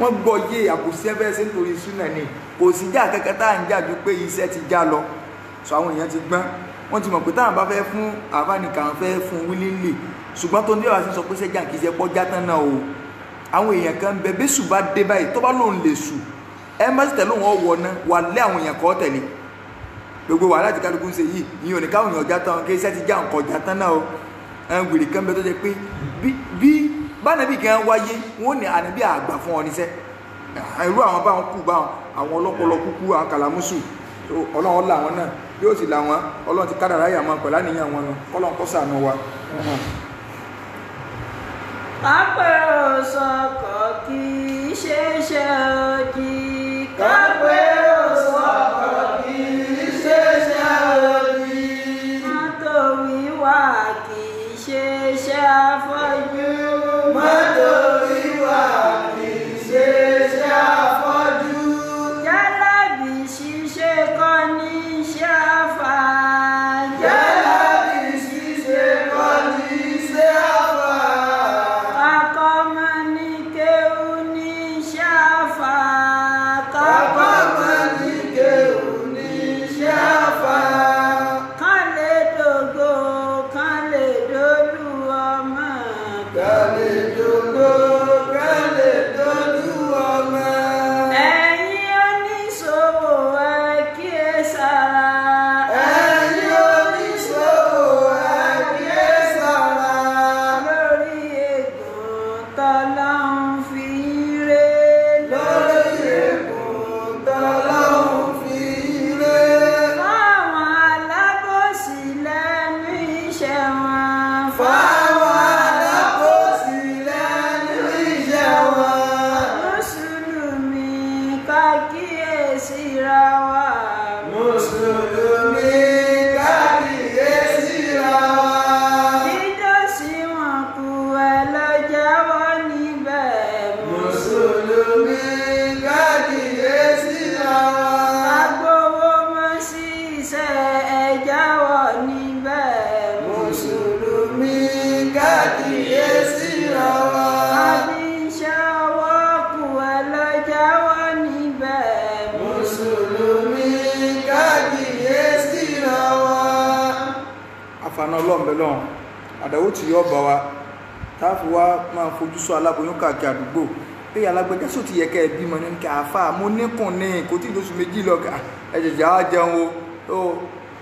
wọ́n gbọ́yé àbòsí ẹ̀fẹ́ sí nítorí súnà ni kò sí jà kẹ́kẹ́ tá à ń jà ju pé iṣẹ́ ti já lọ so àwọn èèyàn ti gbọ́n wọ́n ti mọ̀ pé táwọn bá fẹ́ fún àbáníkà fẹ́ fún wílílì ṣùgbọ́n tó ní ọ̀rọ̀ sí sọ pé sẹ́jà kìí ṣe pọ́ játán náà o àwọn èèyàn kan bẹ bẹ́sù bá dé báyìí tó bá lóun lè sùn ẹ má sì tẹ̀lé wọn wọ ná wà lé àwọn èèyàn kọ́ tẹ̀lé gbogbo wàhálà tí kálukú ń ṣe yìí ìyẹn ò ní káwọn èèyàn játán kí iṣẹ́ ti já nǹkan játán náà o ẹ ń gbèrè kan bẹ tó jẹ pé bí bánàbí kan wáyé wọn ò ní ànábì àgbà fún ọ níṣẹ́ irú àwọn báwọn kú báwọn àwọn ọlọ́pọlọ kúkú àwọn kàlámùsù ọlọ́run làwọn náà yóò sì làwọn ọlọ́run ti kádàrá yà máa pẹ̀lú àníyàn wọn lọ kọ́lọ́n kó ṣàánú wa. kápẹ́ òsọkọ̀ kì í ṣe iṣẹ́ òdì. kápẹ́ òsọkọ̀ kì í ṣe iṣẹ́ òdì. mọ́tò wíwà kì í ṣe iṣẹ́ afọ́jú. mọ́tò wíwà kì í ṣe iṣẹ́ afọ́jú. jálàbí ṣíṣe kọ́ ní iṣẹ́ àfà. jálàbí ṣíṣe kọ́ ní iṣẹ́ àfà. kakọ́mọ ní kéwú ní iṣẹ́ àfà. kakọ́mọ ní kéwú ní iṣẹ́ àfà. kán lè dògbò kán lè dólú ọmọ. kán lè dògbò kán lè dólú ọmọ. ẹ̀yin oníṣòwò ẹ kíyèsára. ẹ̀yin oníṣòwò ẹ kíyèsára. lórí ègún tọ́lọ́hún fi ré. lórí ègún tọ́lọ́hún fi ré. fáwọn alábòsí lẹ́nu iṣẹ́ wọn. fáwọn alábòsí lẹ́nu iṣẹ́ wọn. mùsùlùmí ká kíyèsíra wa. mùsùlùmí ká kíyèsíra wa. dídọ̀sí wọn kù ẹ lọ jáwọ́ níbẹ̀. mùsùlùmí ká kíyèsíra wa. agbowó mọ́ sí iṣẹ́ ẹ jáwọ́ níbẹ̀. mùsùlùmí ká kíyèsíra wa. àbíṣẹ́ ọwọ́ kù ẹ lọ jáwọ́ níbẹ̀. mùsùlùmí ká kíyèsíra wa. àfààní ọlọ́ọ̀bẹ lọ́hùn àdàwó tí yọ bá wa táàfù wa máa fojú sọ aláboyún káàkiri àdúgbò pé alágbèjà sọ ti yẹ kẹ́ ẹ bímọ ní kí àáfà mo níkùn ní kò tí ì lóṣù méjì lọ ẹ̀jẹ̀jà á jẹun o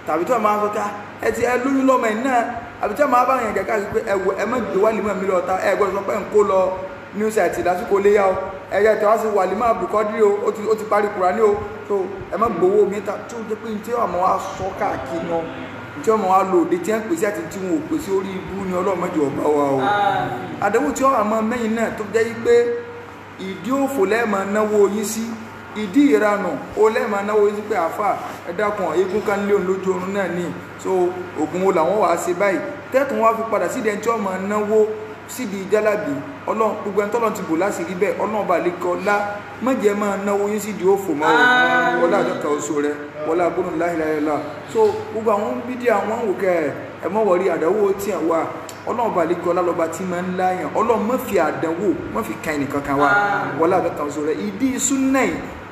tàbí tí wọ́n máa ń sọ ká ẹ ti ẹ lóyún lọ́mọ ẹ̀ náà àbí tí wọ́n máa bá yẹn kẹ́kẹ́ àti pé ẹ má gbé wálìmọ̀ mi lọ́ta ẹ gbọ́dọ̀ sọ pé ń kó lọ new site lásìkò léyà o ẹ̀yẹ tí wọ́n sì wàlímọ̀ àbùkọ́dí o ó ti parí Kùránì o so ẹ má gbowó mi ta tí ó jẹ́ pé ní tí wọ́n máa sọ káàkiri náà tí wọ́n máa lò dé tí wọ́n pèsè àti tí wọ́n ò pèsè orí ibú ni ọlọ́mọdé ọba wa o àdéhùn tí wọ́n àmọ́ mẹ́yìn náà tó jẹ́ pé ìdí òfò lẹ́ẹ̀mọ́ náwó yín sí ìdí ìranù ó lẹ́ẹ̀mà náwó sí pé àfà ẹ̀dàkùn eégún kan lé òun lójú oorun náà ní so ògùn wo làwọn wàá ṣe báyìí tẹ́tùn wá fi padà sídẹ̀ẹ́ tí ọmọ náwó sídìí jálàbí ọlọ́run gbogbo ẹni tọ́lọ́run ti bò láti rí bẹ́ẹ̀ ọlọ́run bá lè kọ́ lá mọ̀jẹ̀ máa náwó yín sídìí ó fò máa wọlé àjọkà oṣù rẹ wọlé agbóhùn láìláìlá so gbogbo àwọn bídí àwọn òkè ẹ̀ mọ́ wọ̀rí àdánwò tí à wà ọlọ́run bá lè kọ́ lálọ́ba tí máa ń láyàn ọlọ́run má fi àdánwò má fi kan ẹnìkan kan wá wọlé àjọkà oṣù rẹ ìdí súnnà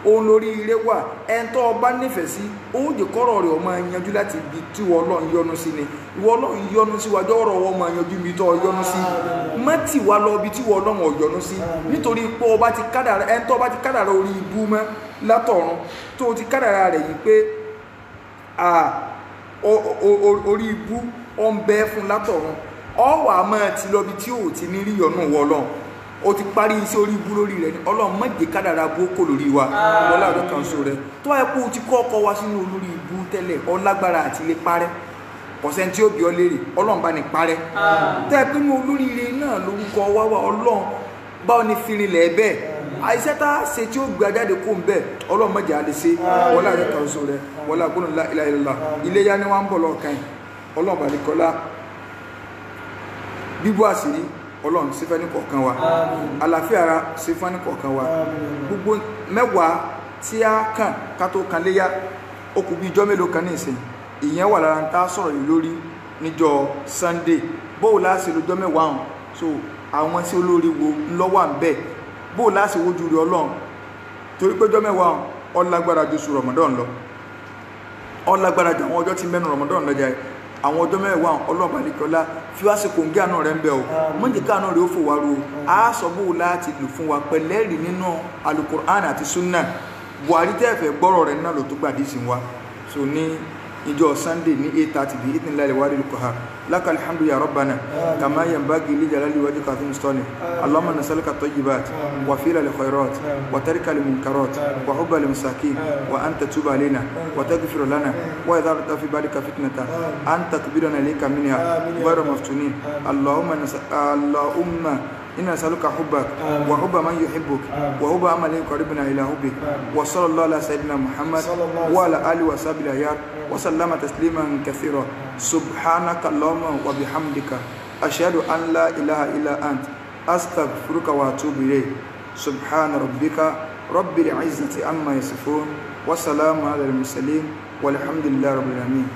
òun lórí ire wà ẹ̀ńtọ́ ọba nífẹ̀ẹ́ sí òun jẹ́ kọ́rọ̀ rẹ̀ ọmọ yanjú láti ibi tí wọ́n ọlọ́run yọ́nú sí ni ìwọ ọlọ́run yọ́nú sí wájú ọ̀rọ̀ wọn máa yanjú ibi tó yọ́nú sí má tì wá lọ ibi tí wọ́n ọlọ́run ọ̀yọ́nú sí nítorí pé ọba ti kádàrá ẹ̀ńtọ́ ọba ti kádàrá orí ibú mọ́ látọ̀run tó ti kádàrá rẹ̀ yìí pé orí ibú ọ ń bẹ fún látọ̀run ọ wà máa ti lọ ibi tí ò ti ní rí yọ́nú wọ ọlọ́run o ti parí iṣẹ́ orí ibú lórí rẹ̀ ní ọlọ́run má jẹ́ kádàrá bó kò lórí wa wọlé àjọ kan so rẹ̀ tó wáyé pé o ti kọ́ ọkọ̀ wa sínú olórí ibú tẹ́lẹ̀ ọlágbára àti ilé parẹ́ ọ̀sẹ̀ tí ó bí ọ léèrè ọlọ́run bá ní parẹ́ tẹ́ ẹ pínú olóríire náà lórúkọ wáwá ọlọ́run báwo ni firinlẹ̀ bẹ́ẹ̀ àìsẹ́ tá a ṣe tí ó gbé ajáde kó ń bẹ́ẹ̀ ọlọ́run má jẹ́ a lè ṣe wọlé àjọ kan so rẹ̀ wọlé àgbónú láìláìlá ilé yá ni wọ́n ń bọ̀ lọ́ọ̀kan ọlọ́run bá ní kọ́lá bíbú àṣírí ọlọ́run ṣe fẹ́ ní kọ̀ọ̀kan wa àlàáfíà ara ṣe fẹ́ ní kọ̀ọ̀kan wa gbogbo mẹ́wàá tí a kàn ká tó kan léyá ó kù bí ijọ́ mélòó kan ní ìsìn ìyẹn wà lára ń tá sọ̀rọ̀ yìí lórí níjọ́ Sunday bóò láṣẹ lójọ́ mẹ́wàá hàn so àwọn tí olórí wo ńlọ́wà ń bẹ̀ bóò láṣẹ wojú rí ọlọ́run torí pé ijọ́ mẹ́wàá hàn ọlágbára ju oṣù Ramadan lọ ọlágbára ju àwọn ọjọ́ tí mẹ́nu Ramadan lọ jẹ́ àwọn ọjọ́ mẹ́wàá ọlọ́ọ̀bà nìkọlá fi wá sí kòǹgẹ́ àná rẹ̀ ń bẹ̀ o mọ́jìká àná rẹ̀ ó fò wá ro a sọ bó láti lò fún wa pẹ̀lẹ́rì nínú alukur'an àti sunna buhari tẹ́ẹ̀fẹ̀ gbọ́rọ̀ rẹ̀ náà ló tó gbàdí sí wa so ní ìjọ Sunday ní 8:30 bí ìtìnlẹ̀ wà lè kọ́ha lakal hamdu ya rabbana kama yanbaghi li jalali wajhika fi mustaqbal allahumma nas'aluka at-tayyibat wa fi'la al-khairat wa tarka al-munkarat wa hubba al-masakin wa an tatuba alaina wa taghfir lana wa idha ra'ta fi balika fitnatan an takbirana ilayka minha ghayra maftunin allahumma إنا نسألك حبك وحب من يحبك وحب عمل يقربنا إلى حبك وصلى الله على سيدنا محمد وعلى آله وصحبه الأخيار وسلم تسليما كثيرا سبحانك اللهم وبحمدك أشهد أن لا إله إلا أنت أستغفرك وأتوب إليك سبحان ربك رب العزة عما يصفون وسلام على المرسلين والحمد لله رب العالمين